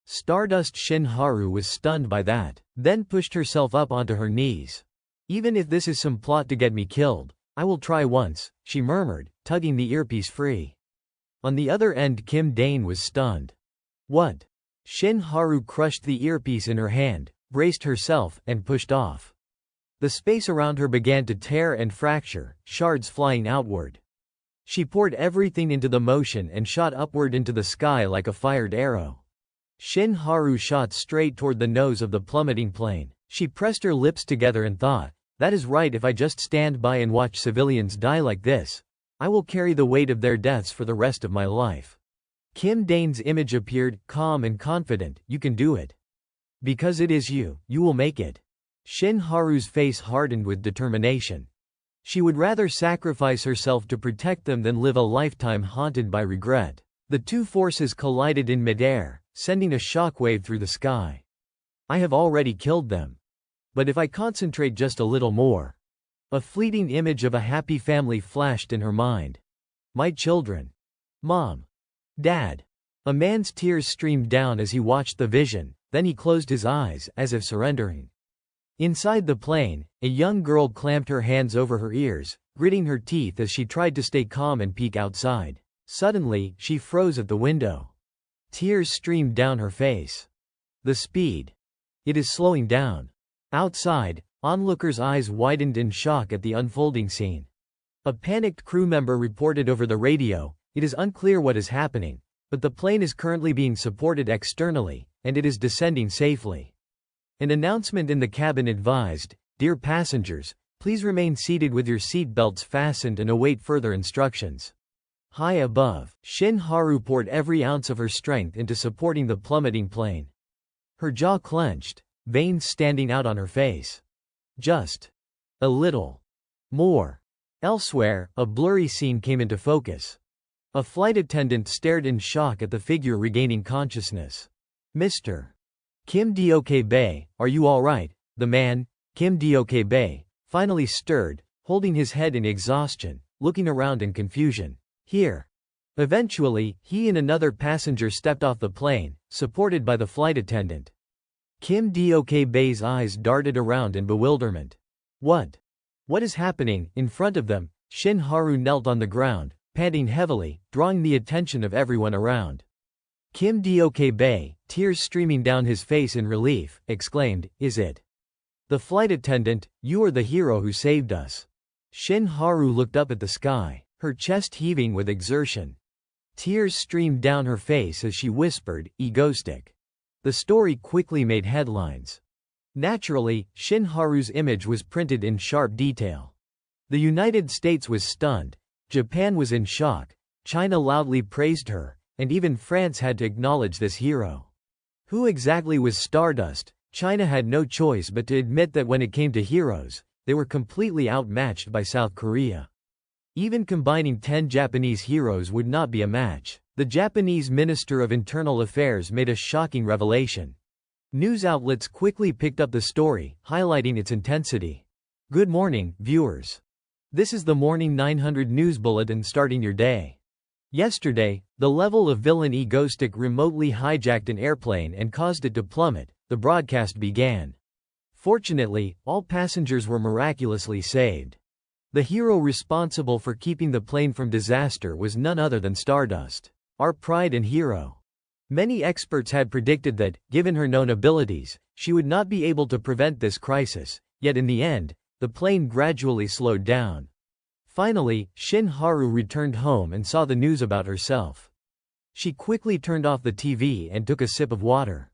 Stardust. Shin Haru was stunned by that, then pushed herself up onto her knees. Even if this is some plot to get me killed, I will try once, she murmured, tugging the earpiece free. On the other end, Kim Dane was stunned. What? Shin Haru crushed the earpiece in her hand, braced herself, and pushed off. The space around her began to tear and fracture, shards flying outward. She poured everything into the motion and shot upward into the sky like a fired arrow. Shin Haru shot straight toward the nose of the plummeting plane. She pressed her lips together and thought, that is right, if I just stand by and watch civilians die like this, I will carry the weight of their deaths for the rest of my life. Kim Dane's image appeared, calm and confident. You can do it. Because it is you, you will make it. Shin Haru's face hardened with determination. She would rather sacrifice herself to protect them than live a lifetime haunted by regret. The two forces collided in midair, sending a shockwave through the sky. I have already killed them. But if I concentrate just a little more. A fleeting image of a happy family flashed in her mind. My children. Mom. Dad. A man's tears streamed down as he watched the vision, then he closed his eyes, as if surrendering. Inside the plane, a young girl clamped her hands over her ears, gritting her teeth as she tried to stay calm and peek outside. Suddenly, she froze at the window. Tears streamed down her face. The speed. It is slowing down. Outside, onlookers' eyes widened in shock at the unfolding scene. A panicked crew member reported over the radio, it is unclear what is happening, but the plane is currently being supported externally, and it is descending safely. An announcement in the cabin advised, dear passengers, please remain seated with your seat belts fastened and await further instructions. High above, Shin Haru poured every ounce of her strength into supporting the plummeting plane. Her jaw clenched, veins standing out on her face. Just a little more. Elsewhere, a blurry scene came into focus. A flight attendant stared in shock at the figure regaining consciousness. Mr. Kim Dok-bae, are you all right? The man, Kim Dok-bae, finally stirred, holding his head in exhaustion, looking around in confusion. Here. Eventually, he and another passenger stepped off the plane, supported by the flight attendant. Kim Dok-bae's eyes darted around in bewilderment. What? What is happening? In front of them, Shin Haru knelt on the ground, panting heavily, drawing the attention of everyone around. Kim Dok-bae, tears streaming down his face in relief, exclaimed, is it? The flight attendant, you are the hero who saved us. Shin Haru looked up at the sky, her chest heaving with exertion. Tears streamed down her face as she whispered, egoistic. The story quickly made headlines. Naturally, Shin Haru's image was printed in sharp detail. The United States was stunned, Japan was in shock, China loudly praised her, and even France had to acknowledge this hero. Who exactly was Stardust? China had no choice but to admit that when it came to heroes, they were completely outmatched by South Korea. Even combining 10 Japanese heroes would not be a match. The Japanese Minister of Internal Affairs made a shocking revelation. News outlets quickly picked up the story, highlighting its intensity. Good morning, viewers. This is the Morning 900 News Bulletin starting your day. Yesterday, the level of villain egoistic remotely hijacked an airplane and caused it to plummet, the broadcast began. Fortunately, all passengers were miraculously saved. The hero responsible for keeping the plane from disaster was none other than Stardust, our pride and hero. Many experts had predicted that, given her known abilities, she would not be able to prevent this crisis, yet in the end, the plane gradually slowed down. Finally, Shin Haru returned home and saw the news about herself. She quickly turned off the TV and took a sip of water.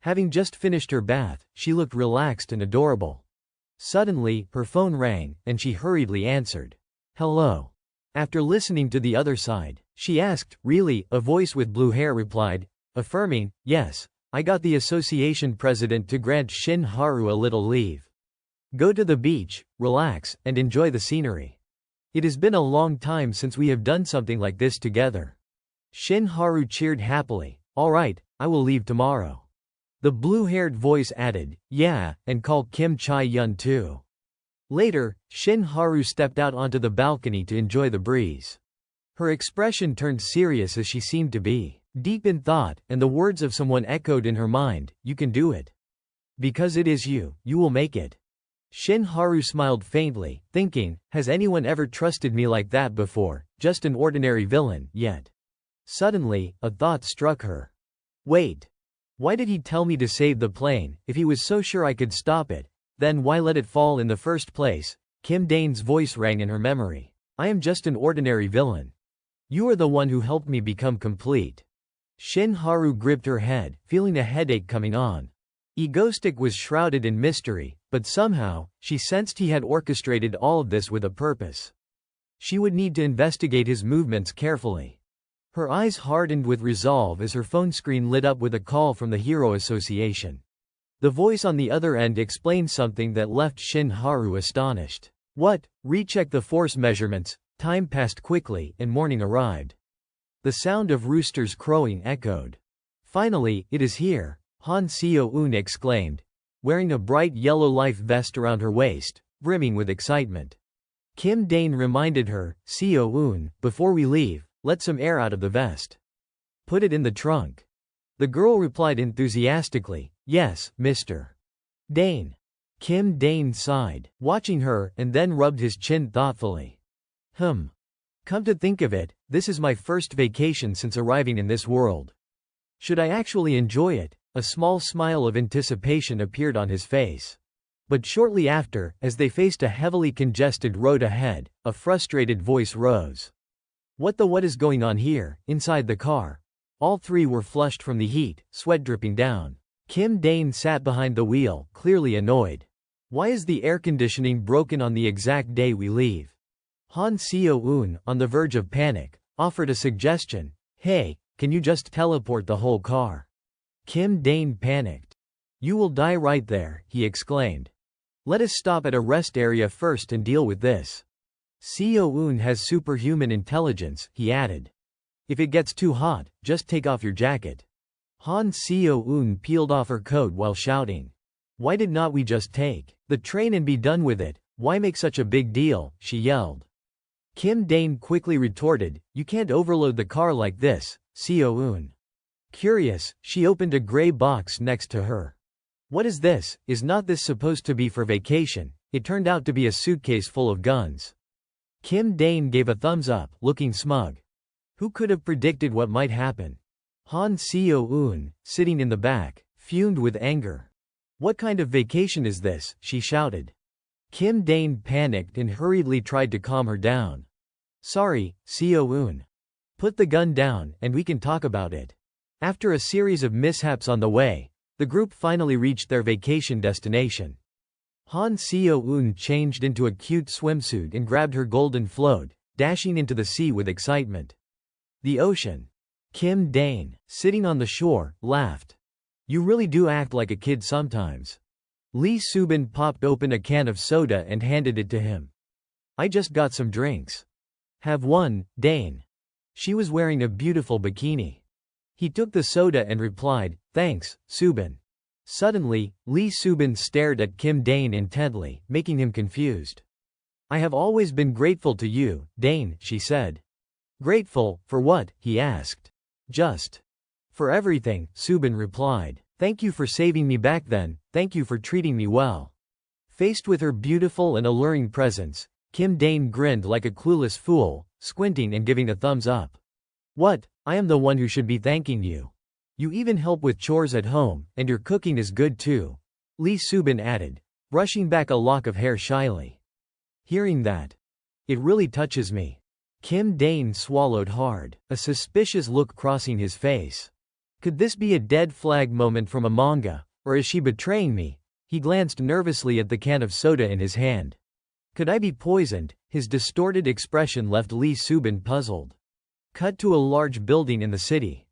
Having just finished her bath, she looked relaxed and adorable. Suddenly, her phone rang, and she hurriedly answered. Hello. After listening to the other side, she asked, really? A voice with blue hair replied, affirming, yes, I got the association president to grant Shin Haru a little leave. Go to the beach, relax, and enjoy the scenery. It has been a long time since we have done something like this together. Shin Haru cheered happily. All right, I will leave tomorrow. The blue-haired voice added, yeah, and call Kim Chae-yun too. Later, Shin Haru stepped out onto the balcony to enjoy the breeze. Her expression turned serious as she seemed to be deep in thought, and the words of someone echoed in her mind, you can do it. Because it is you, you will make it. Shin Haru smiled faintly, thinking, has anyone ever trusted me like that before, just an ordinary villain, yet. Suddenly, a thought struck her. Wait. Why did he tell me to save the plane, if he was so sure I could stop it? Then why let it fall in the first place? Kim Dane's voice rang in her memory. I am just an ordinary villain. You are the one who helped me become complete. Shin Haru gripped her head, feeling a headache coming on. Egoistic was shrouded in mystery, but somehow, she sensed he had orchestrated all of this with a purpose. She would need to investigate his movements carefully. Her eyes hardened with resolve as her phone screen lit up with a call from the Hero Association. The voice on the other end explained something that left Shin Haru astonished. What? Recheck the force measurements. Time passed quickly, and morning arrived. The sound of roosters crowing echoed. Finally, it is here, Han Seo-eun exclaimed, wearing a bright yellow life vest around her waist, brimming with excitement. Kim Dane reminded her, Seo-eun, before we leave, let some air out of the vest. Put it in the trunk. The girl replied enthusiastically, yes, Mr. Dane. Kim Dane sighed, watching her, and then rubbed his chin thoughtfully. Come to think of it, this is my first vacation since arriving in this world. Should I actually enjoy it? A small smile of anticipation appeared on his face. But shortly after, as they faced a heavily congested road ahead, a frustrated voice rose. What is going on here? Inside the car. All three were flushed from the heat, sweat dripping down. Kim Dane sat behind the wheel, clearly annoyed. Why is the air conditioning broken on the exact day we leave? Han Seo-eun, on the verge of panic, offered a suggestion. Hey, can you just teleport the whole car? Kim Dane panicked. You will die right there, he exclaimed. Let us stop at a rest area first and deal with this. Seo-eun has superhuman intelligence, he added. If it gets too hot, just take off your jacket. Han Seo-eun peeled off her coat while shouting. Why did not we just take the train and be done with it? Why make such a big deal? She yelled. Kim Dane quickly retorted, you can't overload the car like this, Seo-eun. Curious, she opened a gray box next to her. What is this? Is not this supposed to be for vacation? It turned out to be a suitcase full of guns. Kim Dane gave a thumbs up, looking smug. Who could have predicted what might happen? Han Seo-eun, sitting in the back, fumed with anger. What kind of vacation is this? She shouted. Kim Dane panicked and hurriedly tried to calm her down. Sorry, Seo-eun. Put the gun down, and we can talk about it. After a series of mishaps on the way, the group finally reached their vacation destination. Han Seo-eun changed into a cute swimsuit and grabbed her golden float, dashing into the sea with excitement. The ocean. Kim Dane, sitting on the shore, laughed. You really do act like a kid sometimes. Lee Subin popped open a can of soda and handed it to him. I just got some drinks. Have one, Dane. She was wearing a beautiful bikini. He took the soda and replied, thanks, Subin. Suddenly, Lee Subin stared at Kim Dane intently, making him confused. I have always been grateful to you, Dane, she said. Grateful, for what? He asked. Just. For everything, Subin replied. Thank you for saving me back then, thank you for treating me well. Faced with her beautiful and alluring presence, Kim Dane grinned like a clueless fool, squinting and giving a thumbs up. What? I am the one who should be thanking you. You even help with chores at home, and your cooking is good too. Lee Subin added, brushing back a lock of hair shyly. Hearing that. It really touches me. Kim Dane swallowed hard, a suspicious look crossing his face. Could this be a dead flag moment from a manga, or is she betraying me? He glanced nervously at the can of soda in his hand. Could I be poisoned? His distorted expression left Lee Subin puzzled. Cut to a large building in the city.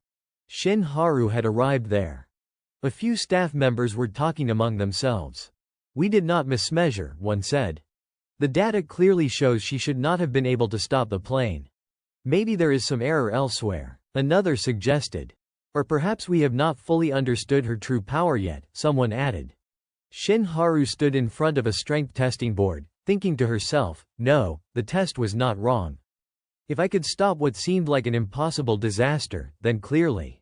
Shin Haru had arrived there. A few staff members were talking among themselves. We did not mismeasure, one said. The data clearly shows she should not have been able to stop the plane. Maybe there is some error elsewhere, another suggested. Or perhaps we have not fully understood her true power yet, someone added. Shin Haru stood in front of a strength testing board, thinking to herself, no, the test was not wrong. If I could stop what seemed like an impossible disaster, then clearly.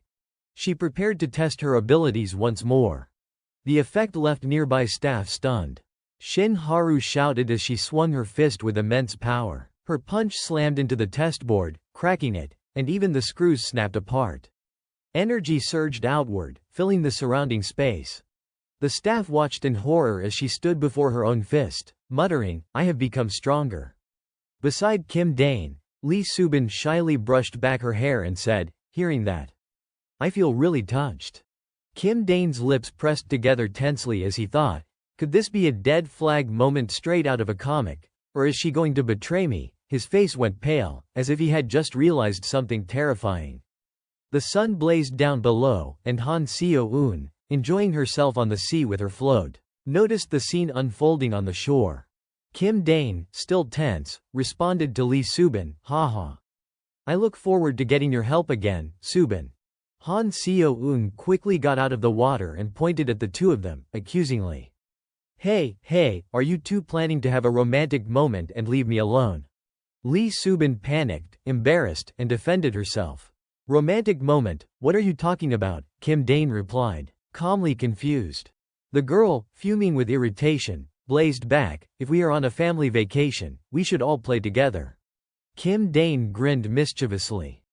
She prepared to test her abilities once more. The effect left nearby staff stunned. Shin Haru shouted as she swung her fist with immense power. Her punch slammed into the test board, cracking it, and even the screws snapped apart. Energy surged outward, filling the surrounding space. The staff watched in horror as she stood before her own fist, muttering, I have become stronger. Beside Kim Dane, Lee Subin shyly brushed back her hair and said, hearing that, I feel really touched. Kim Dane's lips pressed together tensely as he thought, could this be a dead flag moment straight out of a comic, or is she going to betray me? His face went pale, as if he had just realized something terrifying. The sun blazed down below, and Han Seo-eun, enjoying herself on the sea with her float, noticed the scene unfolding on the shore. Kim Dane, still tense, responded to Lee Subin, haha. I look forward to getting your help again, Subin. Han Seo-eun quickly got out of the water and pointed at the two of them, accusingly. Hey, are you two planning to have a romantic moment and leave me alone? Lee Subin panicked, embarrassed, and defended herself. Romantic moment, what are you talking about? Kim Dane replied, calmly confused. The girl, fuming with irritation, blazed back, if we are on a family vacation, we should all play together. Kim Dane grinned mischievously.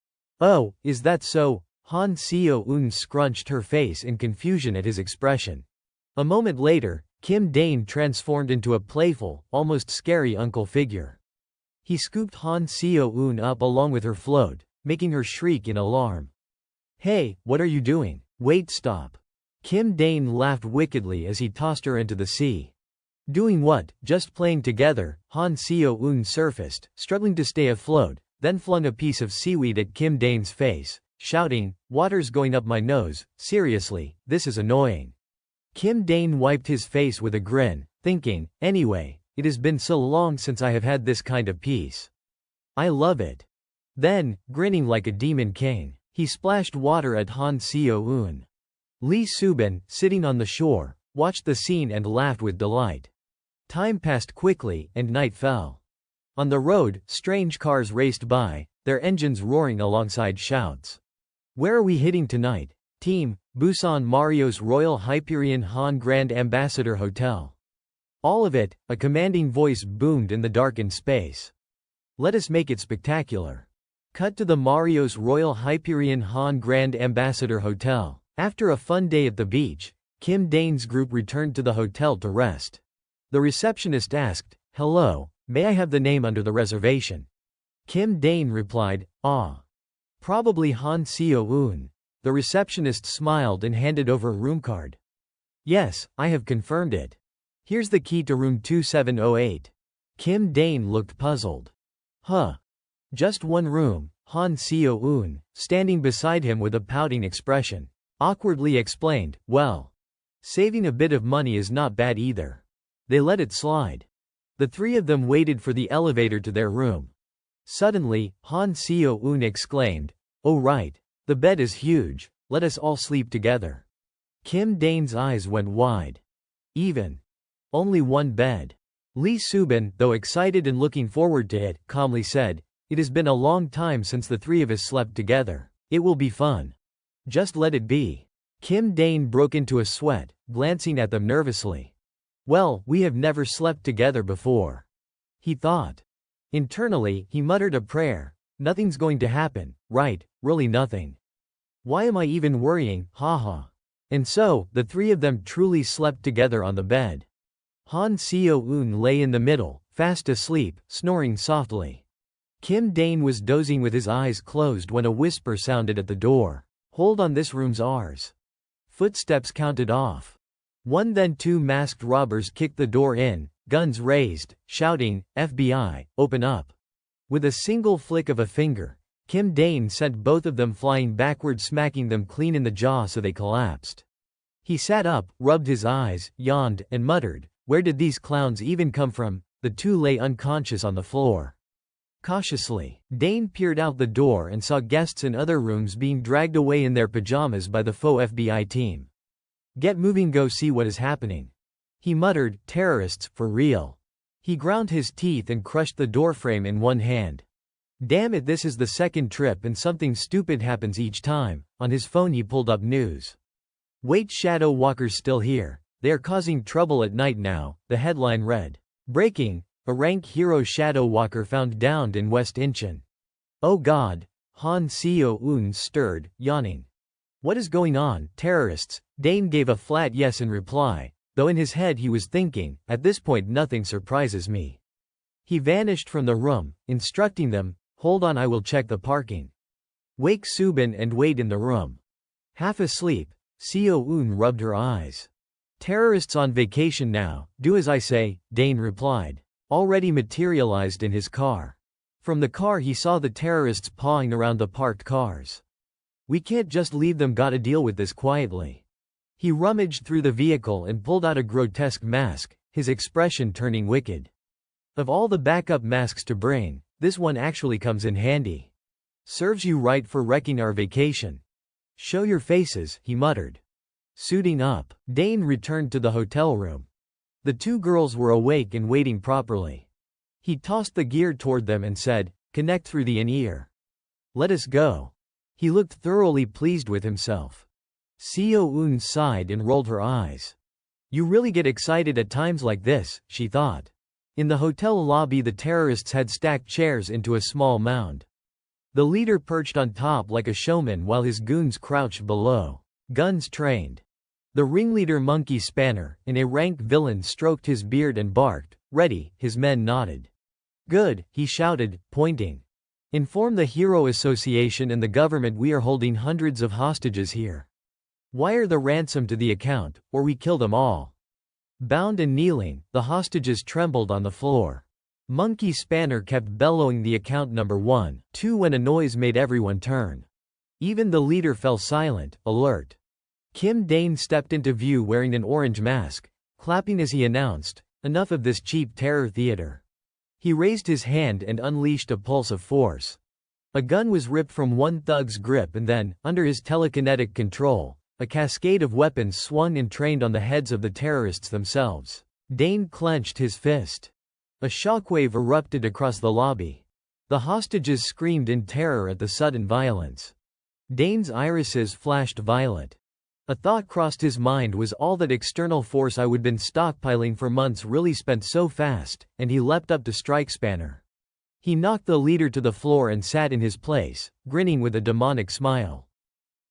Oh, is that so? Han Seo-eun scrunched her face in confusion at his expression. A moment later, Kim Dane transformed into a playful, almost scary uncle figure. He scooped Han Seo-eun up along with her float, making her shriek in alarm. Hey, what are you doing? Wait, stop. Kim Dane laughed wickedly as he tossed her into the sea. Doing what? Just playing together, Han Seo-eun surfaced, struggling to stay afloat, then flung a piece of seaweed at Kim Dane's face, shouting, water's going up my nose, seriously, this is annoying. Kim Dane wiped his face with a grin, thinking, anyway, it has been so long since I have had this kind of peace. I love it. Then, grinning like a demon king, he splashed water at Han Seo-eun. Lee Subin, sitting on the shore, watched the scene and laughed with delight. Time passed quickly, and night fell. On the road, strange cars raced by, their engines roaring alongside shouts. Where are we hitting tonight? Team, Busan Mario's Royal Hyperion Han Grand Ambassador Hotel. All of it, a commanding voice boomed in the darkened space. Let us make it spectacular. Cut to the Mario's Royal Hyperion Han Grand Ambassador Hotel. After a fun day at the beach, Kim Dane's group returned to the hotel to rest. The receptionist asked, hello, may I have the name under the reservation? Kim Dane replied, probably Han Seo-eun. The receptionist smiled and handed over a room card. Yes, I have confirmed it. Here's the key to room 2708. Kim Dane looked puzzled. Huh. Just one room, Han Seo-eun, standing beside him with a pouting expression, awkwardly explained, well, saving a bit of money is not bad either. They let it slide. The three of them waited for the elevator to their room. Suddenly, Han Seo-eun exclaimed, oh right. The bed is huge, let us all sleep together. Kim Dane's eyes went wide. Even. Only one bed. Lee Subin, though excited and looking forward to it, calmly said, it has been a long time since the three of us slept together. It will be fun. Just let it be. Kim Dane broke into a sweat, glancing at them nervously. Well, we have never slept together before. He thought. Internally, he muttered a prayer. Nothing's going to happen, right? Really nothing. Why am I even worrying, haha. And so, the three of them truly slept together on the bed. Han Seo-eun lay in the middle, fast asleep, snoring softly. Kim Dane was dozing with his eyes closed when a whisper sounded at the door. Hold on, this room's ours. Footsteps counted off. Then two masked robbers kicked the door in, guns raised, shouting, "FBI, open up." With a single flick of a finger, Kim Dane sent both of them flying backward, smacking them clean in the jaw so they collapsed. He sat up, rubbed his eyes, yawned, and muttered, "Where did these clowns even come from?" The two lay unconscious on the floor. Cautiously, Dane peered out the door and saw guests in other rooms being dragged away in their pajamas by the faux FBI team. "Get moving, go see what is happening," he muttered. "Terrorists, for real." He ground his teeth and crushed the doorframe in one hand. Damn it, this is the second trip and something stupid happens each time. On his phone he pulled up news. "Wait, Shadow Walker's still here. They are causing trouble at night now," the headline read. "Breaking, a rank hero Shadow Walker found downed in West Incheon." "Oh God," Han Seo-eun stirred, yawning. "What is going on? Terrorists?" Dane gave a flat yes in reply, though in his head he was thinking, "At this point nothing surprises me." He vanished from the room, instructing them, "Hold on, I will check the parking. Wake Subin and wait in the room." Half asleep, Seo-eun rubbed her eyes. "Terrorists on vacation now, do as I say," Dane replied, already materialized in his car. From the car he saw the terrorists pawing around the parked cars. "We can't just leave them, gotta deal with this quietly." He rummaged through the vehicle and pulled out a grotesque mask, his expression turning wicked. "Of all the backup masks to bring, this one actually comes in handy. Serves you right for wrecking our vacation. Show your faces," he muttered. Suiting up, Dane returned to the hotel room. The two girls were awake and waiting properly. He tossed the gear toward them and said, "Connect through the in-ear. Let us go." He looked thoroughly pleased with himself. Seo-eun sighed and rolled her eyes. "You really get excited at times like this," she thought. In the hotel lobby the terrorists had stacked chairs into a small mound. The leader perched on top like a showman while his goons crouched below, guns trained. The ringleader Monkey Spanner, an rank villain, stroked his beard and barked, "Ready." His men nodded. "Good," he shouted, pointing. "Inform the Hero Association and the government we are holding hundreds of hostages here. Wire the ransom to the account, or we kill them all." Bound and kneeling, the hostages trembled on the floor. Monkey Spanner kept bellowing the account number 1, 2 when a noise made everyone turn. Even the leader fell silent, alert. Kim Dane stepped into view wearing an orange mask, clapping as he announced, "Enough of this cheap terror theater." He raised his hand and unleashed a pulse of force. A gun was ripped from one thug's grip and then, under his telekinetic control, a cascade of weapons swung and trained on the heads of the terrorists themselves. Dane clenched his fist. A shockwave erupted across the lobby. The hostages screamed in terror at the sudden violence. Dane's irises flashed violet. A thought crossed his mind, was all that external force I would been stockpiling for months really spent so fast, and he leapt up to strike Spanner. He knocked the leader to the floor and sat in his place, grinning with a demonic smile.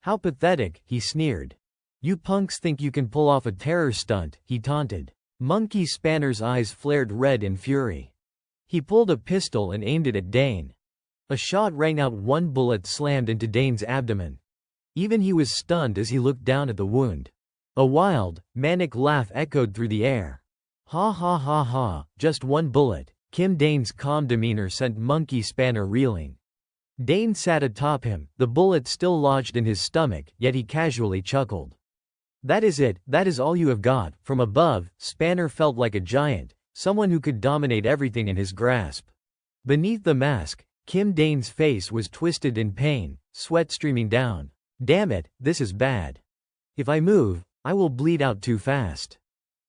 "How pathetic," he sneered. "You punks think you can pull off a terror stunt," he taunted. Monkey Spanner's eyes flared red in fury. He pulled a pistol and aimed it at Dane. A shot rang out, one bullet slammed into Dane's abdomen. Even he was stunned as he looked down at the wound. A wild, manic laugh echoed through the air. "Ha ha ha ha, just one bullet." Kim Dane's calm demeanor sent Monkey Spanner reeling. Dane sat atop him, the bullet still lodged in his stomach, yet he casually chuckled. "That is it, that is all you have got." From above, Spanner felt like a giant, someone who could dominate everything in his grasp. Beneath the mask, Kim Dane's face was twisted in pain, sweat streaming down. "Damn it, this is bad. If I move, I will bleed out too fast."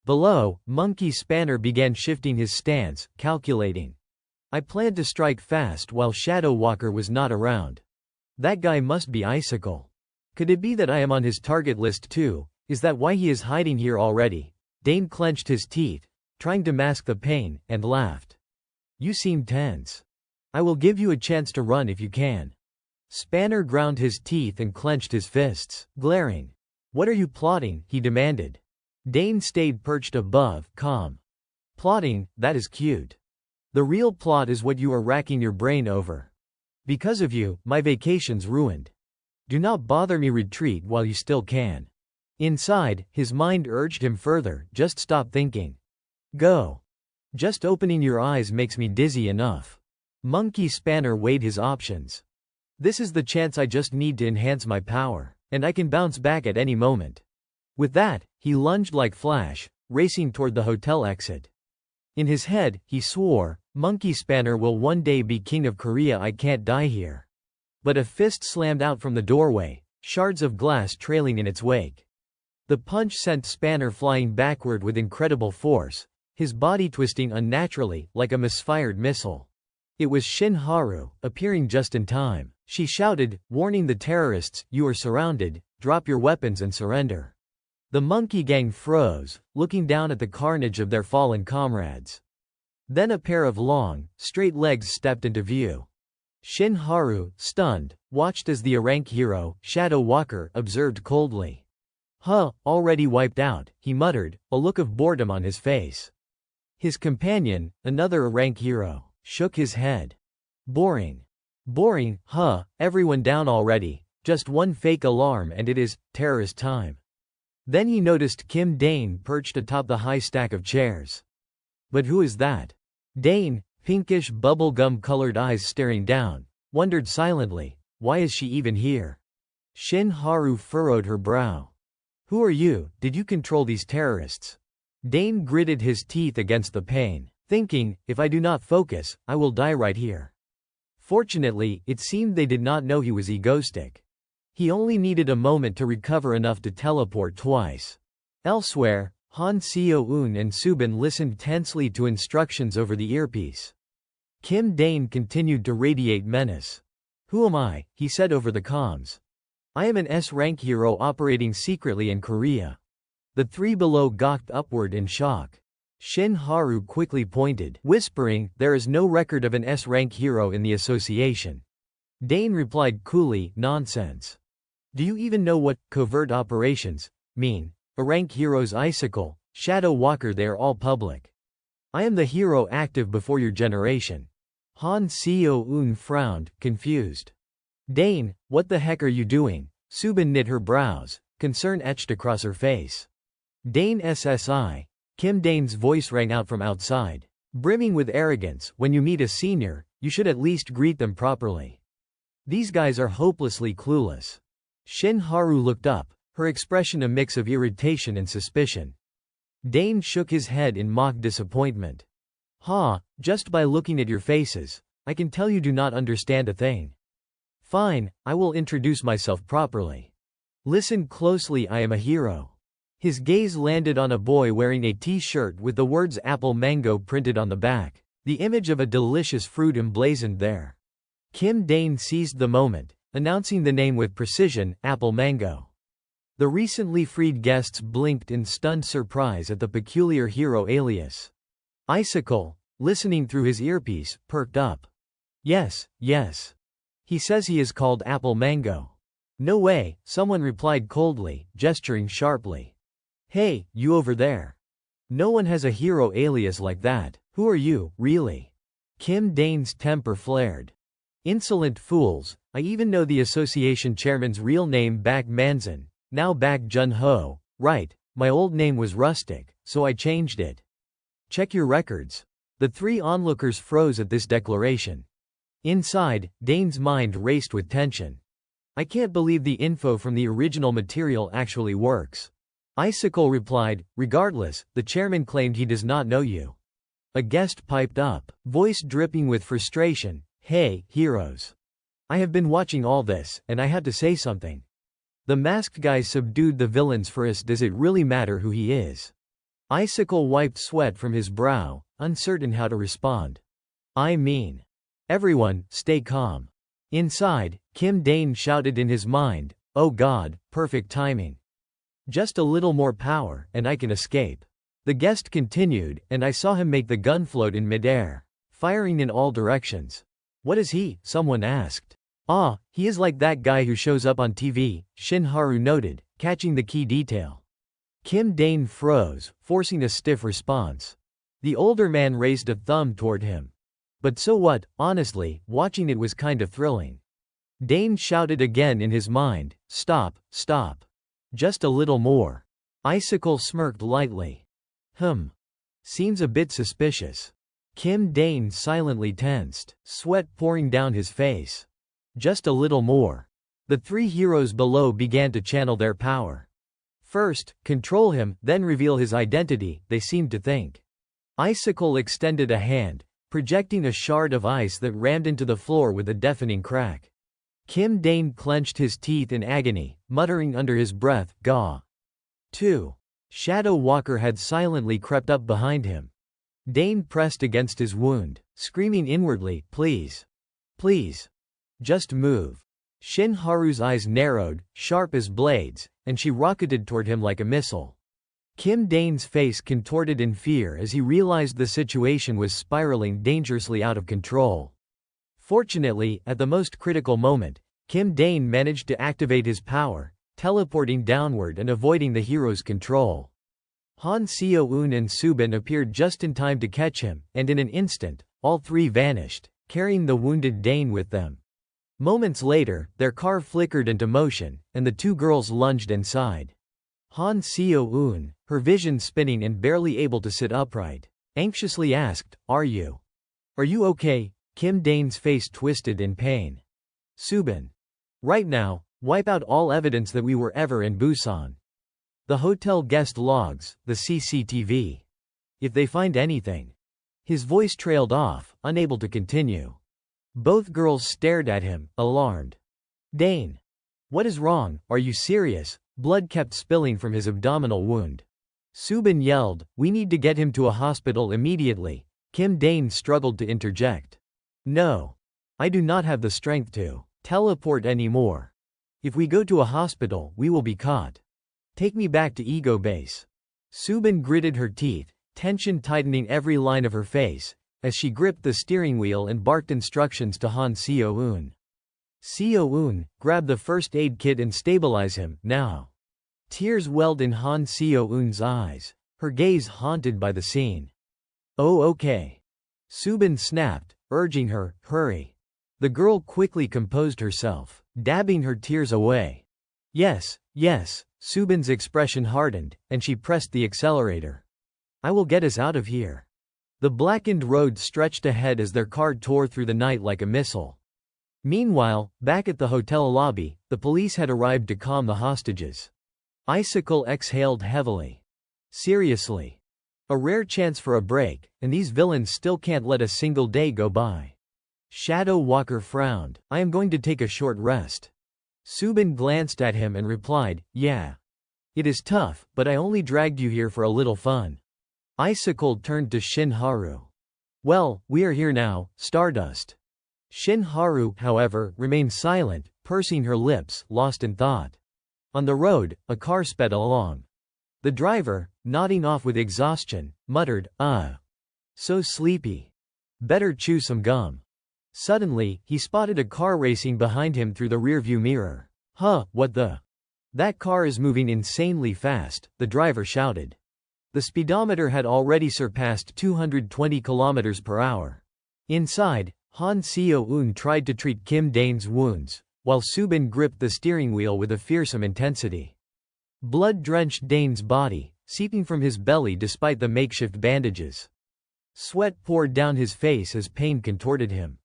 Below, Monkey Spanner began shifting his stance, calculating. "I planned to strike fast while Shadow Walker was not around. That guy must be Icicle. Could it be that I am on his target list too? Is that why he is hiding here already?" Dane clenched his teeth, trying to mask the pain, and laughed. "You seem tense. I will give you a chance to run if you can." Spanner ground his teeth and clenched his fists, glaring. "What are you plotting?" he demanded. Dane stayed perched above, calm. "Plotting, that is cute. The real plot is what you are racking your brain over. Because of you, my vacation's ruined. Do not bother me, retreat while you still can." Inside, his mind urged him further, just stop thinking. Go. Just opening your eyes makes me dizzy enough. Monkey Spanner weighed his options. This is the chance I just need to enhance my power, and I can bounce back at any moment. With that, he lunged like Flash, racing toward the hotel exit. In his head, he swore, Monkey Spanner will one day be king of Korea, I can't die here. But a fist slammed out from the doorway, shards of glass trailing in its wake. The punch sent Spanner flying backward with incredible force, his body twisting unnaturally, like a misfired missile. It was Shin Haru, appearing just in time. She shouted, warning the terrorists, you are surrounded, drop your weapons and surrender. The monkey gang froze, looking down at the carnage of their fallen comrades. Then a pair of long, straight legs stepped into view. Shin Haru, stunned, watched as the rank hero, Shadow Walker, observed coldly. Huh, already wiped out, he muttered, a look of boredom on his face. His companion, another rank hero, shook his head. Boring. Boring, huh, everyone down already, just one fake alarm and it is terrorist time. Then he noticed Kim Dane perched atop the high stack of chairs. But who is that? Dane, pinkish bubblegum-colored eyes staring down, wondered silently, why is she even here? Shin Haru furrowed her brow. Who are you? Did you control these terrorists? Dane gritted his teeth against the pain, thinking, if I do not focus, I will die right here. Fortunately, it seemed they did not know he was egoistic. He only needed a moment to recover enough to teleport twice. Elsewhere, Han Seo-eun and Subin listened tensely to instructions over the earpiece. Kim Dane continued to radiate menace. Who am I? He said over the comms. I am an S-rank hero operating secretly in Korea. The three below gawked upward in shock. Shin Haru quickly pointed, whispering, there is no record of an S-rank hero in the association. Dane replied coolly, nonsense. Do you even know what covert operations mean? A rank hero's icicle, Shadow Walker, they are all public. I am the hero active before your generation. Han Seo-eun frowned, confused. Dane, what the heck are you doing? Subin knit her brows, concern etched across her face. Dane SSI. Kim Dane's voice rang out from outside. Brimming with arrogance, when you meet a senior, you should at least greet them properly. These guys are hopelessly clueless. Shin Haru looked up, her expression a mix of irritation and suspicion. Dane shook his head in mock disappointment. Just by looking at your faces, I can tell you do not understand a thing. Fine, I will introduce myself properly. Listen closely, I am a hero. His gaze landed on a boy wearing a t-shirt with the words apple mango printed on the back, the image of a delicious fruit emblazoned there. Kim Dane seized the moment, announcing the name with precision, Apple Mango. The recently freed guests blinked in stunned surprise at the peculiar hero alias. Icicle, listening through his earpiece, perked up. Yes. He says he is called Apple Mango. No way, someone replied coldly, gesturing sharply. Hey, you over there. No one has a hero alias like that. Who are you, really? Kim Dane's temper flared. Insolent fools, I even know the association chairman's real name, Bak Manzan, now Bak Jun-ho, right, my old name was Rustic, so I changed it. Check your records. The three onlookers froze at this declaration. Inside, Dane's mind raced with tension. I can't believe the info from the original material actually works. Icicle replied, regardless, the chairman claimed he does not know you. A guest piped up, voice dripping with frustration, hey, heroes. I have been watching all this, and I had to say something. The masked guy subdued the villains first. Does it really matter who he is? Icicle wiped sweat from his brow, uncertain how to respond. I mean. Everyone, stay calm. Inside, Kim Dane shouted in his mind, oh God, perfect timing. Just a little more power, and I can escape. The guest continued, and I saw him make the gun float in midair, firing in all directions. What is he? Someone asked. He is like that guy who shows up on TV, Shin Haru noted, catching the key detail. Kim Dane froze, forcing a stiff response. The older man raised a thumb toward him. But so what, honestly, watching it was kind of thrilling. Dane shouted again in his mind, stop. Just a little more. Icicle smirked lightly. Seems a bit suspicious. Kim Dane silently tensed, sweat pouring down his face. Just a little more. The three heroes below began to channel their power. First, control him, then reveal his identity, they seemed to think. Icicle extended a hand, projecting a shard of ice that rammed into the floor with a deafening crack. Kim Dane clenched his teeth in agony, muttering under his breath, "Gah." 2. Shadow Walker had silently crept up behind him. Dane pressed against his wound, screaming inwardly, "Please. Please. Just move." Shin Haru's eyes narrowed, sharp as blades, and she rocketed toward him like a missile. Kim Dane's face contorted in fear as he realized the situation was spiraling dangerously out of control. Fortunately, at the most critical moment, Kim Dane managed to activate his power, teleporting downward and avoiding the hero's control. Han Seo-eun and Subin appeared just in time to catch him, and in an instant, all three vanished, carrying the wounded Dane with them. Moments later, their car flickered into motion, and the two girls lunged inside. Han Seo-eun, her vision spinning and barely able to sit upright, anxiously asked, Are you okay?" Kim Dane's face twisted in pain. Subin. "Right now, wipe out all evidence that we were ever in Busan. The hotel guest logs, the CCTV. If they find anything." His voice trailed off, unable to continue. Both girls stared at him, alarmed. "Dane. What is wrong, are you serious?" Blood kept spilling from his abdominal wound. Subin yelled, "We need to get him to a hospital immediately." Kim Dane struggled to interject. "No. I do not have the strength to teleport anymore. If we go to a hospital, we will be caught. Take me back to Ego Base." Subin gritted her teeth, tension tightening every line of her face, as she gripped the steering wheel and barked instructions to Han Seo-eun. "Seo-eun, grab the first aid kit and stabilize him, now." Tears welled in Han Seo-eun's eyes, her gaze haunted by the scene. "Oh okay." Subin snapped, urging her, "Hurry." The girl quickly composed herself, dabbing her tears away. Yes. Subin's expression hardened, and she pressed the accelerator. "I will get us out of here." The blackened road stretched ahead as their car tore through the night like a missile. Meanwhile, back at the hotel lobby, the police had arrived to calm the hostages. Icicle exhaled heavily. Seriously. A rare chance for a break, and these villains still can't let a single day go by. Shadow Walker frowned. "I am going to take a short rest." Subin glanced at him and replied, "Yeah. It is tough, but I only dragged you here for a little fun." Icicle turned to Shin Haru. "Well, we are here now, Stardust." Shin Haru, however, remained silent, pursing her lips, lost in thought. On the road, a car sped along. The driver, nodding off with exhaustion, muttered, So sleepy. Better chew some gum." Suddenly, he spotted a car racing behind him through the rearview mirror. What the? That car is moving insanely fast," the driver shouted. The speedometer had already surpassed 220 km per hour. Inside, Han Seo-eun tried to treat Kim Dane's wounds, while Subin gripped the steering wheel with a fearsome intensity. Blood drenched Dane's body, seeping from his belly despite the makeshift bandages. Sweat poured down his face as pain contorted him.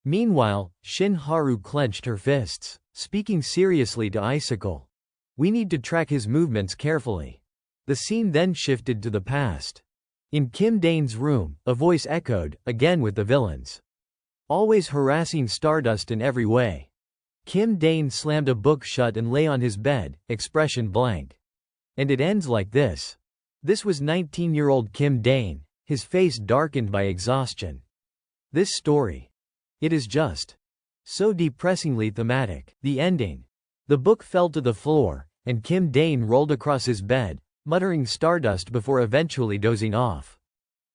Meanwhile, Shin Haru clenched her fists, speaking seriously to Icicle. "We need to track his movements carefully." The scene then shifted to the past. In Kim Dane's room, a voice echoed, again with the villains. Always harassing Stardust in every way. Kim Dane slammed a book shut and lay on his bed, expression blank. "And it ends like this." This was 19-year-old Kim Dane, his face darkened by exhaustion. This story. It is just so depressingly thematic. The ending. The book fell to the floor, and Kim Dane rolled across his bed, muttering Stardust before eventually dozing off.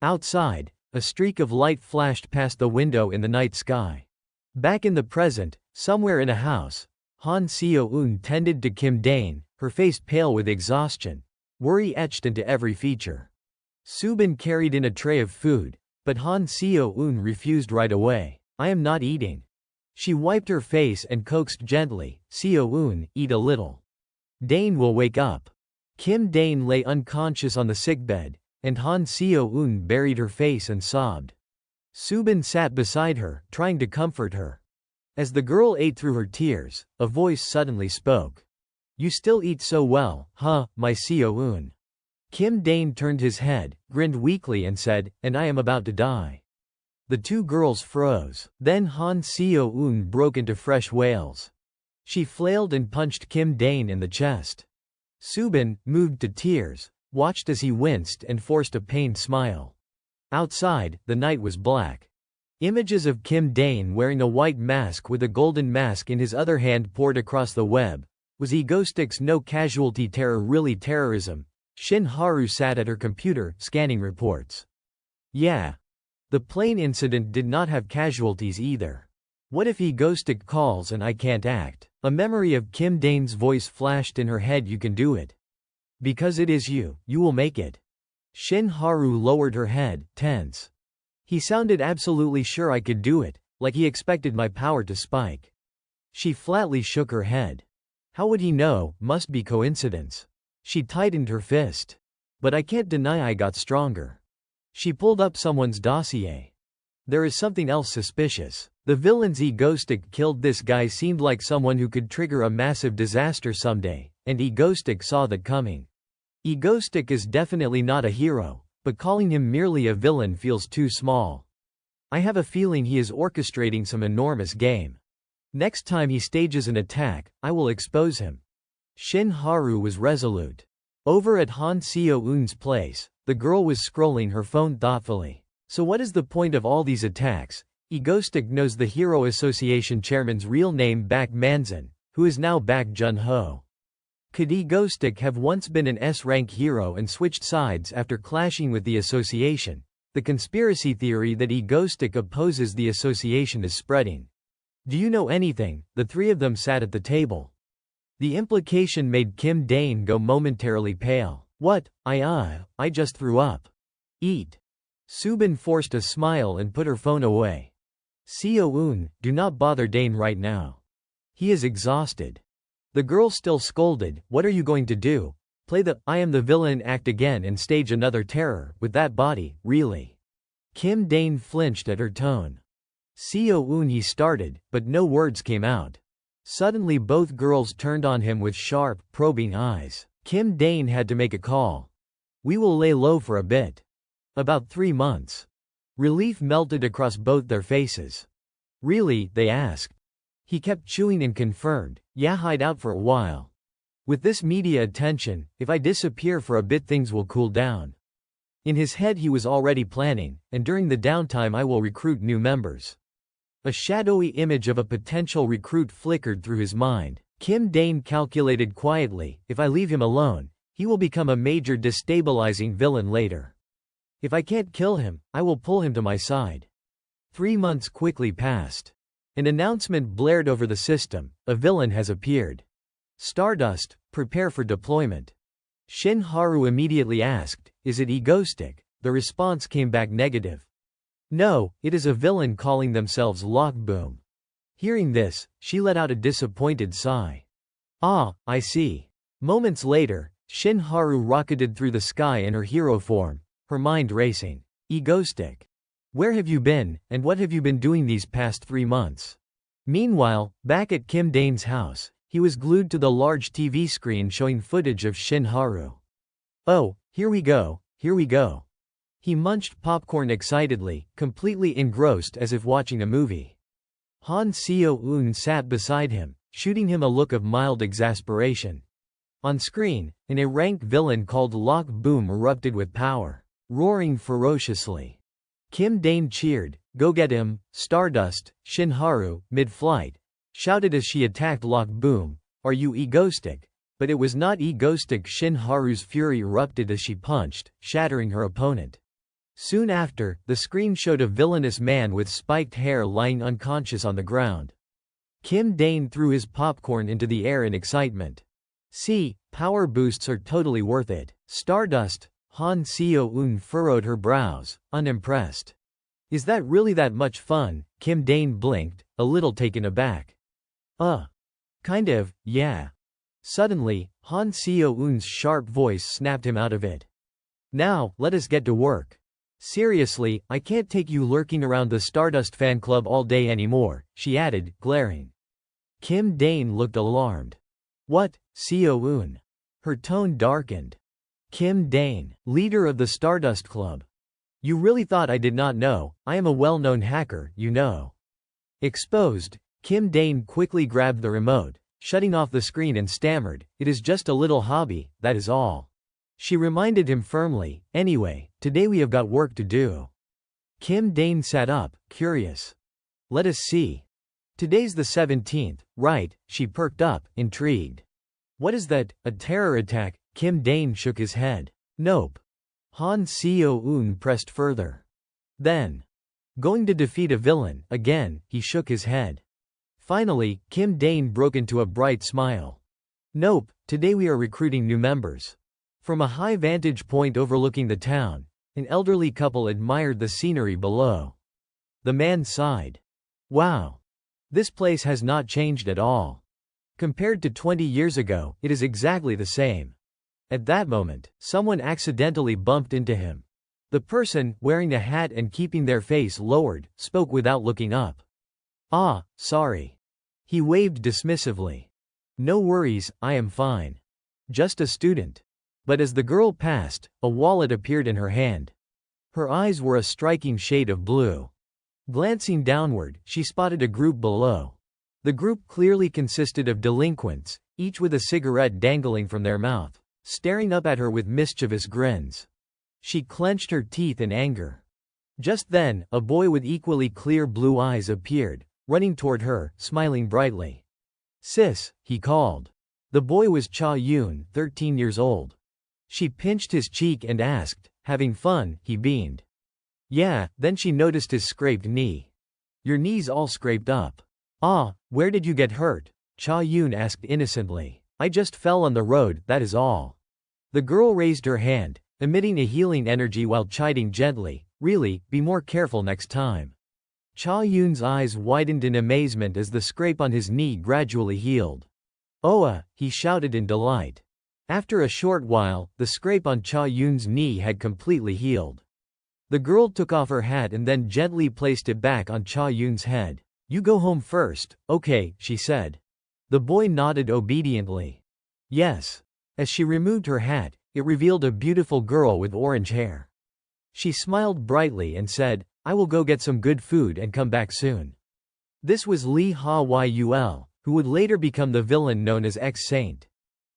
Outside, a streak of light flashed past the window in the night sky. Back in the present, somewhere in a house, Han Seo-eun tended to Kim Dane, her face pale with exhaustion, worry etched into every feature. Subin carried in a tray of food, but Han Seo-eun refused right away. "I am not eating." She wiped her face and coaxed gently, "Seo-eun, eat a little." Dane will wake up. Kim Dane lay unconscious on the sickbed, and Han Seo-eun buried her face and sobbed. Subin sat beside her, trying to comfort her. As the girl ate through her tears, a voice suddenly spoke. "You still eat so well, huh, my Seo-eun?" Kim Dane turned his head, grinned weakly and said, "And I am about to die." The two girls froze. Then Han Seo-eun broke into fresh wails. She flailed and punched Kim Dane in the chest. Subin, moved to tears, watched as he winced and forced a pained smile. Outside, the night was black. Images of Kim Dane wearing a white mask with a golden mask in his other hand poured across the web. Was Egostick's no casualty terror really terrorism? Shin Haru sat at her computer, scanning reports. Yeah. The plane incident did not have casualties either. What if Egostick calls and I can't act? A memory of Kim Dane's voice flashed in her head. You can do it. Because it is you, you will make it. Shin Haru lowered her head, tense. He sounded absolutely sure I could do it, like he expected my power to spike. She flatly shook her head. How would he know? Must be coincidence. She tightened her fist. But I can't deny I got stronger. She pulled up someone's dossier. There is something else suspicious. The villain's Egostick killed this guy seemed like someone who could trigger a massive disaster someday, and Egostick saw that coming. Egostick is definitely not a hero, but calling him merely a villain feels too small. I have a feeling he is orchestrating some enormous game. Next time he stages an attack, I will expose him. Shin Haru was resolute. Over at Han Seo-eun's place, the girl was scrolling her phone thoughtfully. So what is the point of all these attacks? Egostick knows the Hero Association chairman's real name, Bak Manzan, who is now Bak Jun-ho. Could Egostick have once been an S-rank hero and switched sides after clashing with the association? The conspiracy theory that Egostick opposes the association is spreading. Do you know anything? The three of them sat at the table. The implication made Kim Dane go momentarily pale. What? I just threw up. Eat. Subin forced a smile and put her phone away. Seo-eun, do not bother Dane right now. He is exhausted. The girl still scolded. What are you going to do? Play the I am the villain act again and stage another terror with that body, really? Kim Dane flinched at her tone. Seo-eun, he started, but no words came out. Suddenly both girls turned on him with sharp, probing eyes. Kim Dane had to make a call. We will lay low for a bit. About 3 months. Relief melted across both their faces. Really? They asked. He kept chewing and confirmed, yeah, hide out for a while. With this media attention, if I disappear for a bit things will cool down. In his head he was already planning, and during the downtime I will recruit new members. A shadowy image of a potential recruit flickered through his mind. Kim Dane calculated quietly, if I leave him alone, he will become a major destabilizing villain later. If I can't kill him, I will pull him to my side. 3 months quickly passed. An announcement blared over the system, a villain has appeared. Stardust, prepare for deployment. Shin Haru immediately asked, is it Egostick? The response came back negative. No, it is a villain calling themselves Lockboom. Hearing this, she let out a disappointed sigh. Ah, I see. Moments later, Shin Haru rocketed through the sky in her hero form, her mind racing. Egostick. Where have you been, and what have you been doing these past 3 months? Meanwhile, back at Kim Dane's house, he was glued to the large TV screen showing footage of Shin Haru. Oh, here we go, here we go. He munched popcorn excitedly, completely engrossed as if watching a movie. Han Seo-eun sat beside him, shooting him a look of mild exasperation. On screen, an rank villain called Lock Boom erupted with power, roaring ferociously. Kim Dane cheered, go get him, Stardust. Shin Haru, mid-flight, shouted as she attacked Lock Boom, are you Egostick? But it was not Egostick. Shin Haru's fury erupted as she punched, shattering her opponent. Soon after, the screen showed a villainous man with spiked hair lying unconscious on the ground. Kim Dane threw his popcorn into the air in excitement. See, power boosts are totally worth it. Stardust. Han Seo-eun furrowed her brows, unimpressed. Is that really that much fun? Kim Dane blinked, a little taken aback. Kind of, yeah. Suddenly, Han Seo-eun's sharp voice snapped him out of it. Now, let us get to work. Seriously, I can't take you lurking around the Stardust fan club all day anymore, she added, glaring. Kim Dane looked alarmed. What, Seo-eun? Her tone darkened. Kim Dane, leader of the Stardust Club. You really thought I did not know? I am a well-known hacker, you know. Exposed, Kim Dane quickly grabbed the remote, shutting off the screen and stammered, it is just a little hobby, that is all. She reminded him firmly, anyway, today we have got work to do. Kim Dane sat up, curious. Let us see. Today's the 17th, right? She perked up, intrigued. What is that, a terror attack? Kim Dane shook his head. Nope. Han Seo-eun pressed further. Then. Going to defeat a villain, again, he shook his head. Finally, Kim Dane broke into a bright smile. Nope, today we are recruiting new members. From a high vantage point overlooking the town, an elderly couple admired the scenery below. The man sighed. Wow. This place has not changed at all. Compared to 20 years ago, it is exactly the same. At that moment, someone accidentally bumped into him. The person, wearing a hat and keeping their face lowered, spoke without looking up. Ah, sorry. He waved dismissively. No worries, I am fine. Just a student. But as the girl passed, a wallet appeared in her hand. Her eyes were a striking shade of blue. Glancing downward, she spotted a group below. The group clearly consisted of delinquents, each with a cigarette dangling from their mouth, staring up at her with mischievous grins. She clenched her teeth in anger. Just then, a boy with equally clear blue eyes appeared, running toward her, smiling brightly. Sis, he called. The boy was Cha-yoon, 13 years old. She pinched his cheek and asked, having fun, he beamed. Yeah, then she noticed his scraped knee. Your knee's all scraped up. Ah, where did you get hurt? Cha-yoon asked innocently. I just fell on the road, that is all. The girl raised her hand, emitting a healing energy while chiding gently, really, be more careful next time. Cha-yoon's eyes widened in amazement as the scrape on his knee gradually healed. Oh, he shouted in delight. After a short while, the scrape on Cha-yoon's knee had completely healed. The girl took off her hat and then gently placed it back on Cha-yoon's head. You go home first, okay, she said. The boy nodded obediently. Yes. As she removed her hat, it revealed a beautiful girl with orange hair. She smiled brightly and said, I will go get some good food and come back soon. This was Lee Ha-Yul, who would later become the villain known as X-Saint.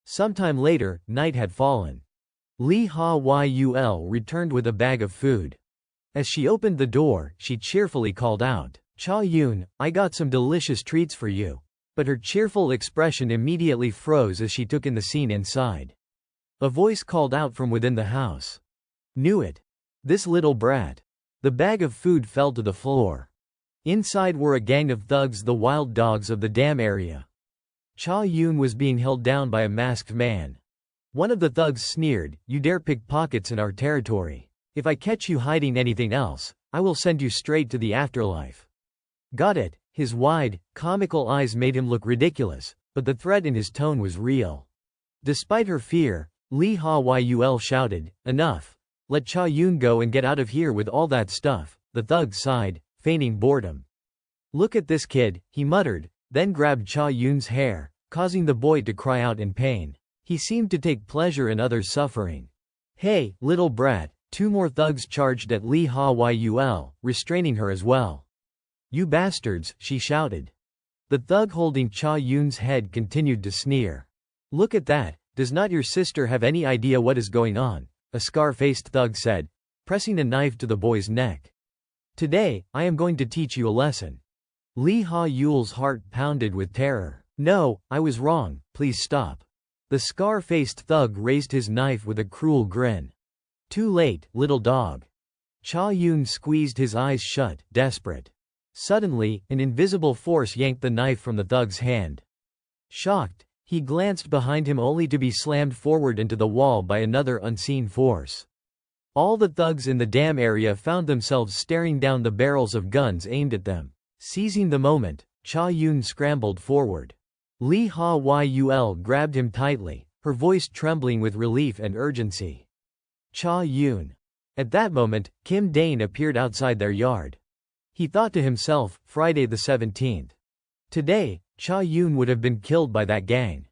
Sometime later, night had fallen. Lee Ha-Yul returned with a bag of food. As she opened the door, she cheerfully called out, Cha-yoon, I got some delicious treats for you. But her cheerful expression immediately froze as she took in the scene inside. A voice called out from within the house. Knew it. This little brat. The bag of food fell to the floor. Inside were a gang of thugs, the wild dogs of the dam area. Cha-yoon was being held down by a masked man. One of the thugs sneered, you dare pick pockets in our territory. If I catch you hiding anything else, I will send you straight to the afterlife. Got it? His wide, comical eyes made him look ridiculous, but the threat in his tone was real. Despite her fear, Lee Ha-Yul shouted, enough. Let Cha-yoon go and get out of here with all that stuff. The thug sighed, feigning boredom. Look at this kid, he muttered, then grabbed Cha-yoon's hair, causing the boy to cry out in pain. He seemed to take pleasure in others' suffering. Hey, little brat, two more thugs charged at Lee Ha-Yul, restraining her as well. You bastards, she shouted. The thug holding Cha-yoon's head continued to sneer. Look at that, does not your sister have any idea what is going on? A scar-faced thug said, pressing a knife to the boy's neck. Today, I am going to teach you a lesson. Lee Ha-Yul's heart pounded with terror. No, I was wrong, please stop. The scar-faced thug raised his knife with a cruel grin. Too late, little dog. Cha-yoon squeezed his eyes shut, desperate. Suddenly, an invisible force yanked the knife from the thug's hand. Shocked, he glanced behind him only to be slammed forward into the wall by another unseen force. All the thugs in the dam area found themselves staring down the barrels of guns aimed at them. Seizing the moment, Cha-yoon scrambled forward. Lee Ha-Yul grabbed him tightly, her voice trembling with relief and urgency. Cha Yun. At that moment, Kim Dane appeared outside their yard. He thought to himself, Friday the 17th. Today, Cha Yun would have been killed by that gang.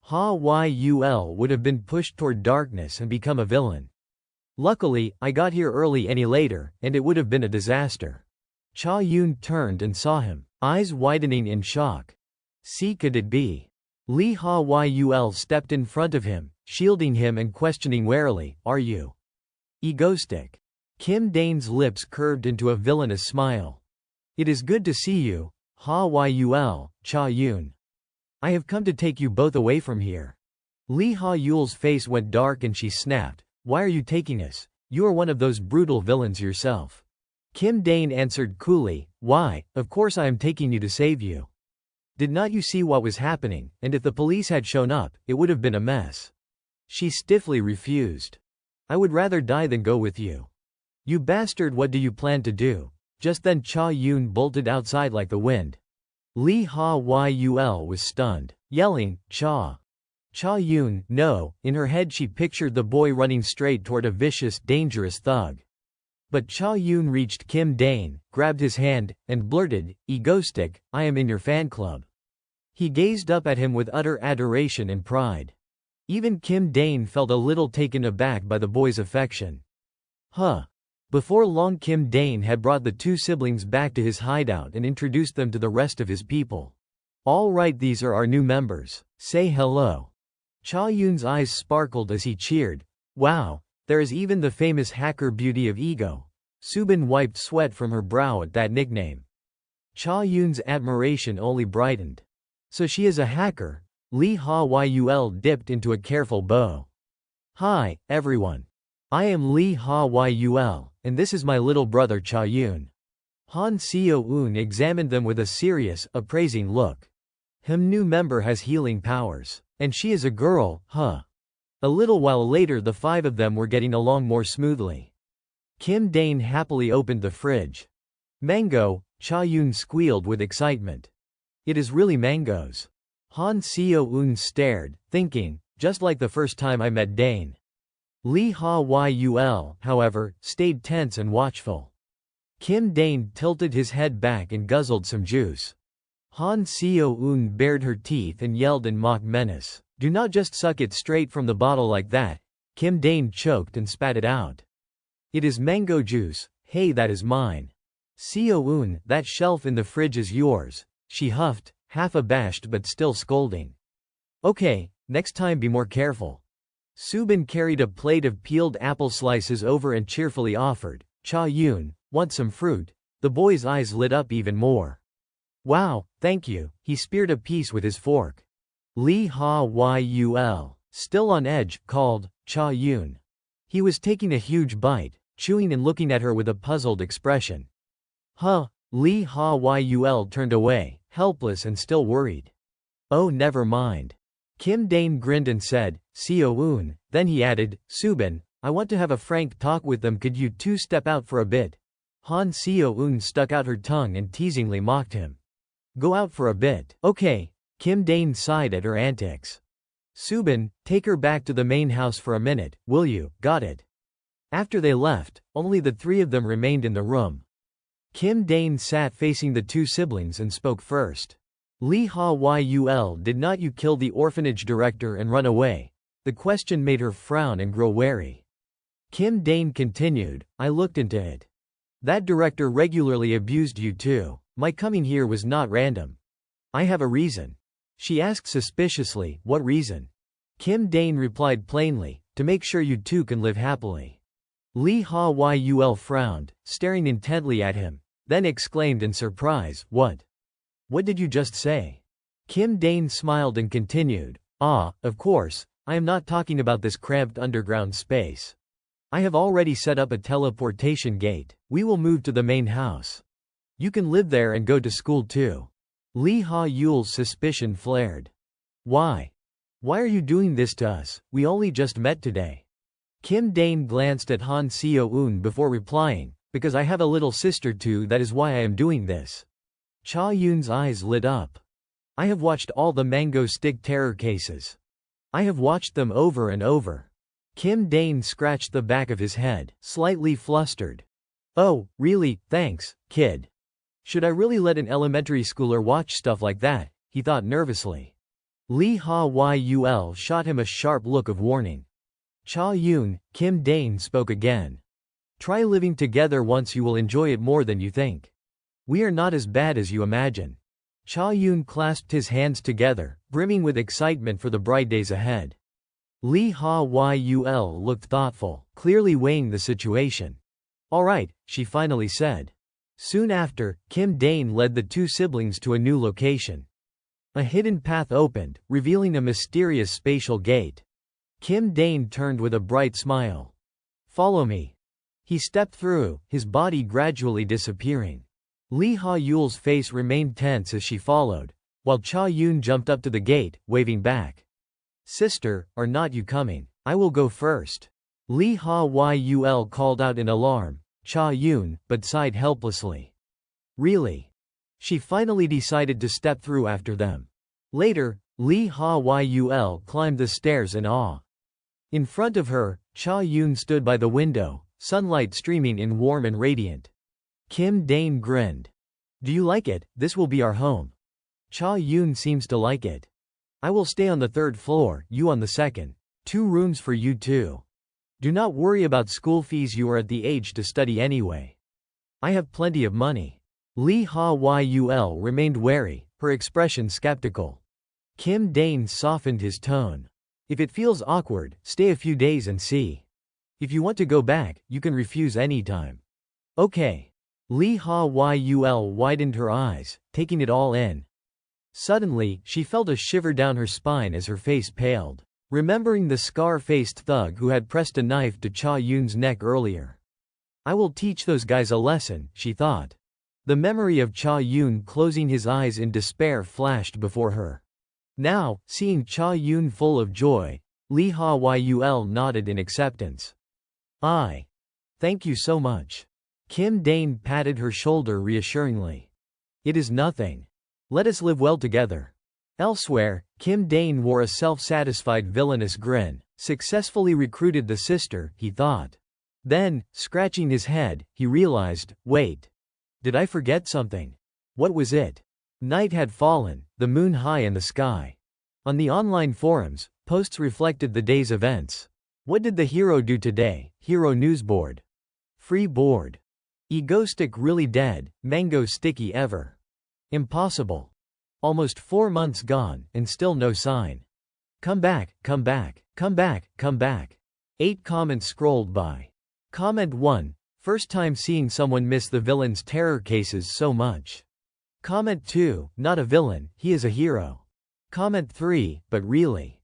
Ha-Yul would have been pushed toward darkness and become a villain. Luckily, I got here early any later, and it would have been a disaster. Cha Yun turned and saw him, eyes widening in shock. See, could it be? Lee Ha-Yul stepped in front of him, shielding him and questioning warily, are you egoistic? Kim Dane's lips curved into a villainous smile. It is good to see you, Ha-Yul, Cha Yun. I have come to take you both away from here. Lee Ha-Yul's face went dark and she snapped, why are you taking us? You are one of those brutal villains yourself. Kim Dane answered coolly, why, of course I am taking you to save you. Did not you see what was happening, and if the police had shown up, it would have been a mess. She stiffly refused. I would rather die than go with you. You bastard, what do you plan to do? Just then Cha Yun bolted outside like the wind. Lee Ha-Yul was stunned, yelling, Cha Yun, no. In her head she pictured the boy running straight toward a vicious, dangerous thug. But Cha Yun reached Kim Dane, grabbed his hand, and blurted, egoistic, I am in your fan club. He gazed up at him with utter adoration and pride. Even Kim Dane felt a little taken aback by the boy's affection. Before long Kim Dane had brought the two siblings back to his hideout and introduced them to the rest of his people. All right, these are our new members. Say hello. Cha Yun's eyes sparkled as he cheered. Wow, there is even the famous hacker beauty of ego. Subin wiped sweat from her brow at that nickname. Cha Yun's admiration only brightened. So she is a hacker? Lee Ha-Yul dipped into a careful bow. Hi, everyone. I am Lee Ha-Yul, and this is my little brother Cha Yun. Han Seo-eun examined them with a serious, appraising look. New member has healing powers. And she is a girl, huh? A little while later the five of them were getting along more smoothly. Kim Dane happily opened the fridge. Mango, Cha Yun squealed with excitement. It is really mangoes. Han Seo-eun stared, thinking, just like the first time I met Dane. Lee Ha-Yul, however, stayed tense and watchful. Kim Dane tilted his head back and guzzled some juice. Han Seo-eun bared her teeth and yelled in mock menace, do not just suck it straight from the bottle like that. Kim Dane choked and spat it out. It is mango juice, hey, that is mine. Seo-eun, that shelf in the fridge is yours, she huffed, half abashed but still scolding. Okay, next time be more careful. Subin carried a plate of peeled apple slices over and cheerfully offered, Cha Yun, want some fruit? The boy's eyes lit up even more. Wow, thank you, he speared a piece with his fork. Lee Ha-Yul, still on edge, called, Cha Yun. He was taking a huge bite, chewing and looking at her with a puzzled expression. Lee Ha-Yul turned away, helpless and still worried. Oh, never mind. Kim Dane grinned and said, Seo-eun, then he added, Subin, I want to have a frank talk with them, could you two step out for a bit? Han Seo-eun stuck out her tongue and teasingly mocked him. Go out for a bit. Okay. Kim Dane sighed at her antics. Subin, take her back to the main house for a minute, will you? Got it. After they left, only the three of them remained in the room. Kim Dane sat facing the two siblings and spoke first. Lee Ha-Yul, did not you kill the orphanage director and run away? The question made her frown and grow wary. Kim Dane continued, I looked into it. That director regularly abused you too. My coming here was not random. I have a reason. She asked suspiciously, what reason? Kim Dane replied plainly, to make sure you two can live happily. Lee Ha-Yul frowned, staring intently at him, then exclaimed in surprise, what? What did you just say? Kim Dane smiled and continued, of course, I am not talking about this cramped underground space. I have already set up a teleportation gate. We will move to the main house. You can live there and go to school too. Lee Ha-Yul's suspicion flared. Why? Why are you doing this to us? We only just met today. Kim Dane glanced at Han Seo-eun before replying, because I have a little sister too, that is why I am doing this. Cha Yun's eyes lit up. I have watched all the mango stick terror cases. I have watched them over and over. Kim Dane scratched the back of his head, slightly flustered. Oh, really, thanks, kid. Should I really let an elementary schooler watch stuff like that? He thought nervously. Lee Ha-Yul shot him a sharp look of warning. Cha-Yoon, Kim Dane spoke again. Try living together once, you will enjoy it more than you think. We are not as bad as you imagine. Cha-Yoon clasped his hands together, brimming with excitement for the bright days ahead. Lee Ha-Yul looked thoughtful, clearly weighing the situation. All right, she finally said. Soon after, Kim Dane led the two siblings to a new location. A hidden path opened, revealing a mysterious spatial gate. Kim Dane turned with a bright smile. Follow me. He stepped through, his body gradually disappearing. Lee Ha-Yul's face remained tense as she followed, while Cha-Yoon jumped up to the gate, waving back. Sister, are not you coming? I will go first. Lee Ha-Yul called out in alarm. Cha-Yoon, but sighed helplessly. Really? She finally decided to step through after them. Later, Lee Ha-Yul climbed the stairs in awe. In front of her, Cha-Yoon stood by the window, sunlight streaming in warm and radiant. Kim Dane grinned. Do you like it? This will be our home. Cha-Yoon seems to like it. I will stay on the third floor, you on the second. 2 rooms for you too. Do not worry about school fees, you are at the age to study anyway. I have plenty of money. Lee Ha-Yul remained wary, her expression skeptical. Kim Dane softened his tone. If it feels awkward, stay a few days and see. If you want to go back, you can refuse anytime. Okay. Lee Ha-Yul widened her eyes, taking it all in. Suddenly, she felt a shiver down her spine as her face paled, remembering the scar-faced thug who had pressed a knife to Cha-Yoon's neck earlier. I will teach those guys a lesson, she thought. The memory of Cha-Yoon closing his eyes in despair flashed before her. Now, seeing Cha-Yoon full of joy, Lee Ha-Yul nodded in acceptance. Thank you so much. Kim Dane patted her shoulder reassuringly. It is nothing. Let us live well together. Elsewhere, Kim Dane wore a self-satisfied villainous grin. Successfully recruited the sister, he thought. Then, scratching his head, he realized, wait. Did I forget something? What was it? Night had fallen, the moon high in the sky. On the online forums, posts reflected the day's events. What did the hero do today? Hero news board. Free board. Egostick really dead, mango sticky ever. Impossible. Almost 4 months gone, and still no sign. Come back, come back, come back, come back. 8 comments scrolled by. Comment 1. First time seeing someone miss the villain's terror cases so much. Comment 2. Not a villain, he is a hero. Comment 3. But really?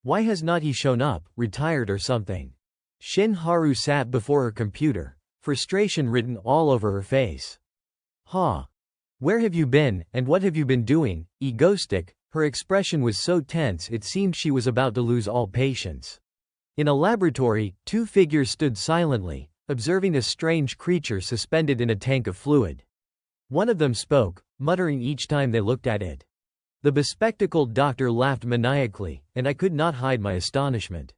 Why has not he shown up, retired or something? Shin Haru sat before her computer, frustration written all over her face. Where have you been, and what have you been doing, Egostick? Her expression was so tense it seemed she was about to lose all patience. In a laboratory, 2 figures stood silently, observing a strange creature suspended in a tank of fluid. One of them spoke, muttering each time they looked at it. The bespectacled doctor laughed maniacally, and I could not hide my astonishment.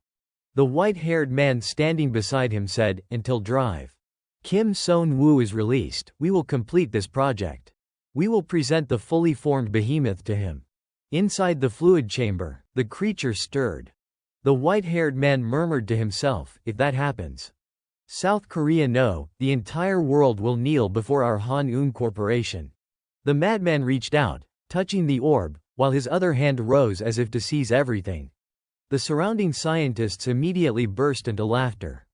The white-haired man standing beside him said, "Until drive. Kim Son-woo is released, we will complete this project. We will present the fully formed behemoth to him." Inside the fluid chamber, the creature stirred. The white-haired man murmured to himself, "If that happens, South Korea no, the entire world will kneel before our Han-un Corporation." The madman reached out, touching the orb, while his other hand rose as if to seize everything. The surrounding scientists immediately burst into laughter.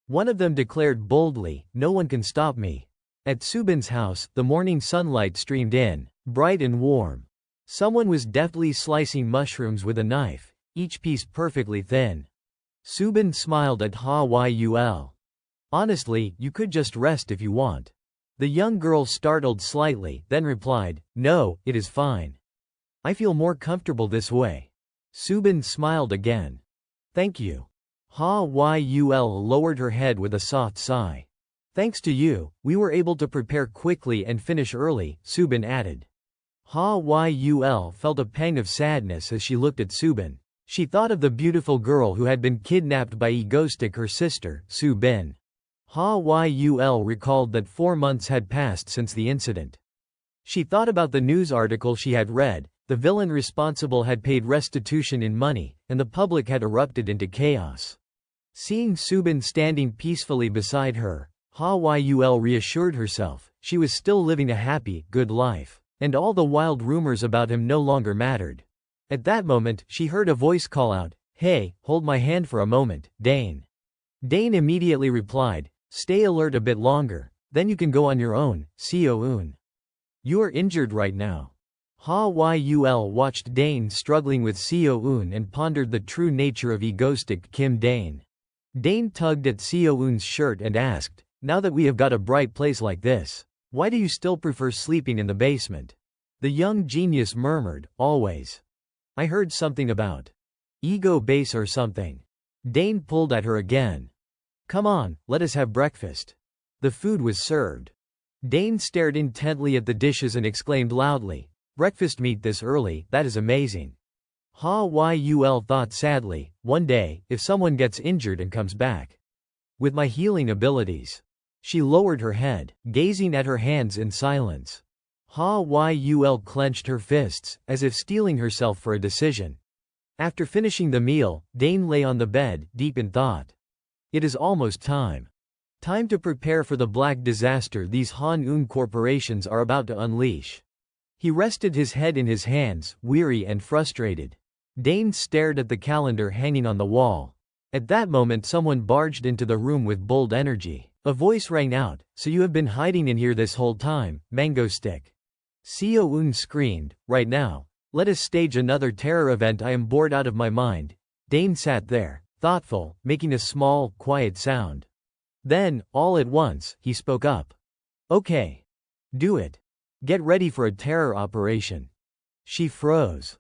One of them declared boldly, "No one can stop me." At Subin's house, the morning sunlight streamed in, bright and warm. Someone was deftly slicing mushrooms with a knife, each piece perfectly thin. Subin smiled at Ha-Yul. "Honestly, you could just rest if you want." The young girl startled slightly, then replied, "No, it is fine. I feel more comfortable this way." Subin smiled again. "Thank you." Ha-Yul lowered her head with a soft sigh. "Thanks to you, we were able to prepare quickly and finish early," Subin added. Ha-Yul felt a pang of sadness as she looked at Subin. She thought of the beautiful girl who had been kidnapped by Egoistic, her sister, Subin. Ha-Yul recalled that 4 months had passed since the incident. She thought about the news article she had read. The villain responsible had paid restitution in money, and the public had erupted into chaos. Seeing Subin standing peacefully beside her, Ha-Yul reassured herself she was still living a happy, good life, and all the wild rumors about him no longer mattered. At that moment, she heard a voice call out, "Hey, hold my hand for a moment, Dane." Dane immediately replied, "Stay alert a bit longer, then you can go on your own, Seo-eun. You are injured right now." Ha-Yul watched Dane struggling with Seo-eun and pondered the true nature of egoistic Kim Dane. Dane tugged at Seo-eun's shirt and asked, "Now that we have got a bright place like this, why do you still prefer sleeping in the basement?" The young genius murmured, "Always. I heard something about ego base or something." Dane pulled at her again. "Come on, let us have breakfast." The food was served. Dane stared intently at the dishes and exclaimed loudly, "Breakfast meat this early, that is amazing." Ha-Yul thought sadly, "One day, if someone gets injured and comes back with my healing abilities." She lowered her head, gazing at her hands in silence. Ha-Yul clenched her fists, as if steeling herself for a decision. After finishing the meal, Dane lay on the bed, deep in thought. It is almost time. Time to prepare for the black disaster these Han-Un corporations are about to unleash. He rested his head in his hands, weary and frustrated. Dane stared at the calendar hanging on the wall. At that moment someone barged into the room with bold energy. A voice rang out, "So you have been hiding in here this whole time, Mango Stick." Seo-eun screamed, "Right now. Let us stage another terror event, I am bored out of my mind." Dane sat there, thoughtful, making a small, quiet sound. Then, all at once, he spoke up. "Okay. Do it. Get ready for a terror operation." She froze.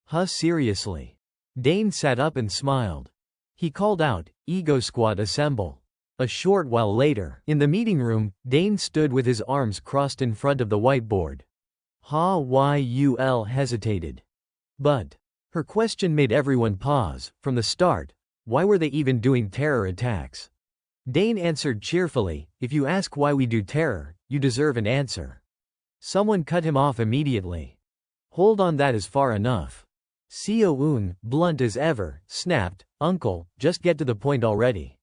"Huh, seriously?" Dane sat up and smiled. He called out, "Ego Squad assemble." A short while later, in the meeting room, Dane stood with his arms crossed in front of the whiteboard. Ha-Yul hesitated. But her question made everyone pause. From the start, why were they even doing terror attacks? Dane answered cheerfully, "If you ask why we do terror, you deserve an answer." Someone cut him off immediately. "Hold on, that is far enough." Seo-eun, blunt as ever, snapped, "Uncle, just get to the point already."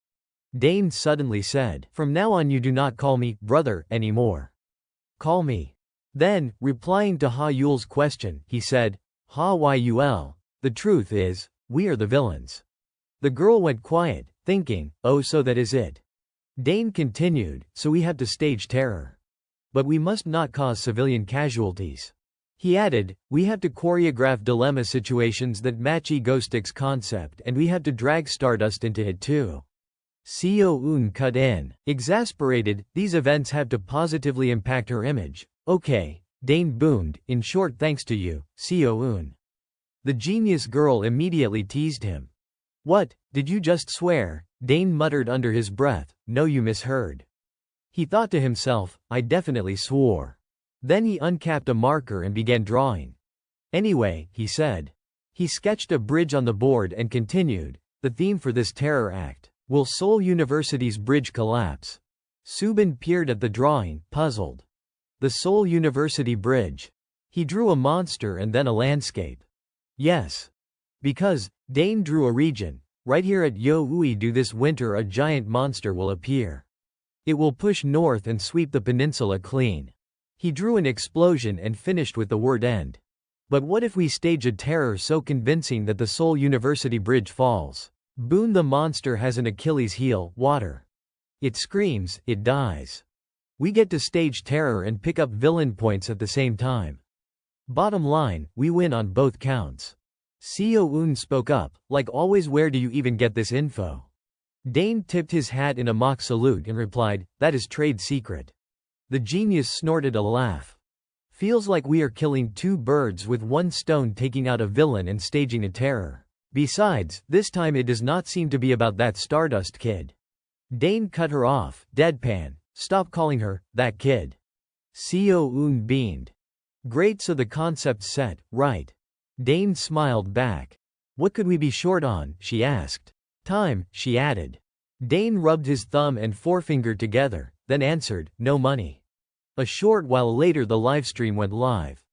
Dane suddenly said, "From now on you do not call me brother anymore. Call me." Then, replying to Ha-Yul's question, he said, "Ha-Yul, the truth is, we are the villains." The girl went quiet, thinking, "Oh, so that is it." Dane continued, "So we have to stage terror. But we must not cause civilian casualties." He added, "We have to choreograph dilemma situations that match Egoistic's concept, and we have to drag Stardust into it too." Seo-eun cut in. Exasperated, "These events have to positively impact her image." "Okay," Dane boomed, "in short, thanks to you, Seo-eun." The genius girl immediately teased him. "What, did you just swear?" Dane muttered under his breath, "No, you misheard." He thought to himself, "I definitely swore." Then he uncapped a marker and began drawing. "Anyway," he said. He sketched a bridge on the board and continued, "The theme for this terror act: will Seoul University's bridge collapse?" Subin peered at the drawing, puzzled. The Seoul University bridge. He drew a monster and then a landscape. Yes. Because, Dane drew a region. Right here at Yo-Ui-do this winter a giant monster will appear. It will push north and sweep the peninsula clean. He drew an explosion and finished with the word end. But what if we stage a terror so convincing that the Seoul University bridge falls? Boon, the monster has an Achilles heel, water. It screams, it dies. We get to stage terror and pick up villain points at the same time. Bottom line, we win on both counts. Seo-eun spoke up, "Like always, where do you even get this info?" Dane tipped his hat in a mock salute and replied, "That is trade secret." The genius snorted a laugh. "Feels like we are killing two birds with one stone, taking out a villain and staging a terror. Besides, this time it does not seem to be about that Stardust kid." Dane cut her off, deadpan, "Stop calling her that kid." Seo-eun beamed. Great, so the concept's set, right? Dane smiled back. What could we be short on, she asked. Time, she added. Dane rubbed his thumb and forefinger together, then answered, no money. A short while later the livestream went live.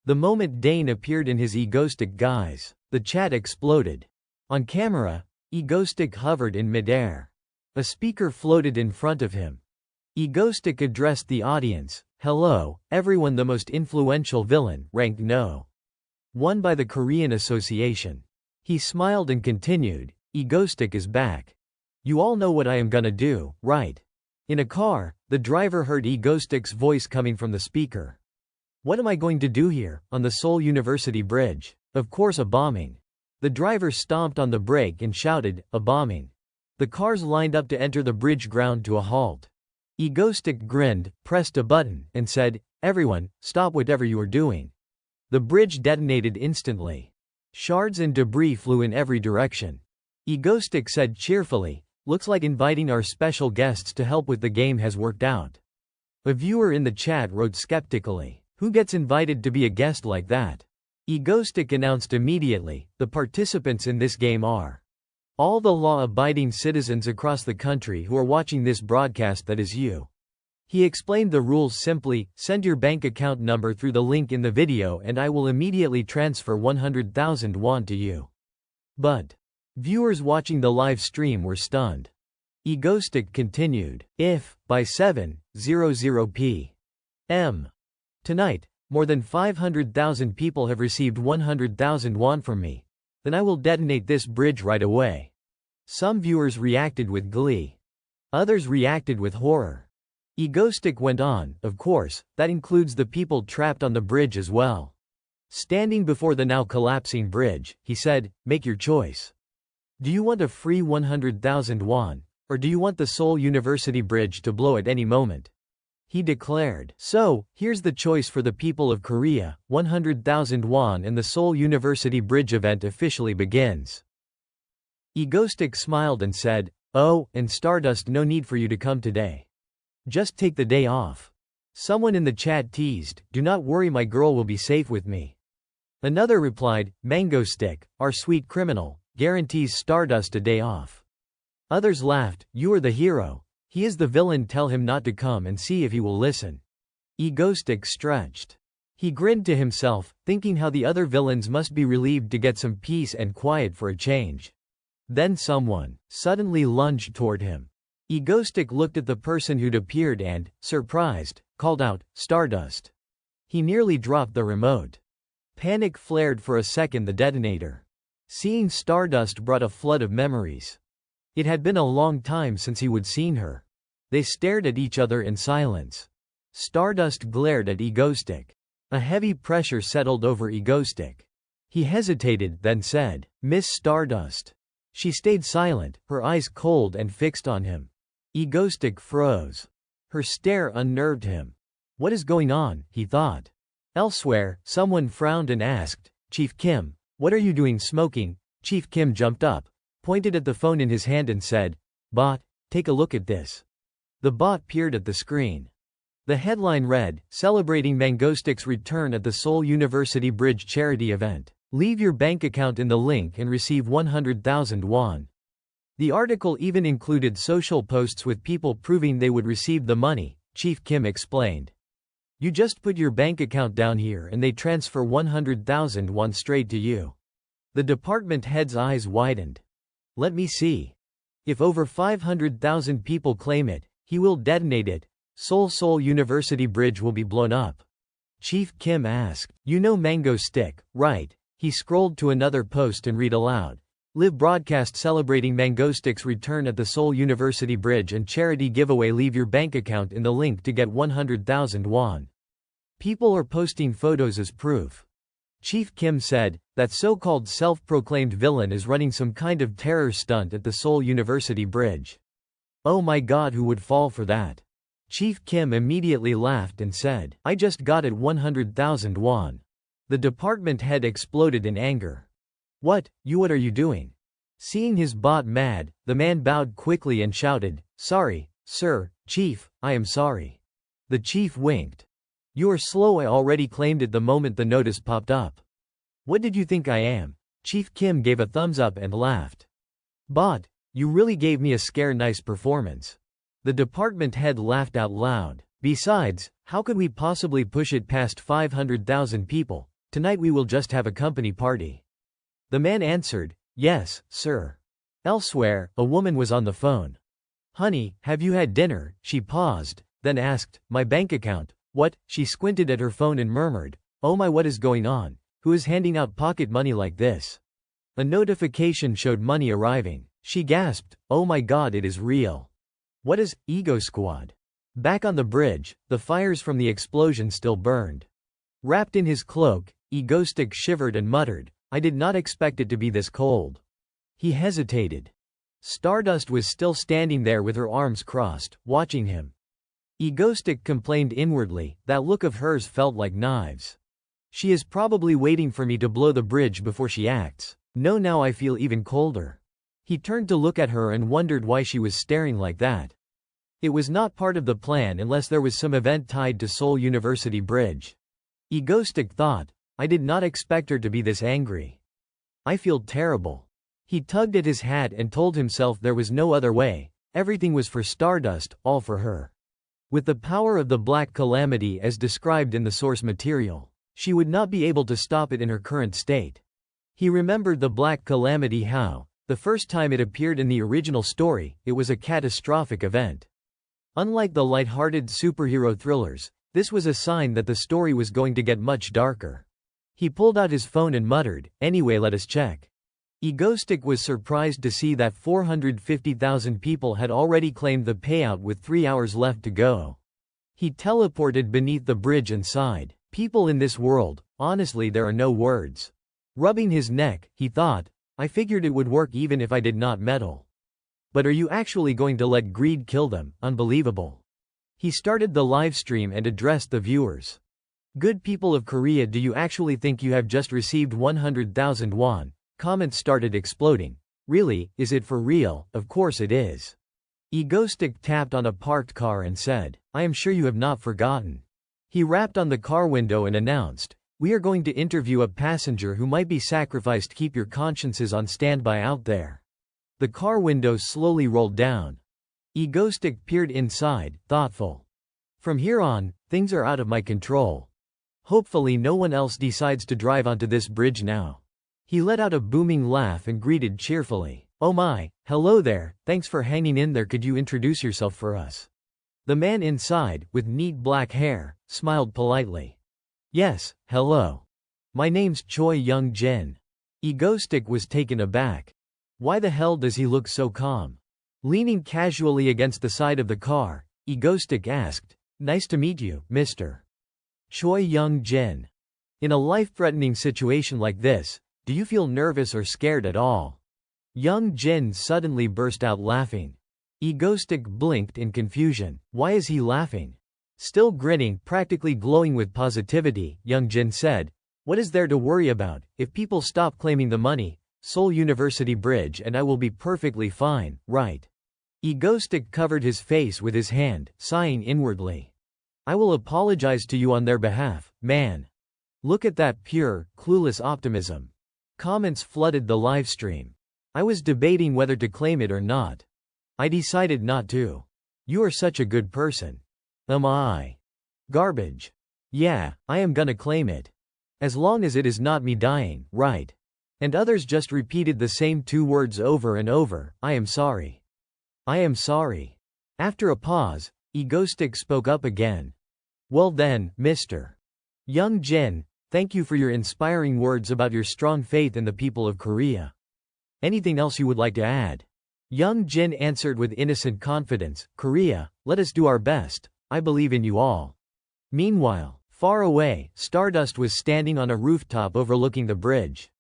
The moment Dane appeared in his egoistic guise, the chat exploded. On camera, Egoistic hovered in midair. A speaker floated in front of him. Egoistic addressed the audience. Hello, everyone. The most influential villain, ranked No. 1 by the Korean Association. He smiled and continued, Egoistic is back. You all know what I am gonna do, right? In a car, the driver heard Egoistic's voice coming from the speaker. What am I going to do here, on the Seoul University Bridge? Of course, a bombing. The driver stomped on the brake and shouted, a bombing. The cars lined up to enter the bridge ground to a halt. Egoistic grinned, pressed a button, and said, everyone, stop whatever you are doing. The bridge detonated instantly. Shards and debris flew in every direction. Egoistic said cheerfully, looks like inviting our special guests to help with the game has worked out. A viewer in the chat wrote skeptically, who gets invited to be a guest like that? Egoistic announced immediately, the participants in this game are all the law-abiding citizens across the country who are watching this broadcast, that is you. He explained the rules simply, send your bank account number through the link in the video and I will immediately transfer 100,000 won to you. But viewers watching the live stream were stunned. Egoistic continued, if, by 7:00 p.m. tonight, more than 500,000 people have received 100,000 won from me, then I will detonate this bridge right away. Some viewers reacted with glee. Others reacted with horror. Egoistic went on, of course, that includes the people trapped on the bridge as well. Standing before the now collapsing bridge, he said, make your choice. Do you want a free 100,000 won, or do you want the Seoul University Bridge to blow at any moment? He declared, so, here's the choice for the people of Korea, 100,000 won and the Seoul University Bridge event officially begins. Egoistic smiled and said, oh, and Stardust, no need for you to come today. Just take the day off. Someone in the chat teased, do not worry, my girl will be safe with me. Another replied, Mango Stick, our sweet criminal, guarantees Stardust a day off. Others laughed, you are the hero. He is the villain, tell him not to come and see if he will listen. Egoistic stretched. He grinned to himself, thinking how the other villains must be relieved to get some peace and quiet for a change. Then someone suddenly lunged toward him. Egoistic looked at the person who'd appeared and, surprised, called out, Stardust. He nearly dropped the remote. Panic flared for a second. The detonator. Seeing Stardust brought a flood of memories. It had been a long time since he would seen her. They stared at each other in silence. Stardust glared at Egoistic. A heavy pressure settled over Egoistic. He hesitated, then said, Miss Stardust. She stayed silent, her eyes cold and fixed on him. Egoistic froze. Her stare unnerved him. What is going on, he thought. Elsewhere, someone frowned and asked, Chief Kim, what are you doing smoking? Chief Kim jumped up, pointed at the phone in his hand and said, Bot, take a look at this. The bot peered at the screen. The headline read, Celebrating Mangoistic's return at the Seoul University Bridge charity event. Leave your bank account in the link and receive 100,000 won. The article even included social posts with people proving they would receive the money, Chief Kim explained. You just put your bank account down here and they transfer 100,000 won straight to you. The department head's eyes widened. Let me see. If over 500,000 people claim it, he will detonate it. Seoul University Bridge will be blown up. Chief Kim asked, you know Mango Stick, right? He scrolled to another post and read aloud. Live broadcast celebrating Mangoistic's return at the Seoul University Bridge and charity giveaway. Leave your bank account in the link to get 100,000 won. People are posting photos as proof. Chief Kim said, that so-called self-proclaimed villain is running some kind of terror stunt at the Seoul University Bridge. Oh my god, who would fall for that? Chief Kim immediately laughed and said, I just got it 100,000 won. The department head exploded in anger. What are you doing? Seeing his bot mad, the man bowed quickly and shouted, sorry, sir, chief, I am sorry. The chief winked. You are slow. I already claimed it the moment the notice popped up. What did you think I am? Chief Kim gave a thumbs up and laughed. Bot, you really gave me a scare. Nice performance. The department head laughed out loud. Besides, how could we possibly push it past 500,000 people? Tonight we will just have a company party. The man answered, yes, sir. Elsewhere, a woman was on the phone. Honey, have you had dinner? She paused, then asked, my bank account. What? She squinted at her phone and murmured, oh my, what is going on? Who is handing out pocket money like this? A notification showed money arriving. She gasped, oh my god, it is real. What is Ego Squad? Back on the bridge, the fires from the explosion still burned. Wrapped in his cloak, Egostick shivered and muttered, I did not expect it to be this cold. He hesitated. Stardust was still standing there with her arms crossed, watching him. Egostick complained inwardly, that look of hers felt like knives. She is probably waiting for me to blow the bridge before she acts. No, now I feel even colder. He turned to look at her and wondered why she was staring like that. It was not part of the plan unless there was some event tied to Seoul University Bridge. Egostick thought, I did not expect her to be this angry. I feel terrible. He tugged at his hat and told himself there was no other way. Everything was for Stardust, all for her. With the power of the Black Calamity as described in the source material, she would not be able to stop it in her current state. He remembered the Black Calamity, how, the first time it appeared in the original story, it was a catastrophic event. Unlike the light-hearted superhero thrillers, this was a sign that the story was going to get much darker. He pulled out his phone and muttered, anyway, let us check. Egostick was surprised to see that 450,000 people had already claimed the payout with 3 hours left to go. He teleported beneath the bridge and sighed. People in this world, honestly, there are no words. Rubbing his neck, he thought, I figured it would work even if I did not meddle. But are you actually going to let greed kill them? Unbelievable. He started the live stream and addressed the viewers. Good people of Korea, do you actually think you have just received 100,000 won? Comments started exploding. Really, is it for real? Of course it is. Egostick tapped on a parked car and said, I am sure you have not forgotten. He rapped on the car window and announced, we are going to interview a passenger who might be sacrificed. Keep your consciences on standby out there. The car window slowly rolled down. Egostick peered inside, thoughtful. From here on, things are out of my control. Hopefully no one else decides to drive onto this bridge now. He let out a booming laugh and greeted cheerfully. Oh my, hello there, thanks for hanging in there. Could you introduce yourself for us? The man inside, with neat black hair, smiled politely. Yes, hello. My name's Choi Young-jin. Egostick was taken aback. Why the hell does he look so calm? Leaning casually against the side of the car, Egostick asked, nice to meet you, Mr. Choi Young-jin. In a life-threatening situation like this, do you feel nervous or scared at all? Young-jin suddenly burst out laughing. Egostick blinked in confusion. Why is he laughing? Still grinning, practically glowing with positivity, Young-jin said, what is there to worry about? If people stop claiming the money, Seoul University Bridge, and I will be perfectly fine, right? Egostick covered his face with his hand, sighing inwardly. I will apologize to you on their behalf, man. Look at that pure, clueless optimism. Comments flooded the livestream. I was debating whether to claim it or not. I decided not to. You are such a good person. Am I? Garbage. Yeah, I am gonna claim it. As long as it is not me dying, right? And others just repeated the same 2 words over and over. I am sorry. I am sorry. After a pause, Egostick spoke up again. Well then, Mr. Young-jin, thank you for your inspiring words about your strong faith in the people of Korea. Anything else you would like to add? Young-jin answered with innocent confidence, Korea, let us do our best. I believe in you all. Meanwhile, far away, Stardust was standing on a rooftop overlooking the bridge.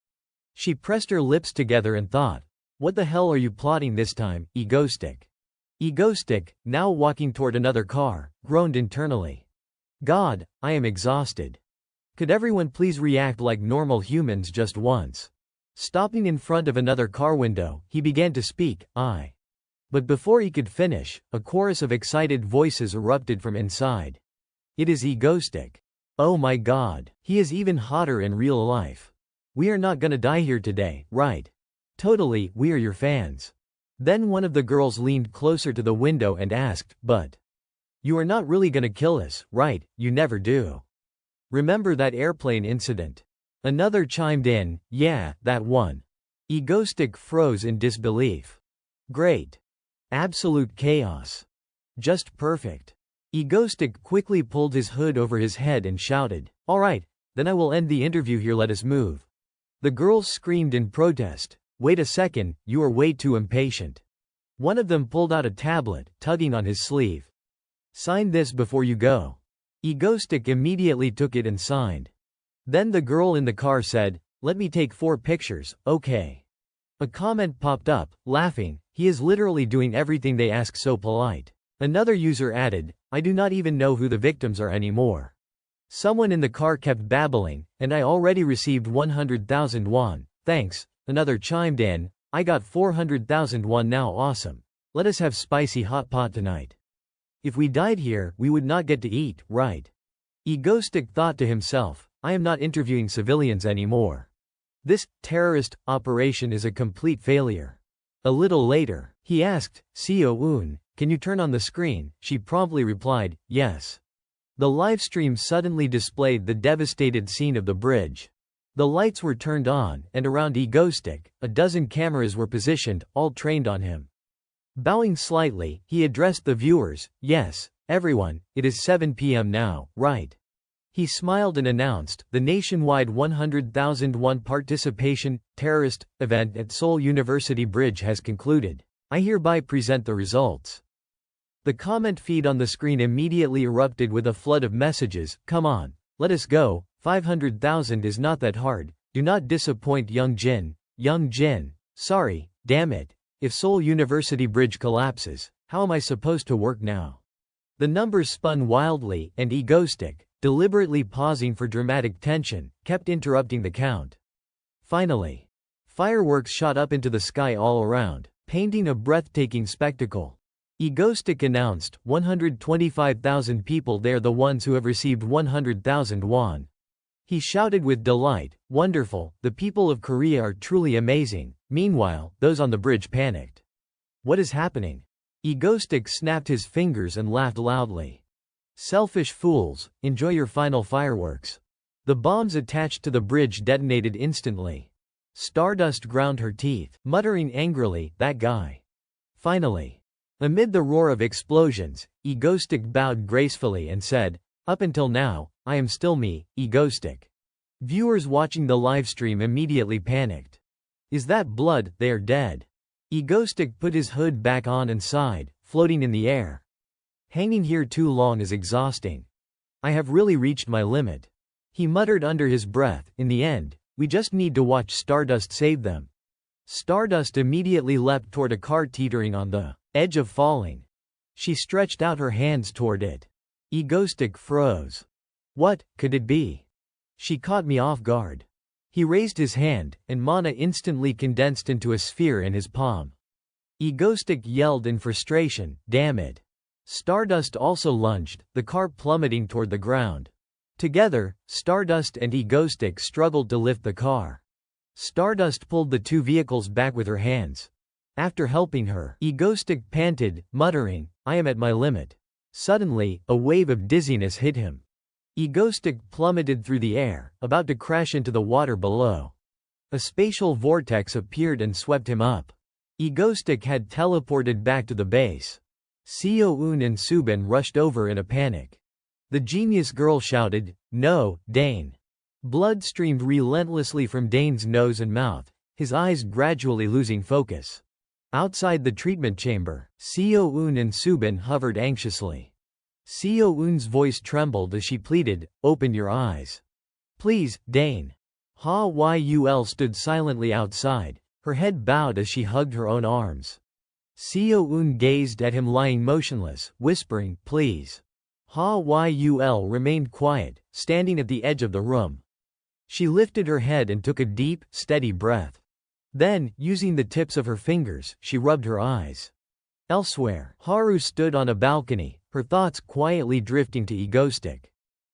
She pressed her lips together and thought, what the hell are you plotting this time, Egostick? Egostick, now walking toward another car, groaned internally. God, I am exhausted. Could everyone please react like normal humans just once? Stopping in front of another car window, he began to speak, But before he could finish, a chorus of excited voices erupted from inside. It is Egostick. Oh my god. He is even hotter in real life. We are not gonna die here today, right? Totally, we are your fans. Then one of the girls leaned closer to the window and asked, but you are not really gonna kill us, right? You never do. Remember that airplane incident? Another chimed in, yeah, that one. Egoistic froze in disbelief. Great. Absolute chaos. Just perfect. Egoistic quickly pulled his hood over his head and shouted, alright, then I will end the interview here, let us move. The girls screamed in protest, wait a second, you are way too impatient. One of them pulled out a tablet, tugging on his sleeve. Sign this before you go. Egoistic immediately took it and signed. Then the girl in the car said, let me take 4 pictures, okay. A comment popped up, laughing, he is literally doing everything they ask, so polite. Another user added, I do not even know who the victims are anymore. Someone in the car kept babbling, and I already received 100,000 won, thanks. Another chimed in, I got 400,000 won now, awesome. Let us have spicy hot pot tonight. If we died here, we would not get to eat, right? Egoistic thought to himself, I am not interviewing civilians anymore. This terrorist operation is a complete failure. A little later, he asked, Seo-eun, can you turn on the screen? She promptly replied, yes. The livestream suddenly displayed the devastated scene of the bridge. The lights were turned on, and around Egoistic, a dozen cameras were positioned, all trained on him. Bowing slightly, he addressed the viewers, yes, everyone, it is 7 p.m. now, right? He smiled and announced, the nationwide 100,000 won participation terrorist event at Seoul University Bridge has concluded. I hereby present the results. The comment feed on the screen immediately erupted with a flood of messages, come on, let us go, 500,000 is not that hard, do not disappoint Young Jin, sorry, damn it, if Seoul University Bridge collapses, how am I supposed to work now? The numbers spun wildly, and Egoistic, deliberately pausing for dramatic tension, kept interrupting the count. Finally, fireworks shot up into the sky all around, painting a breathtaking spectacle. Egoistic announced, 125,000 people, they're the ones who have received 100,000 won. He shouted with delight, wonderful, the people of Korea are truly amazing. Meanwhile, those on the bridge panicked. What is happening? Egoistic snapped his fingers and laughed loudly. Selfish fools, enjoy your final fireworks. The bombs attached to the bridge detonated instantly. Stardust ground her teeth, muttering angrily, that guy. Finally, amid the roar of explosions, Egoistic bowed gracefully and said, up until now, I am still me, Egoistic. Viewers watching the livestream immediately panicked. Is that blood? They are dead. Egoistic put his hood back on and sighed, floating in the air. Hanging here too long is exhausting. I have really reached my limit. He muttered under his breath, in the end, we just need to watch Stardust save them. Stardust immediately leapt toward a car teetering on the edge of falling. She stretched out her hands toward it. Egoistic froze. What could it be? She caught me off guard. He raised his hand, and mana instantly condensed into a sphere in his palm. Egoistic yelled in frustration, damn it. Stardust also lunged, the car plummeting toward the ground. Together, Stardust and Egoistic struggled to lift the car. Stardust pulled the two vehicles back with her hands. After helping her, Egoistic panted, muttering, I am at my limit. Suddenly, a wave of dizziness hit him. Egoistic plummeted through the air, about to crash into the water below. A spatial vortex appeared and swept him up. Egoistic had teleported back to the base. Seo-eun and Subin rushed over in a panic. The genius girl shouted, no, Dane. Blood streamed relentlessly from Dane's nose and mouth, his eyes gradually losing focus. Outside the treatment chamber, Seo-eun and Subin hovered anxiously. Seo-eun's voice trembled as she pleaded, open your eyes. Please, Dane. Ha-Yul stood silently outside, her head bowed as she hugged her own arms. Seo-eun gazed at him lying motionless, whispering, please. Ha-Yul remained quiet, standing at the edge of the room. She lifted her head and took a deep, steady breath. Then, using the tips of her fingers, she rubbed her eyes. Elsewhere, Haru stood on a balcony, her thoughts quietly drifting to Egoistic.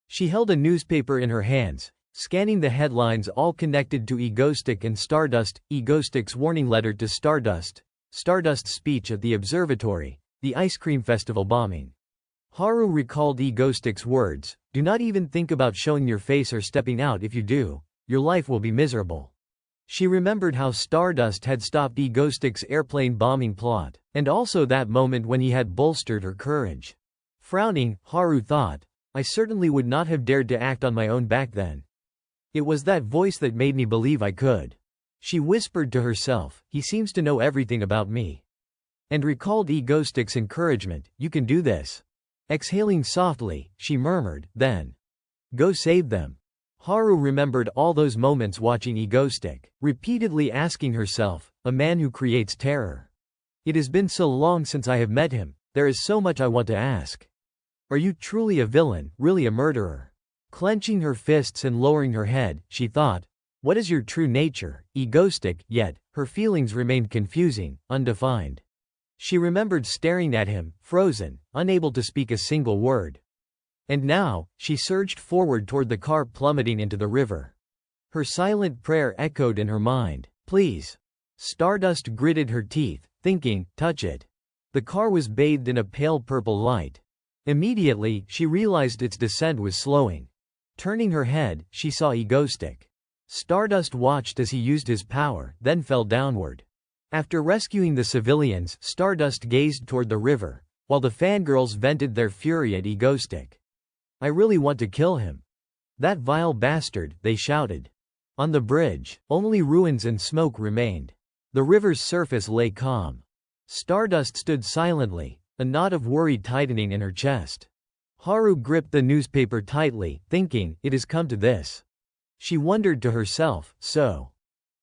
She held a newspaper in her hands, scanning the headlines all connected to Egoistic and Stardust. Egoistic's warning letter to Stardust, Stardust's speech at the observatory, the ice cream festival bombing. Haru recalled Egoistic's words, "Do not even think about showing your face or stepping out. If you do, your life will be miserable." She remembered how Stardust had stopped Egoistic's airplane bombing plot, and also that moment when he had bolstered her courage. Frowning, Haru thought, "I certainly would not have dared to act on my own back then. It was that voice that made me believe I could." She whispered to herself, "He seems to know everything about me." And recalled Egoistic's encouragement, "You can do this." Exhaling softly, she murmured, "Then go save them." Haru remembered all those moments watching Egoistic, repeatedly asking herself, "A man who creates terror. It has been so long since I have met him, there is so much I want to ask. Are you truly a villain, really a murderer?" Clenching her fists and lowering her head, she thought, "What is your true nature, Egoistic?" Yet, her feelings remained confusing, undefined. She remembered staring at him, frozen, unable to speak a single word. And now, she surged forward toward the car plummeting into the river. Her silent prayer echoed in her mind, "Please." Stardust gritted her teeth, thinking, "Touch it." The car was bathed in a pale purple light. Immediately, she realized its descent was slowing. Turning her head, she saw Egoistic. Stardust watched as he used his power, then fell downward. After rescuing the civilians, Stardust gazed toward the river, while the fangirls vented their fury at Egoistic. "I really want to kill him. That vile bastard," they shouted. On the bridge, only ruins and smoke remained. The river's surface lay calm. Stardust stood silently, a knot of worry tightening in her chest. Haru gripped the newspaper tightly, thinking, "It has come to this." She wondered to herself, "So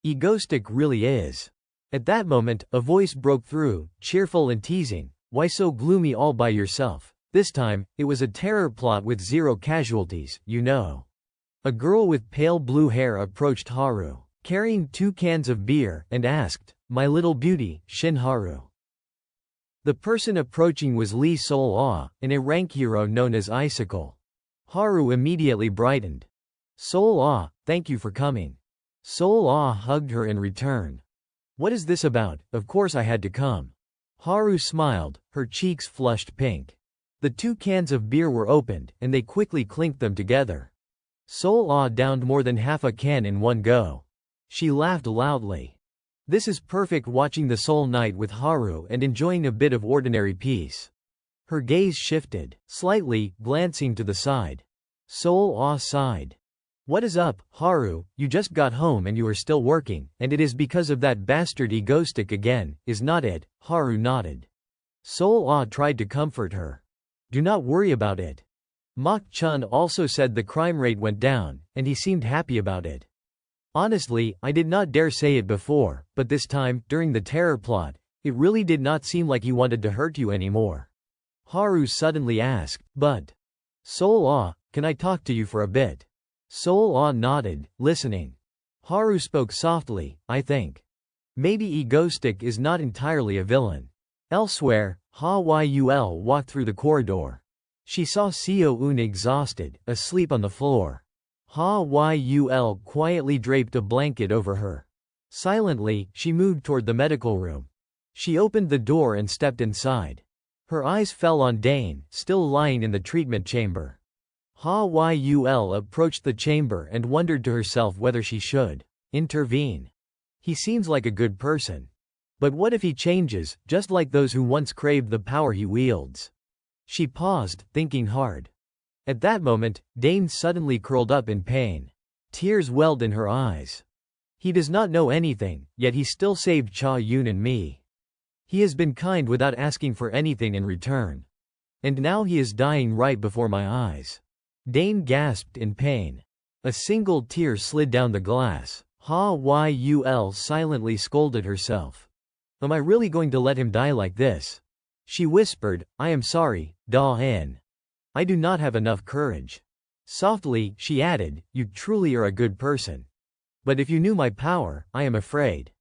Egoistic really is." At that moment, a voice broke through, cheerful and teasing, "Why so gloomy all by yourself? This time, it was a terror plot with 0 casualties, you know." A girl with pale blue hair approached Haru, carrying 2 cans of beer, and asked, "My little beauty, Shin Haru?" The person approaching was Lee Sol-ah, an rank hero known as Icicle. Haru immediately brightened. "Sol-ah, thank you for coming." Sol-ah hugged her in return. "What is this about? Of course I had to come." Haru smiled, her cheeks flushed pink. The 2 cans of beer were opened, and they quickly clinked them together. Sol-ah downed more than half a can in one go. She laughed loudly. "This is perfect, watching the Soul Night with Haru and enjoying a bit of ordinary peace." Her gaze shifted, slightly, glancing to the side. Sol-ah sighed. "What is up, Haru? You just got home and you are still working, and it is because of that bastard Egoistic again, is not it?" Haru nodded. Sol-ah tried to comfort her. "Do not worry about it." Mach-chun also said the crime rate went down, and he seemed happy about it. "Honestly, I did not dare say it before, but this time, during the terror plot, it really did not seem like he wanted to hurt you anymore." Haru suddenly asked, "But Sol-ah, can I talk to you for a bit?" Sol-ah nodded, listening. Haru spoke softly, "I think maybe Egoistic is not entirely a villain." Elsewhere, Ha-Yul walked through the corridor. She saw Seo-eun exhausted, asleep on the floor. Ha-Yul quietly draped a blanket over her. Silently, she moved toward the medical room. She opened the door and stepped inside. Her eyes fell on Dane, still lying in the treatment chamber. Ha-Yul approached the chamber and wondered to herself whether she should intervene. He seems like a good person. But what if he changes, just like those who once craved the power he wields? She paused, thinking hard. At that moment, Dane suddenly curled up in pain. Tears welled in her eyes. He does not know anything, yet he still saved Cha-Yun and me. He has been kind without asking for anything in return. And now he is dying right before my eyes. Dane gasped in pain. A single tear slid down the glass. Ha-Yul silently scolded herself. Am I really going to let him die like this? She whispered, I am sorry, Da-en. I do not have enough courage. Softly, she added, you truly are a good person. But if you knew my power, I am afraid.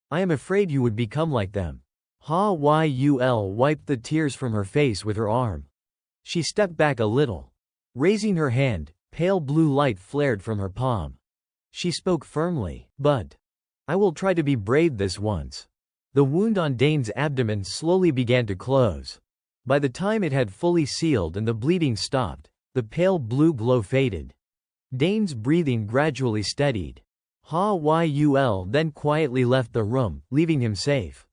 I am afraid you would become like them. Ha-Yul wiped the tears from her face with her arm. She stepped back a little. Raising her hand, Pale blue light flared from her palm. She spoke firmly, but I will try to be brave this once. The wound on Dane's abdomen slowly began to close. By the time it had fully sealed and the bleeding stopped, the pale blue glow faded. Dane's breathing gradually steadied. Ha-Yul then quietly left the room, leaving him safe.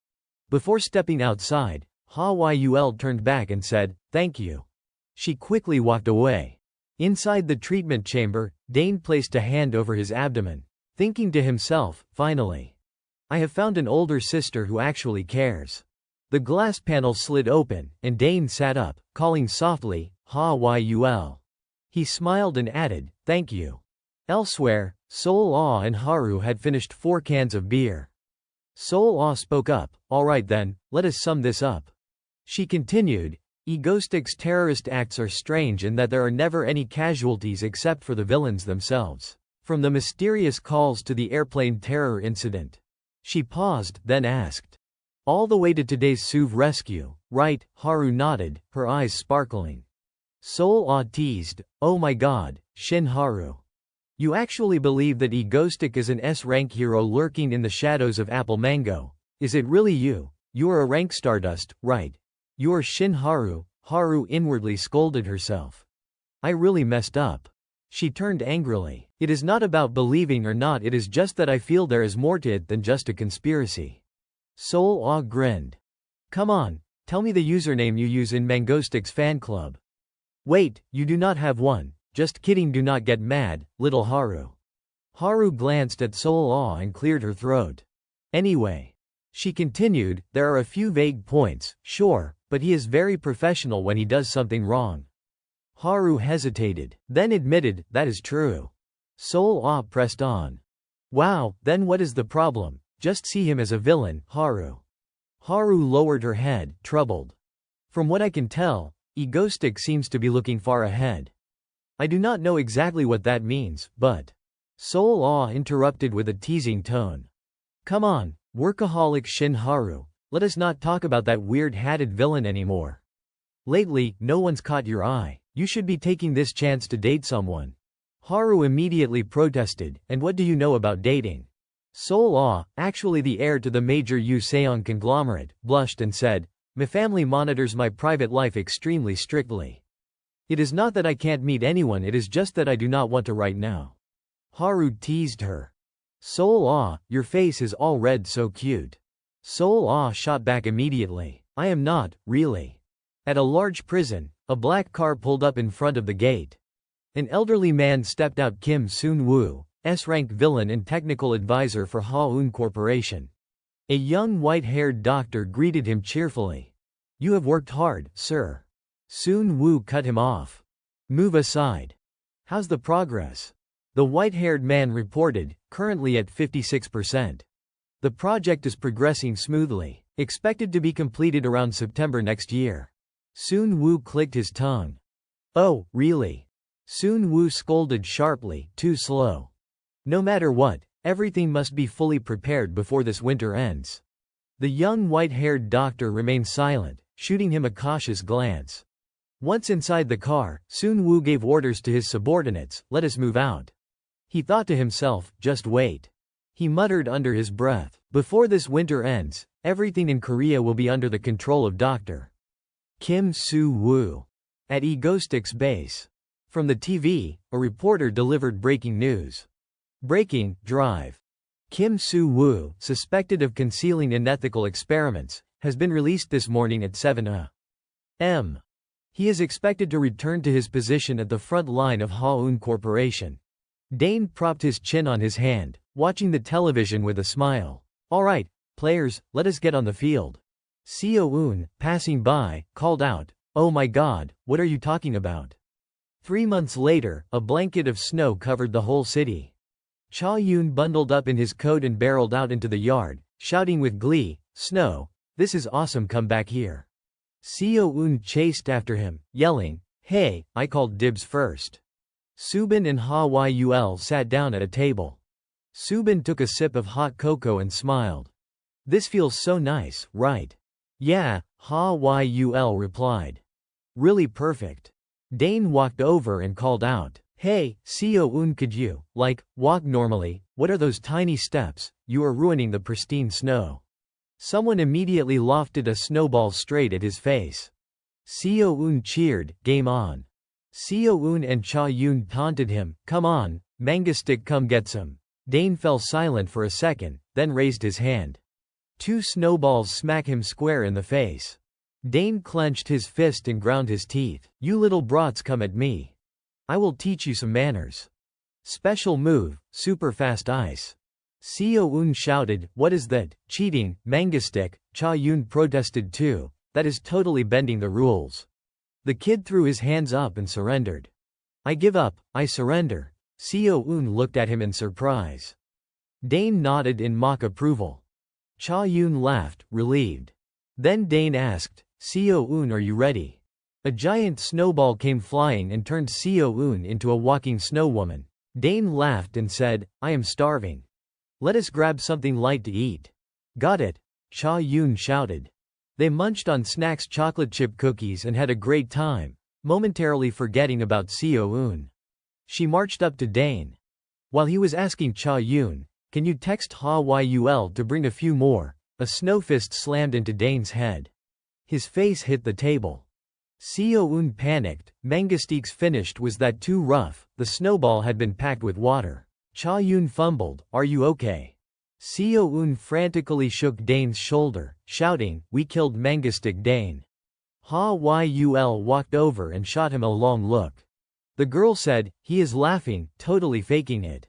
Before stepping outside, Ha-Yul turned back and said, "Thank you." She quickly walked away. Inside the treatment chamber, Dane placed a hand over his abdomen, thinking to himself, finally, I have found an older sister who actually cares. The glass panel slid open, and Dane sat up, calling softly, Ha-Yul. He smiled and added, "Thank you." Elsewhere, Sol-Ah and Haru had finished 4 cans of beer. Sol-Ah spoke up, "All right then, let us sum this up." She continued, Egostic's terrorist acts are strange in that there are never any casualties except for the villains themselves. From the mysterious calls to the airplane terror incident. She paused, then asked, all the way to today's SUV rescue, right? Haru nodded, her eyes sparkling. Sol-Ah teased, "Oh my god, Shin Haru. You actually believe that Egostic is an S-rank hero lurking in the shadows of Apple Mango? Is it really you? You're a rank Stardust, right? You're Shin Haru." Haru inwardly scolded herself. I really messed up. She turned angrily. It is not about believing or not, it is just that I feel there is more to it than just a conspiracy. Sol-Ah grinned. Come on, tell me the username you use in Mangostic's fan club. Wait, you do not have one. Just kidding, do not get mad, little Haru. Haru glanced at Sol-Ah and cleared her throat. Anyway, she continued, there are a few vague points, sure, but he is very professional when he does something wrong. Haru hesitated, then admitted, that is true. Sol-Ah pressed on. Wow, then what is the problem? Just see him as a villain, Haru. Haru lowered her head, troubled. From what I can tell, Egostic seems to be looking far ahead. I do not know exactly what that means, but... Sol-Ah interrupted with a teasing tone. Come on, workaholic Shin Haru, let us not talk about that weird hatted villain anymore. Lately, no one's caught your eye. You should be taking this chance to date someone. Haru immediately protested, and what do you know about dating? Sol-Ah, actually the heir to the major Yuseong conglomerate, blushed and said, my family monitors my private life extremely strictly. It is not that I can't meet anyone, it is just that I do not want to right now. Haru teased her. Sol-Ah, your face is all red, so cute. Sol-Ah shot back immediately. I am not, really. At a large prison, a black car pulled up in front of the gate. An elderly man stepped out, Kim Soon-woo, S-rank villain and technical advisor for Ha-eun Corporation. A young white-haired doctor greeted him cheerfully. You have worked hard, sir. Soon-woo cut him off. Move aside. How's the progress? The white-haired man reported, currently at 56%. The project is progressing smoothly, expected to be completed around September next year. Soon-woo clicked his tongue. Oh, really? Soon-woo scolded sharply, too slow. No matter what, everything must be fully prepared before this winter ends. The young white-haired doctor remained silent, shooting him a cautious glance. Once inside the car, Soon-woo gave orders to his subordinates, let us move out. He thought to himself, just wait. He muttered under his breath, before this winter ends, everything in Korea will be under the control of Dr. Kim Soo-woo. At Egostic's base. From the TV, a reporter delivered breaking news. Breaking, drive. Kim Soo-woo, suspected of concealing unethical experiments, has been released this morning at 7 a.m. He is expected to return to his position at the front line of Ha-eun Corporation. Dane propped his chin on his hand, watching the television with a smile. All right, players, let us get on the field. Seo-eun, passing by, called out, oh my god, what are you talking about? 3 months later, a blanket of snow covered the whole city. Cha-yoon bundled up in his coat and barreled out into the yard, shouting with glee, Snow, this is awesome, come back here. Seo-eun chased after him, yelling, hey, I called dibs first. Subin and Ha-Yul sat down at a table. Subin took a sip of hot cocoa and smiled. This feels so nice, right? Yeah, Ha-Yul replied. Really perfect. Dane walked over and called out, Hey, Seo-eun, could you, walk normally? What are those tiny steps? You are ruining the pristine snow. Someone immediately lofted a snowball straight at his face. Seo-eun cheered, game on. Seo-eun and Cha-yoon taunted him, come on, Mangastick, come get some. Dane fell silent for a second, then raised his hand. 2 snowballs smack him square in the face. Dane clenched his fist and ground his teeth. You little brats, come at me. I will teach you some manners. Special move, super fast ice. Seo-eun shouted, what is that? Cheating, Mangastick. Cha-yoon protested too. That is totally bending the rules. The kid threw his hands up and surrendered. I give up, I surrender. Seo-eun looked at him in surprise. Dane nodded in mock approval. Cha-yoon laughed, relieved. Then Dane asked, Seo-eun, are you ready? A giant snowball came flying and turned Seo-eun into a walking snow woman. Dane laughed and said, I am starving. Let us grab something light to eat. Got it, Cha-yoon shouted. They munched on snacks, chocolate chip cookies, and had a great time, momentarily forgetting about Seo-eun. She marched up to Dane. While he was asking Cha-yoon, can you text Ha-Yul to bring a few more? A snow fist slammed into Dane's head. His face hit the table. Seo-eun panicked. Mangastick's finished. Was that too rough? The snowball had been packed with water. Cha-yoon fumbled, are you okay? Seo-eun frantically shook Dane's shoulder, shouting, we killed Mangastick. Dane. Ha-Yul walked over and shot him a long look. The girl said, he is laughing, totally faking it.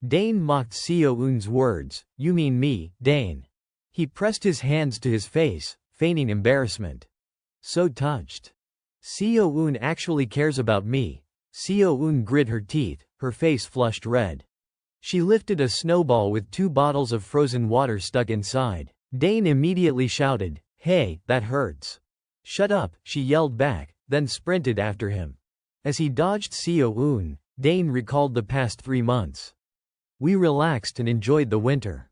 Dane mocked Seo-eun's words, you mean me, Dane. He pressed his hands to his face, feigning embarrassment. So touched. Seo-eun actually cares about me. Seo-eun grit her teeth, her face flushed red. She lifted a snowball with 2 bottles of frozen water stuck inside. Dane immediately shouted, hey, that hurts. Shut up, she yelled back, then sprinted after him. As he dodged Seo-eun, Dane recalled the past 3 months. We relaxed and enjoyed the winter.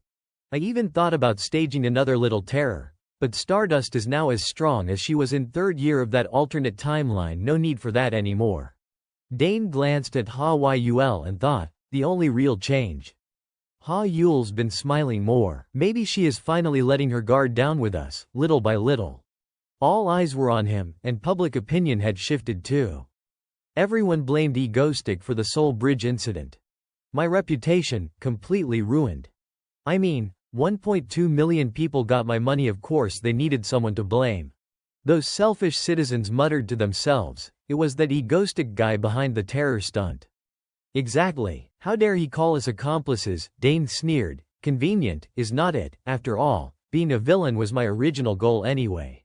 I even thought about staging another little terror, but Stardust is now as strong as she was in 3rd year of that alternate timeline, no need for that anymore. Dane glanced at Ha-Yul and thought, the only real change. Ha-Yul's been smiling more. Maybe she is finally letting her guard down with us, little by little. All eyes were on him, and public opinion had shifted too. Everyone blamed Egostick for the Seoul Bridge incident. My reputation, completely ruined. I mean, 1.2 million people got my money, of course they needed someone to blame. Those selfish citizens muttered to themselves, it was that Egostick guy behind the terror stunt. Exactly. How dare he call us accomplices? Dane sneered. Convenient, is not it? After all, being a villain was my original goal anyway.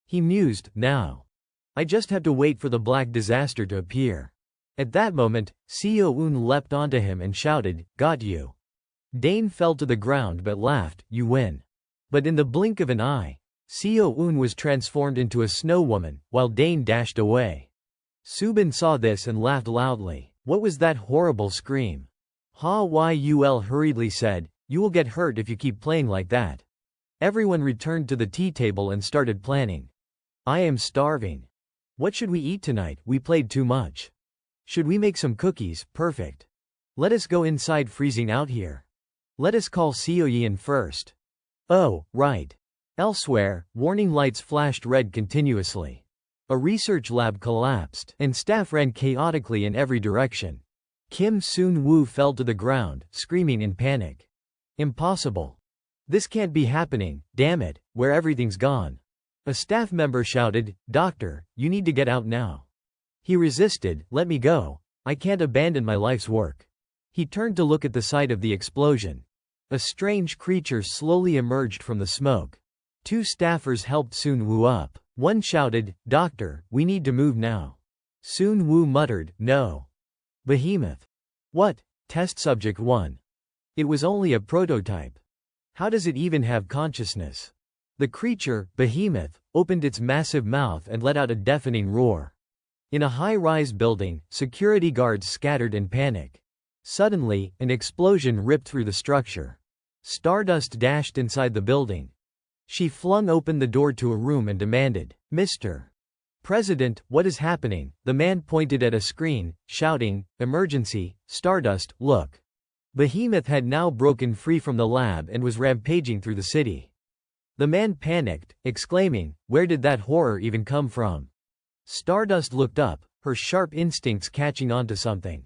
He mused, now. I just have to wait for the black disaster to appear. At that moment, Seo-eun leapt onto him and shouted, got you. Dane fell to the ground but laughed, you win. But in the blink of an eye, Seo-eun was transformed into a snow woman, while Dane dashed away. Subin saw this and laughed loudly. What was that horrible scream? Ha-Yul hurriedly said, you will get hurt if you keep playing like that. Everyone returned to the tea table and started planning. I am starving. What should we eat tonight? We played too much. Should we make some cookies? Perfect. Let us go inside, freezing out here. Let us call Seo-yeon first. Oh, right. Elsewhere, warning lights flashed red continuously. A research lab collapsed, and staff ran chaotically in every direction. Kim Soon-woo fell to the ground, screaming in panic. Impossible. This can't be happening, damn it, where everything's gone. A staff member shouted, Doctor, you need to get out now. He resisted, let me go, I can't abandon my life's work. He turned to look at the site of the explosion. A strange creature slowly emerged from the smoke. 2 staffers helped Soon-woo up. One shouted, Doctor, we need to move now. Soon-woo muttered, no. Behemoth. What? Test subject 1. It was only a prototype. How does it even have consciousness? The creature, Behemoth, opened its massive mouth and let out a deafening roar. In a high-rise building, security guards scattered in panic. Suddenly, an explosion ripped through the structure. Stardust dashed inside the building. She flung open the door to a room and demanded, Mr. President, what is happening? The man pointed at a screen, shouting, "Emergency, Stardust, look." Behemoth had now broken free from the lab and was rampaging through the city. The man panicked, exclaiming, "Where did that horror even come from?" Stardust looked up, her sharp instincts catching on to something.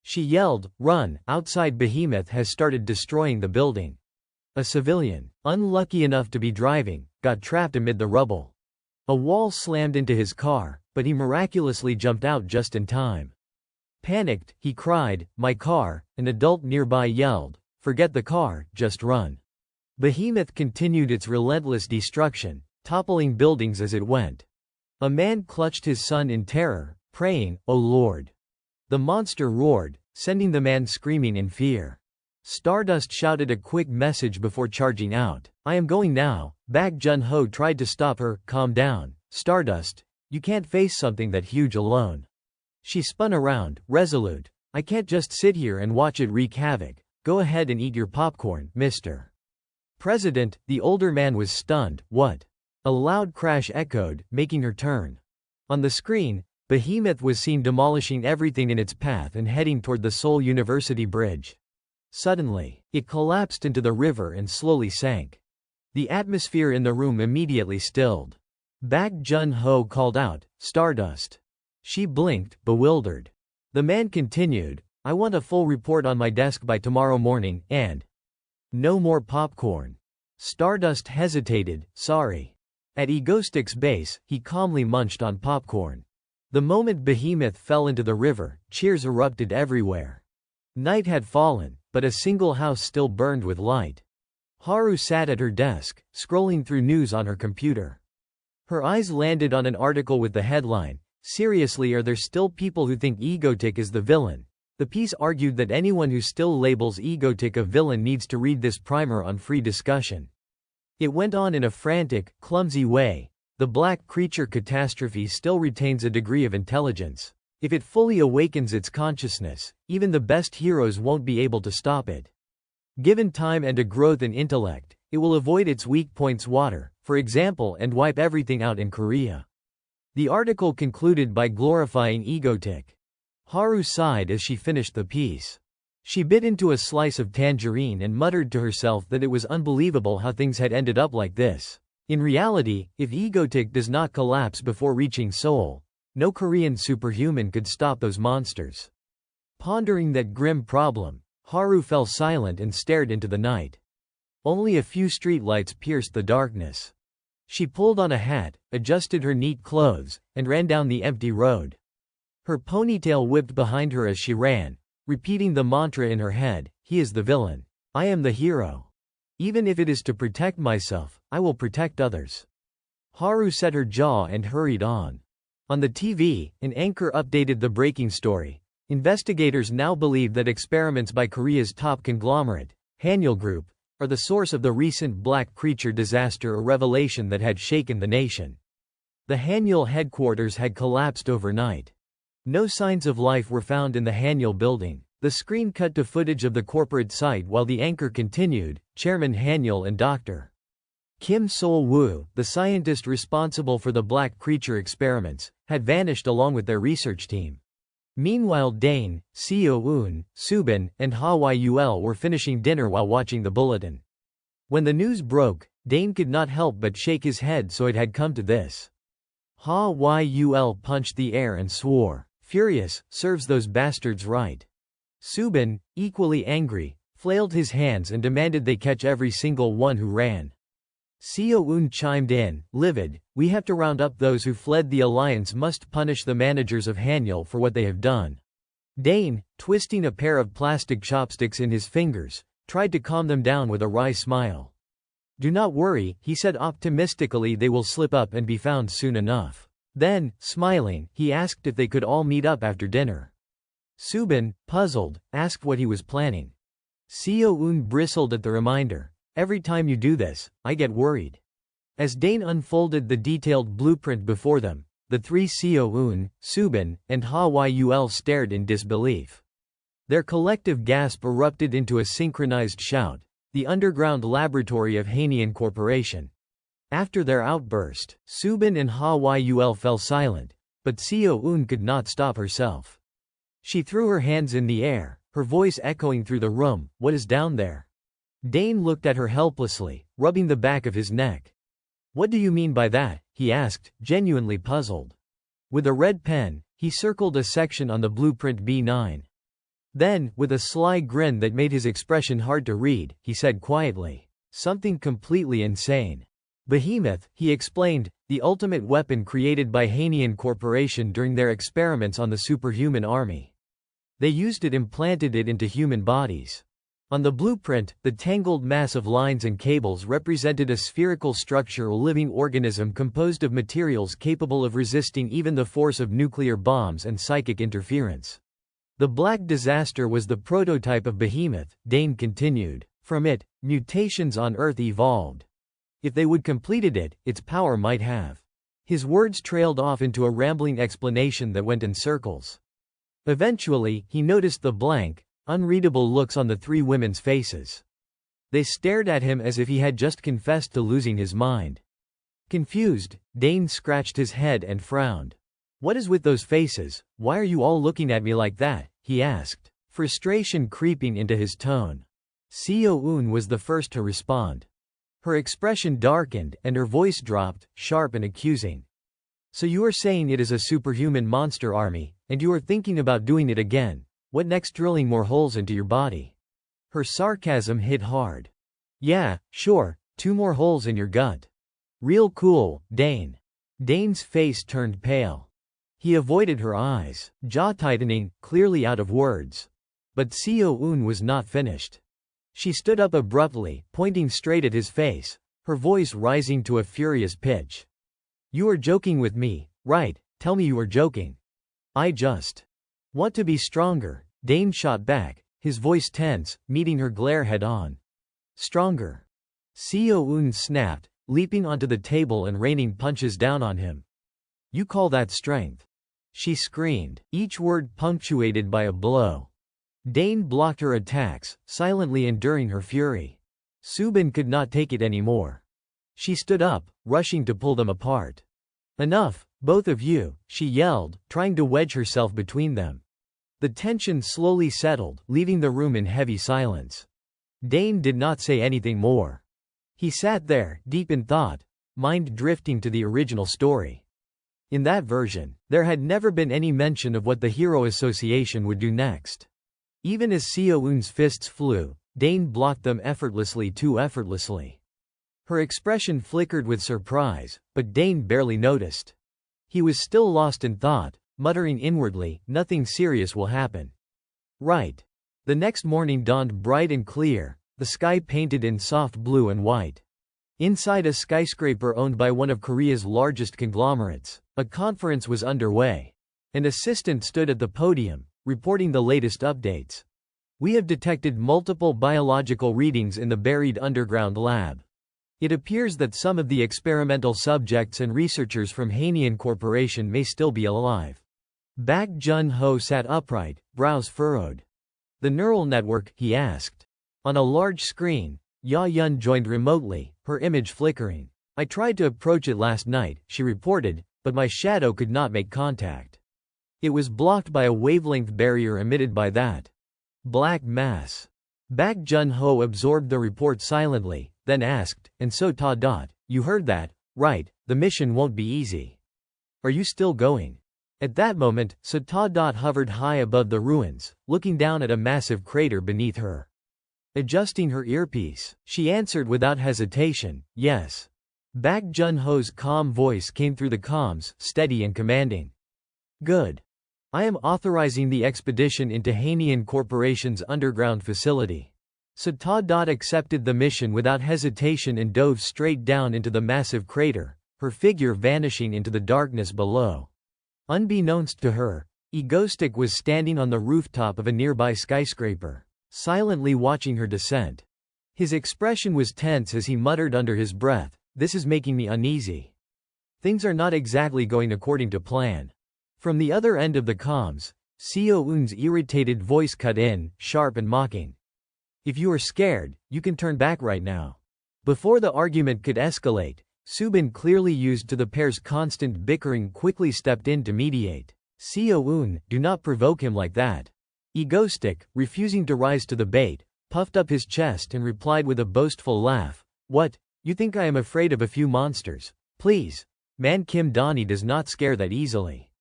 She yelled, "Run, outside! Behemoth has started destroying the building." A civilian, unlucky enough to be driving, got trapped amid the rubble. A wall slammed into his car, but he miraculously jumped out just in time. Panicked, he cried, "My car!" An adult nearby yelled, "Forget the car, just run." Behemoth continued its relentless destruction, toppling buildings as it went. A man clutched his son in terror, praying, "Oh Lord." The monster roared, sending the man screaming in fear. Stardust shouted a quick message before charging out. "I am going now." Bak Jun-ho tried to stop her. "Calm down, Stardust. You can't face something that huge alone." She spun around, resolute. "I can't just sit here and watch it wreak havoc. Go ahead and eat your popcorn, Mr. President." The older man was stunned. "What?" A loud crash echoed, making her turn. On the screen, Behemoth was seen demolishing everything in its path and heading toward the Seoul University Bridge. Suddenly, it collapsed into the river and slowly sank. The atmosphere in the room immediately stilled. Bak Jun-ho called out, "Stardust." She blinked, bewildered. The man continued, "I want a full report on my desk by tomorrow morning, and no more popcorn." Stardust hesitated, "Sorry." At Egostick's base, he calmly munched on popcorn. The moment Behemoth fell into the river, cheers erupted everywhere. Night had fallen, but a single house still burned with light. Haru sat at her desk, scrolling through news on her computer. Her eyes landed on an article with the headline, "Seriously, are there still people who think Egotick is the villain?" The piece argued that anyone who still labels Egotick a villain needs to read this primer on free discussion. It went on in a frantic, clumsy way. The black creature catastrophe still retains a degree of intelligence. If it fully awakens its consciousness, even the best heroes won't be able to stop it. Given time and a growth in intellect, it will avoid its weak points, water, for example, and wipe everything out in Korea. The article concluded by glorifying Egotick. Haru sighed as she finished the piece. She bit into a slice of tangerine and muttered to herself that it was unbelievable how things had ended up like this. In reality, if Egotick does not collapse before reaching Seoul, no Korean superhuman could stop those monsters. Pondering that grim problem, Haru fell silent and stared into the night. Only a few streetlights pierced the darkness. She pulled on a hat, adjusted her neat clothes, and ran down the empty road. Her ponytail whipped behind her as she ran, repeating the mantra in her head, "He is the villain. I am the hero. Even if it is to protect myself, I will protect others." Haru set her jaw and hurried on. On the TV, an anchor updated the breaking story. Investigators now believe that experiments by Korea's top conglomerate, Hanyul Group, are the source of the recent black creature disaster, a revelation that had shaken the nation. The Hanyul headquarters had collapsed overnight. No signs of life were found in the Hanyul building. The screen cut to footage of the corporate site while the anchor continued. Chairman Hanyul and Dr. Kim Sol-woo, the scientist responsible for the black creature experiments, had vanished along with their research team. Meanwhile, Dane, Seo-eun, Subin, and Ha Yul were finishing dinner while watching the bulletin. When the news broke, Dane could not help but shake his head, so it had come to this. Ha Yul punched the air and swore, furious, "Serves those bastards right." Subin, equally angry, flailed his hands and demanded they catch every single one who ran. Seo-eun chimed in, livid, "We have to round up those who fled. The alliance must punish the managers of Hanyul for what they have done." Dane, twisting a pair of plastic chopsticks in his fingers, tried to calm them down with a wry smile. "Do not worry," he said optimistically, "they will slip up and be found soon enough." Then, smiling, he asked if they could all meet up after dinner. Subin, puzzled, asked what he was planning. Seo-eun bristled at the reminder. "Every time you do this, I get worried." As Dane unfolded the detailed blueprint before them, the three, Seo-eun, Subin, and Ha Yul, stared in disbelief. Their collective gasp erupted into a synchronized shout. The underground laboratory of Hanian Corporation. After their outburst, Subin and Hwyul fell silent, but Seo-eun could not stop herself. She threw her hands in the air, her voice echoing through the room, "What is down there?" Dane looked at her helplessly, rubbing the back of his neck. "What do you mean by that?" he asked, genuinely puzzled. With a red pen, he circled a section on the blueprint B9. Then, with a sly grin that made his expression hard to read, he said quietly, "Something completely insane. Behemoth," he explained, "the ultimate weapon created by Hanian Corporation during their experiments on the superhuman army. They used it, implanted it into human bodies." On the blueprint, the tangled mass of lines and cables represented a spherical structure, a living organism composed of materials capable of resisting even the force of nuclear bombs and psychic interference. "The Black Disaster was the prototype of Behemoth," Dane continued. "From it, mutations on Earth evolved. If they would completed it, its power might have." His words trailed off into a rambling explanation that went in circles. Eventually, he noticed the blank, unreadable looks on the three women's faces. They stared at him as if he had just confessed to losing his mind. Confused, Dane scratched his head and frowned. "What is with those faces? Why are you all looking at me like that?" he asked, frustration creeping into his tone. Seo-eun was the first to respond. Her expression darkened, and her voice dropped, sharp and accusing. "So you are saying it is a superhuman monster army, and you are thinking about doing it again? What next, drilling more holes into your body?" Her sarcasm hit hard. "Yeah, sure, 2 more holes in your gut. Real cool, Dane." Dane's face turned pale. He avoided her eyes, jaw tightening, clearly out of words. But Seo-eun was not finished. She stood up abruptly, pointing straight at his face, her voice rising to a furious pitch. "You are joking with me, right? Tell me you are joking." "I just want to be stronger," Dane shot back, his voice tense, meeting her glare head-on. "Stronger?" Seo-eun snapped, leaping onto the table and raining punches down on him. "You call that strength?" she screamed, each word punctuated by a blow. Dane blocked her attacks, silently enduring her fury. Subin could not take it anymore. She stood up, rushing to pull them apart. "Enough, both of you," she yelled, trying to wedge herself between them. The tension slowly settled, leaving the room in heavy silence. Dane did not say anything more. He sat there, deep in thought, mind drifting to the original story. In that version, there had never been any mention of what the Hero Association would do next. Even as Seo-eun's fists flew, Dane blocked them effortlessly, too effortlessly. Her expression flickered with surprise, but Dane barely noticed. He was still lost in thought, muttering inwardly, "Nothing serious will happen." Right. The next morning dawned bright and clear, the sky painted in soft blue and white. Inside a skyscraper owned by one of Korea's largest conglomerates, a conference was underway. An assistant stood at the podium, reporting the latest updates. "We have detected multiple biological readings in the buried underground lab. It appears that some of the experimental subjects and researchers from Hanian Corporation may still be alive." Bak Jun-ho sat upright, brows furrowed. "The neural network?" he asked. On a large screen, Ya-yun joined remotely, her image flickering. "I tried to approach it last night," she reported, "but my shadow could not make contact. It was blocked by a wavelength barrier emitted by that black mass." Bak Jun-ho absorbed the report silently, then asked, "And so you heard that, right? The mission won't be easy. Are you still going?" At that moment, hovered high above the ruins, looking down at a massive crater beneath her. Adjusting her earpiece, she answered without hesitation, "Yes." Bak Jun-ho's calm voice came through the comms, steady and commanding. "Good. I am authorizing the expedition into Hanian Corporation's underground facility." Accepted the mission without hesitation and dove straight down into the massive crater, her figure vanishing into the darkness below. Unbeknownst to her, Egostic was standing on the rooftop of a nearby skyscraper, silently watching her descent. His expression was tense as he muttered under his breath, "This is making me uneasy. Things are not exactly going according to plan." From the other end of the comms, Seo-eun's irritated voice cut in, sharp and mocking. "If you are scared, you can turn back right now." Before the argument could escalate, Subin, clearly used to the pair's constant bickering, quickly stepped in to mediate. Seo-eun, do not provoke him like that. Egoistic, refusing to rise to the bait, puffed up his chest and replied with a boastful laugh. What? You think I am afraid of a few monsters? Please. Man Kim Donnie does not scare that easily.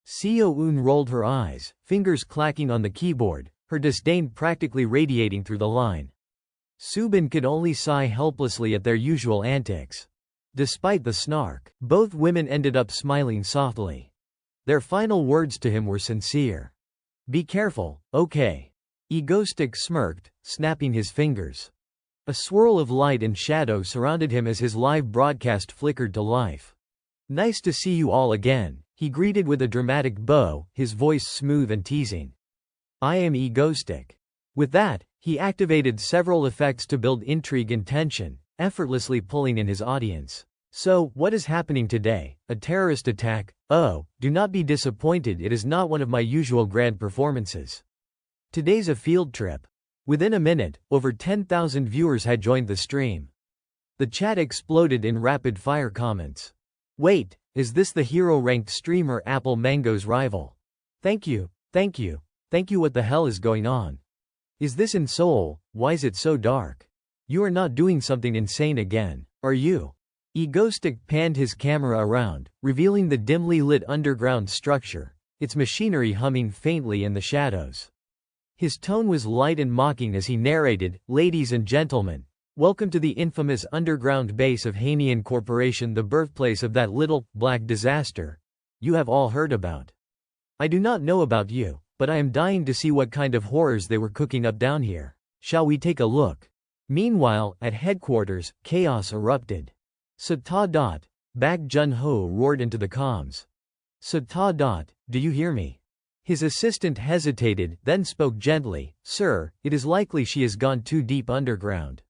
Seo-eun rolled her eyes, fingers clacking on the keyboard, her disdain practically radiating through the line. Subin could only sigh helplessly at their usual antics. Despite the snark, both women ended up smiling softly. Their final words to him were sincere. Be careful, okay? Egoistic smirked, snapping his fingers. A swirl of light and shadow surrounded him as his live broadcast flickered to life. Nice to see you all again, he greeted with a dramatic bow, his voice smooth and teasing. I am Egoistic. With that, he activated several effects to build intrigue and tension, effortlessly pulling in his audience. So, what is happening today? A terrorist attack? Oh, do not be disappointed, it is not one of my usual grand performances. Today's a field trip. Within a minute, over 10,000 viewers had joined the stream. The chat exploded in rapid-fire comments. Wait, is this the hero-ranked streamer Apple Mango's rival? Thank you, thank you, thank you, what the hell is going on? Is this in Seoul? Why is it so dark? You are not doing something insane again, are you? Egoistic panned his camera around, revealing the dimly lit underground structure, its machinery humming faintly in the shadows. His tone was light and mocking as he narrated, Ladies and gentlemen, welcome to the infamous underground base of Hanian Corporation, the birthplace of that little, black disaster you have all heard about. I do not know about you, but I am dying to see what kind of horrors they were cooking up down here. Shall we take a look? Meanwhile, at headquarters, chaos erupted. Sata. Bak Jun-ho roared into the comms. Sata. Do you hear me? His assistant hesitated, then spoke gently. Sir, it is likely she has gone too deep underground.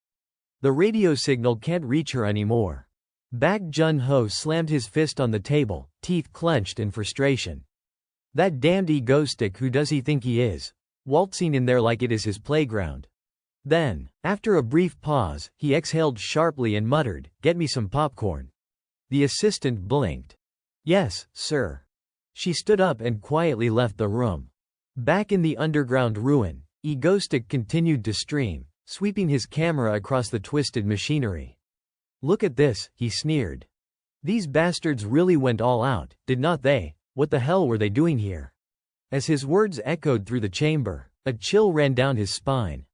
The radio signal can't reach her anymore. Bak Jun-ho slammed his fist on the table, teeth clenched in frustration. That damned Egoistic, who does he think he is? Waltzing in there like it is his playground. Then, after a brief pause, he exhaled sharply and muttered, Get me some popcorn. The assistant blinked. Yes, sir. She stood up and quietly left the room. Back in the underground ruin, Egoistic continued to stream, sweeping his camera across the twisted machinery. Look at this, he sneered. These bastards really went all out, did not they? What the hell were they doing here? As his words echoed through the chamber, a chill ran down his spine.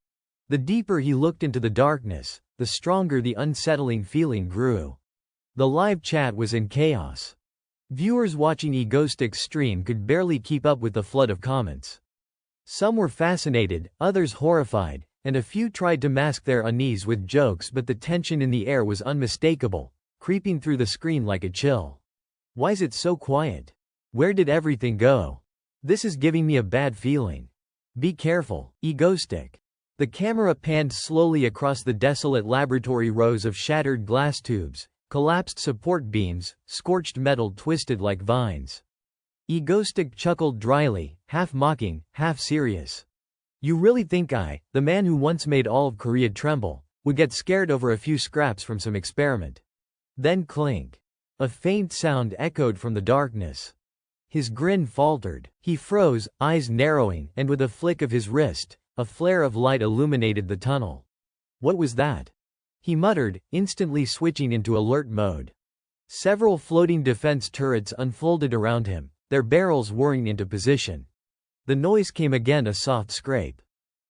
The deeper he looked into the darkness, the stronger the unsettling feeling grew. The live chat was in chaos. Viewers watching Egoistic's stream could barely keep up with the flood of comments. Some were fascinated, others horrified, and a few tried to mask their unease with jokes, but the tension in the air was unmistakable, creeping through the screen like a chill. Why is it so quiet? Where did everything go? This is giving me a bad feeling. Be careful, Egoistic. The camera panned slowly across the desolate laboratory, rows of shattered glass tubes, collapsed support beams, scorched metal twisted like vines. Egoistic chuckled dryly, half mocking, half serious. You really think I, the man who once made all of Korea tremble, would get scared over a few scraps from some experiment? Then clink. A faint sound echoed from the darkness. His grin faltered. He froze, eyes narrowing, and with a flick of his wrist, a flare of light illuminated the tunnel. What was that? He muttered, instantly switching into alert mode. Several floating defense turrets unfolded around him, their barrels whirring into position. The noise came again, a soft scrape.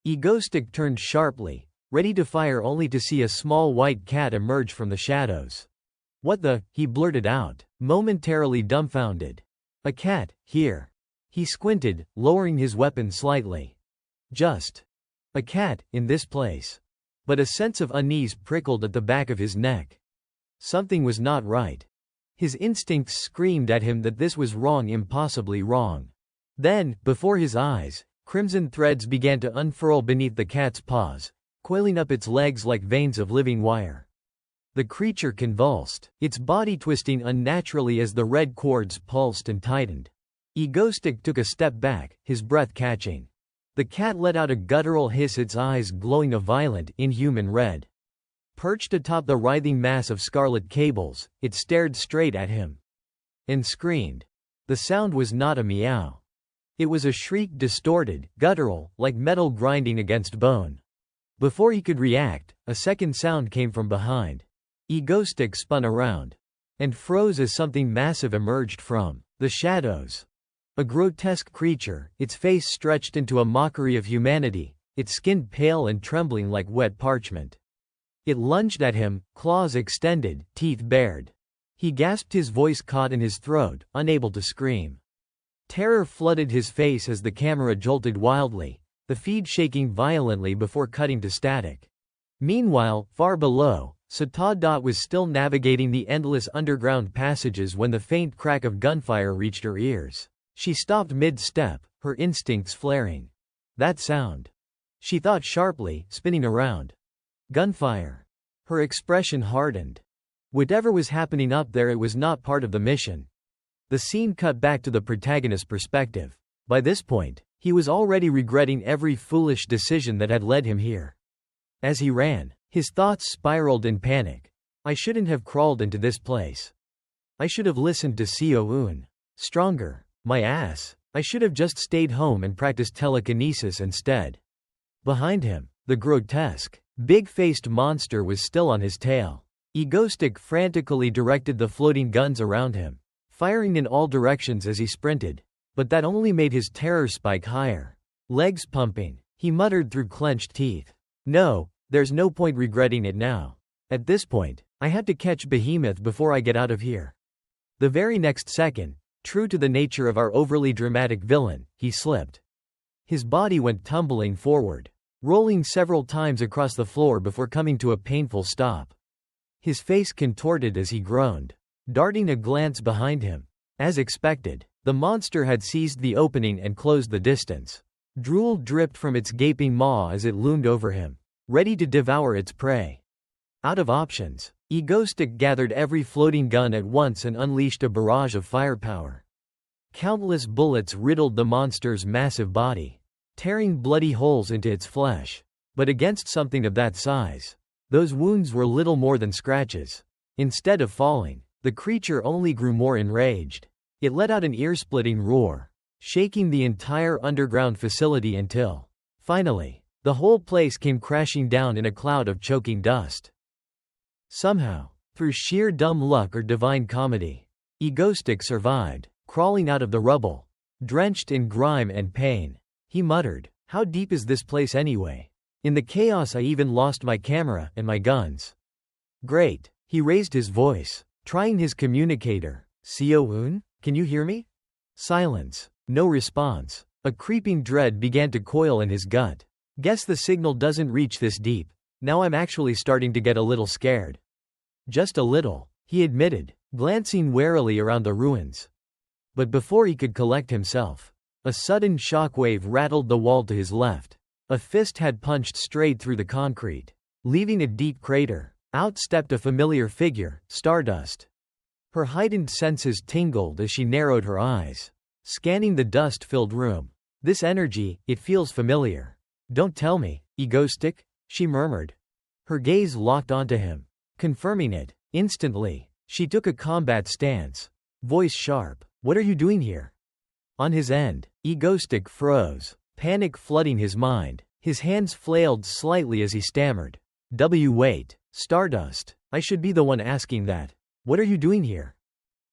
Egoistic turned sharply, ready to fire, only to see a small white cat emerge from the shadows. What the? He blurted out, momentarily dumbfounded. A cat, here. He squinted, lowering his weapon slightly. Just a cat, in this place. But a sense of unease prickled at the back of his neck. Something was not right. His instincts screamed at him that this was wrong, impossibly wrong. Then, before his eyes, crimson threads began to unfurl beneath the cat's paws, coiling up its legs like veins of living wire. The creature convulsed, its body twisting unnaturally as the red cords pulsed and tightened. Egoistic took a step back, his breath catching. The cat let out a guttural hiss, its eyes glowing a violent, inhuman red. Perched atop the writhing mass of scarlet cables, it stared straight at him and screamed. The sound was not a meow. It was a shriek, distorted, guttural, like metal grinding against bone. Before he could react, a second sound came from behind. Egoistic spun around and froze as something massive emerged from the shadows. A grotesque creature, its face stretched into a mockery of humanity, its skin pale and trembling like wet parchment. It lunged at him, claws extended, teeth bared. He gasped, his voice caught in his throat, unable to scream. Terror flooded his face as the camera jolted wildly, the feed shaking violently before cutting to static. Meanwhile, far below, Satada was still navigating the endless underground passages when the faint crack of gunfire reached her ears. She stopped mid-step, her instincts flaring. That sound. She thought sharply, spinning around. Gunfire. Her expression hardened. Whatever was happening up there, it was not part of the mission. The scene cut back to the protagonist's perspective. By this point, he was already regretting every foolish decision that had led him here. As he ran, his thoughts spiraled in panic. I shouldn't have crawled into this place. I should have listened to Seo-eun. Stronger. My ass. I should have just stayed home and practiced telekinesis instead. Behind him, the grotesque, big-faced monster was still on his tail. Egoistic frantically directed the floating guns around him, firing in all directions as he sprinted, but that only made his terror spike higher. Legs pumping, he muttered through clenched teeth. No, there's no point regretting it now. At this point, I had to catch Behemoth before I get out of here. The very next second, true to the nature of our overly dramatic villain, he slipped. His body went tumbling forward, rolling several times across the floor before coming to a painful stop. His face contorted as he groaned, darting a glance behind him. As expected, the monster had seized the opening and closed the distance. Drool dripped from its gaping maw as it loomed over him, ready to devour its prey. Out of options, Egoistic gathered every floating gun at once and unleashed a barrage of firepower. Countless bullets riddled the monster's massive body, tearing bloody holes into its flesh. But against something of that size, those wounds were little more than scratches. Instead of falling, the creature only grew more enraged. It let out an ear-splitting roar, shaking the entire underground facility until, finally, the whole place came crashing down in a cloud of choking dust. Somehow, through sheer dumb luck or divine comedy, Egoistic survived, crawling out of the rubble, drenched in grime and pain. He muttered, "How deep is this place anyway? In the chaos I even lost my camera and my guns." Great. He raised his voice, trying his communicator. "Seo-eun, can you hear me?" Silence. No response. A creeping dread began to coil in his gut. Guess the signal doesn't reach this deep. Now I'm actually starting to get a little scared. Just a little, he admitted, glancing warily around the ruins. But before he could collect himself, a sudden shockwave rattled the wall to his left. A fist had punched straight through the concrete, leaving a deep crater. Out stepped a familiar figure, Stardust. Her heightened senses tingled as she narrowed her eyes, scanning the dust-filled room. This energy, it feels familiar. Don't tell me, Egoistic, she murmured. Her gaze locked onto him, confirming it. Instantly, she took a combat stance, voice sharp. What are you doing here? On his end, Egoistic froze, panic flooding his mind. His hands flailed slightly as he stammered. Wait, Stardust, I should be the one asking that. What are you doing here?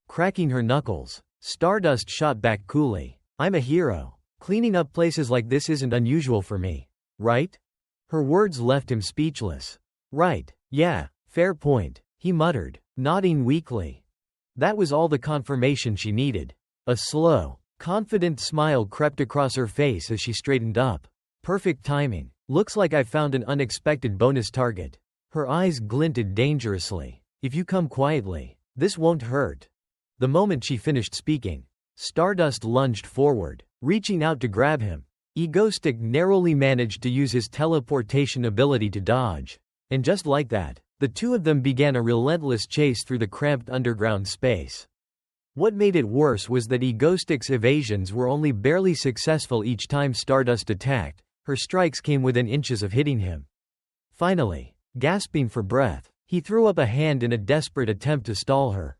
Cracking her knuckles, Stardust shot back coolly. I'm a hero. Cleaning up places like this isn't unusual for me, right? Her words left him speechless. Right, yeah, fair point, he muttered, nodding weakly. That was all the confirmation she needed. A slow, confident smile crept across her face as she straightened up. Perfect timing. Looks like I found an unexpected bonus target. Her eyes glinted dangerously. If you come quietly, this won't hurt. The moment she finished speaking, Stardust lunged forward, reaching out to grab him. Egoistic narrowly managed to use his teleportation ability to dodge. And just like that, the two of them began a relentless chase through the cramped underground space. What made it worse was that Egoistic's evasions were only barely successful each time Stardust attacked. Her strikes came within inches of hitting him. Finally, Gasping for breath, he threw up a hand in a desperate attempt to stall her.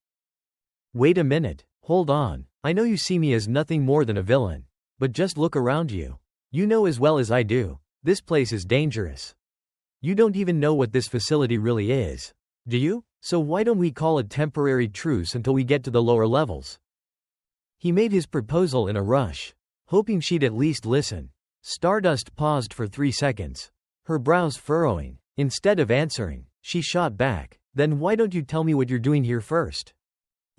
Wait a minute, hold on, I know you see me as nothing more than a villain. But just look around you. You know as well as I do, this place is dangerous. You don't even know what this facility really is. Do you? So why don't we call a temporary truce until we get to the lower levels? He made his proposal in a rush, hoping she'd at least listen. Stardust paused for 3 seconds, her brows furrowing. Instead of answering, she shot back, then why don't you tell me what you're doing here first?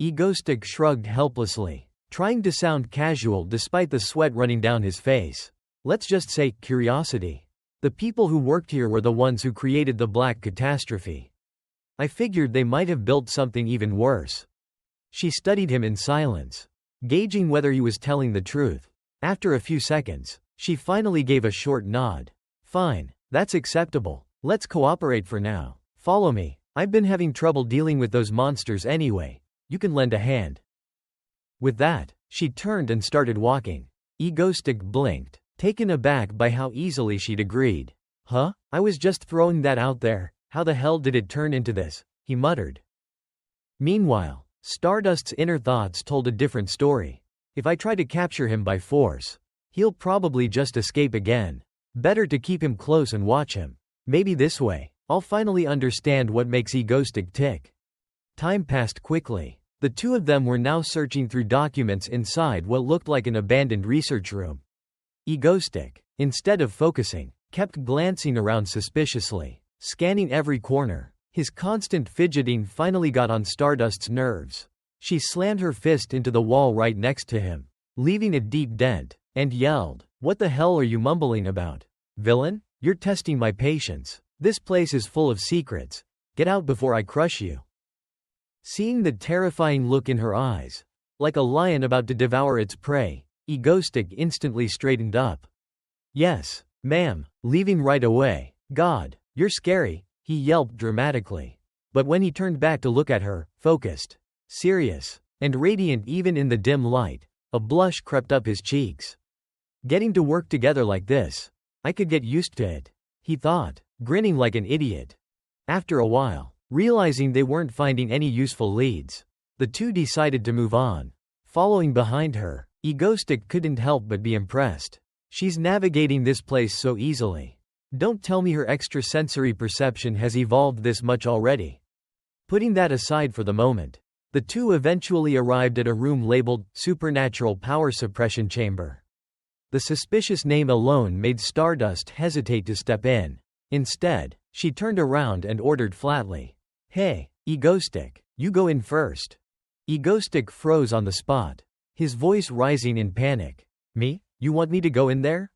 Egoistic shrugged helplessly, trying to sound casual despite the sweat running down his face. Let's just say, curiosity. The people who worked here were the ones who created the Black Catastrophe. I figured they might have built something even worse. She studied him in silence, gauging whether he was telling the truth. After a few seconds, she finally gave a short nod. Fine, that's acceptable. Let's cooperate for now. Follow me. I've been having trouble dealing with those monsters anyway. You can lend a hand. With that, she turned and started walking. Egoistic blinked, taken aback by how easily she'd agreed. Huh? I was just throwing that out there. How the hell did it turn into this? He muttered. Meanwhile, Stardust's inner thoughts told a different story. If I try to capture him by force, he'll probably just escape again. Better to keep him close and watch him. Maybe this way, I'll finally understand what makes Egoistic tick. Time passed quickly. The two of them were now searching through documents inside what looked like an abandoned research room. Egoistic, instead of focusing, kept glancing around suspiciously, scanning every corner. His constant fidgeting finally got on Stardust's nerves. She slammed her fist into the wall right next to him, leaving a deep dent, and yelled, "What the hell are you mumbling about? Villain? You're testing my patience. This place is full of secrets. Get out before I crush you." Seeing the terrifying look in her eyes, like a lion about to devour its prey, Egoistic instantly straightened up. "Yes, ma'am, leaving right away. God, you're scary," he yelped dramatically. But when he turned back to look at her, focused, serious, and radiant even in the dim light, a blush crept up his cheeks. Getting to work together like this, I could get used to it, he thought, grinning like an idiot. After a while, realizing they weren't finding any useful leads, the two decided to move on. Following behind her, Egoistic couldn't help but be impressed. She's navigating this place so easily. Don't tell me her extrasensory perception has evolved this much already. Putting that aside for the moment, the two eventually arrived at a room labeled Supernatural Power Suppression Chamber. The suspicious name alone made Stardust hesitate to step in. Instead, she turned around and ordered flatly, "Hey, Egoistic, you go in first." Egoistic froze on the spot, his voice rising in panic. "Me? You want me to go in there?"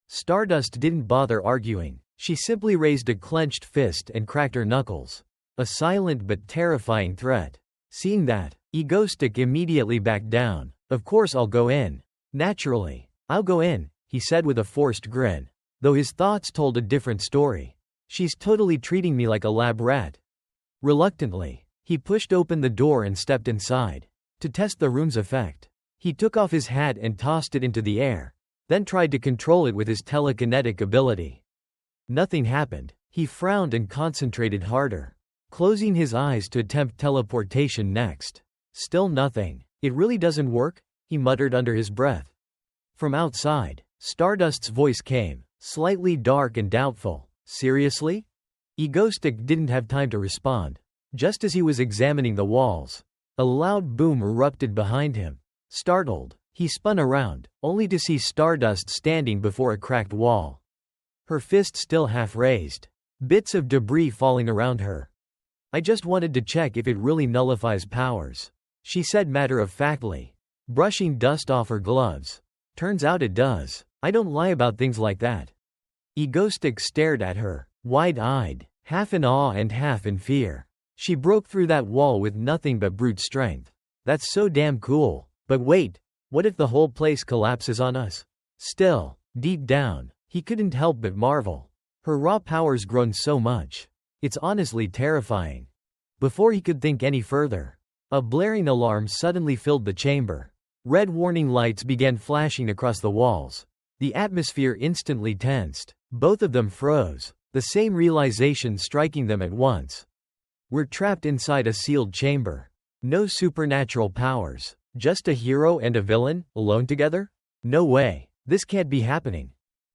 Stardust didn't bother arguing. She simply raised a clenched fist and cracked her knuckles. A silent but terrifying threat. Seeing that, Egoistic immediately backed down. "Of course I'll go in. Naturally. I'll go in," he said with a forced grin. Though his thoughts told a different story. She's totally treating me like a lab rat. Reluctantly, he pushed open the door and stepped inside. To test the room's effect, he took off his hat and tossed it into the air, then tried to control it with his telekinetic ability. Nothing happened. He frowned and concentrated harder, closing his eyes to attempt teleportation next. Still nothing. "It really doesn't work?" he muttered under his breath. From outside, Stardust's voice came, slightly dark and doubtful. "Seriously?" Egoistic didn't have time to respond. Just as he was examining the walls, a loud boom erupted behind him. Startled, he spun around, only to see Stardust standing before a cracked wall. Her fist still half raised, bits of debris falling around her. "I just wanted to check if it really nullifies powers," she said matter-of-factly, brushing dust off her gloves. "Turns out it does. I don't lie about things like that." Egoistic stared at her, wide-eyed, half in awe and half in fear. She broke through that wall with nothing but brute strength. That's so damn cool. But wait, what if the whole place collapses on us? Still, deep down, he couldn't help but marvel. Her raw power's grown so much. It's honestly terrifying. Before he could think any further, a blaring alarm suddenly filled the chamber. Red warning lights began flashing across the walls. The atmosphere instantly tensed. Both of them froze, the same realization striking them at once. We're trapped inside a sealed chamber. No supernatural powers. Just a hero and a villain, alone together? No way. This can't be happening.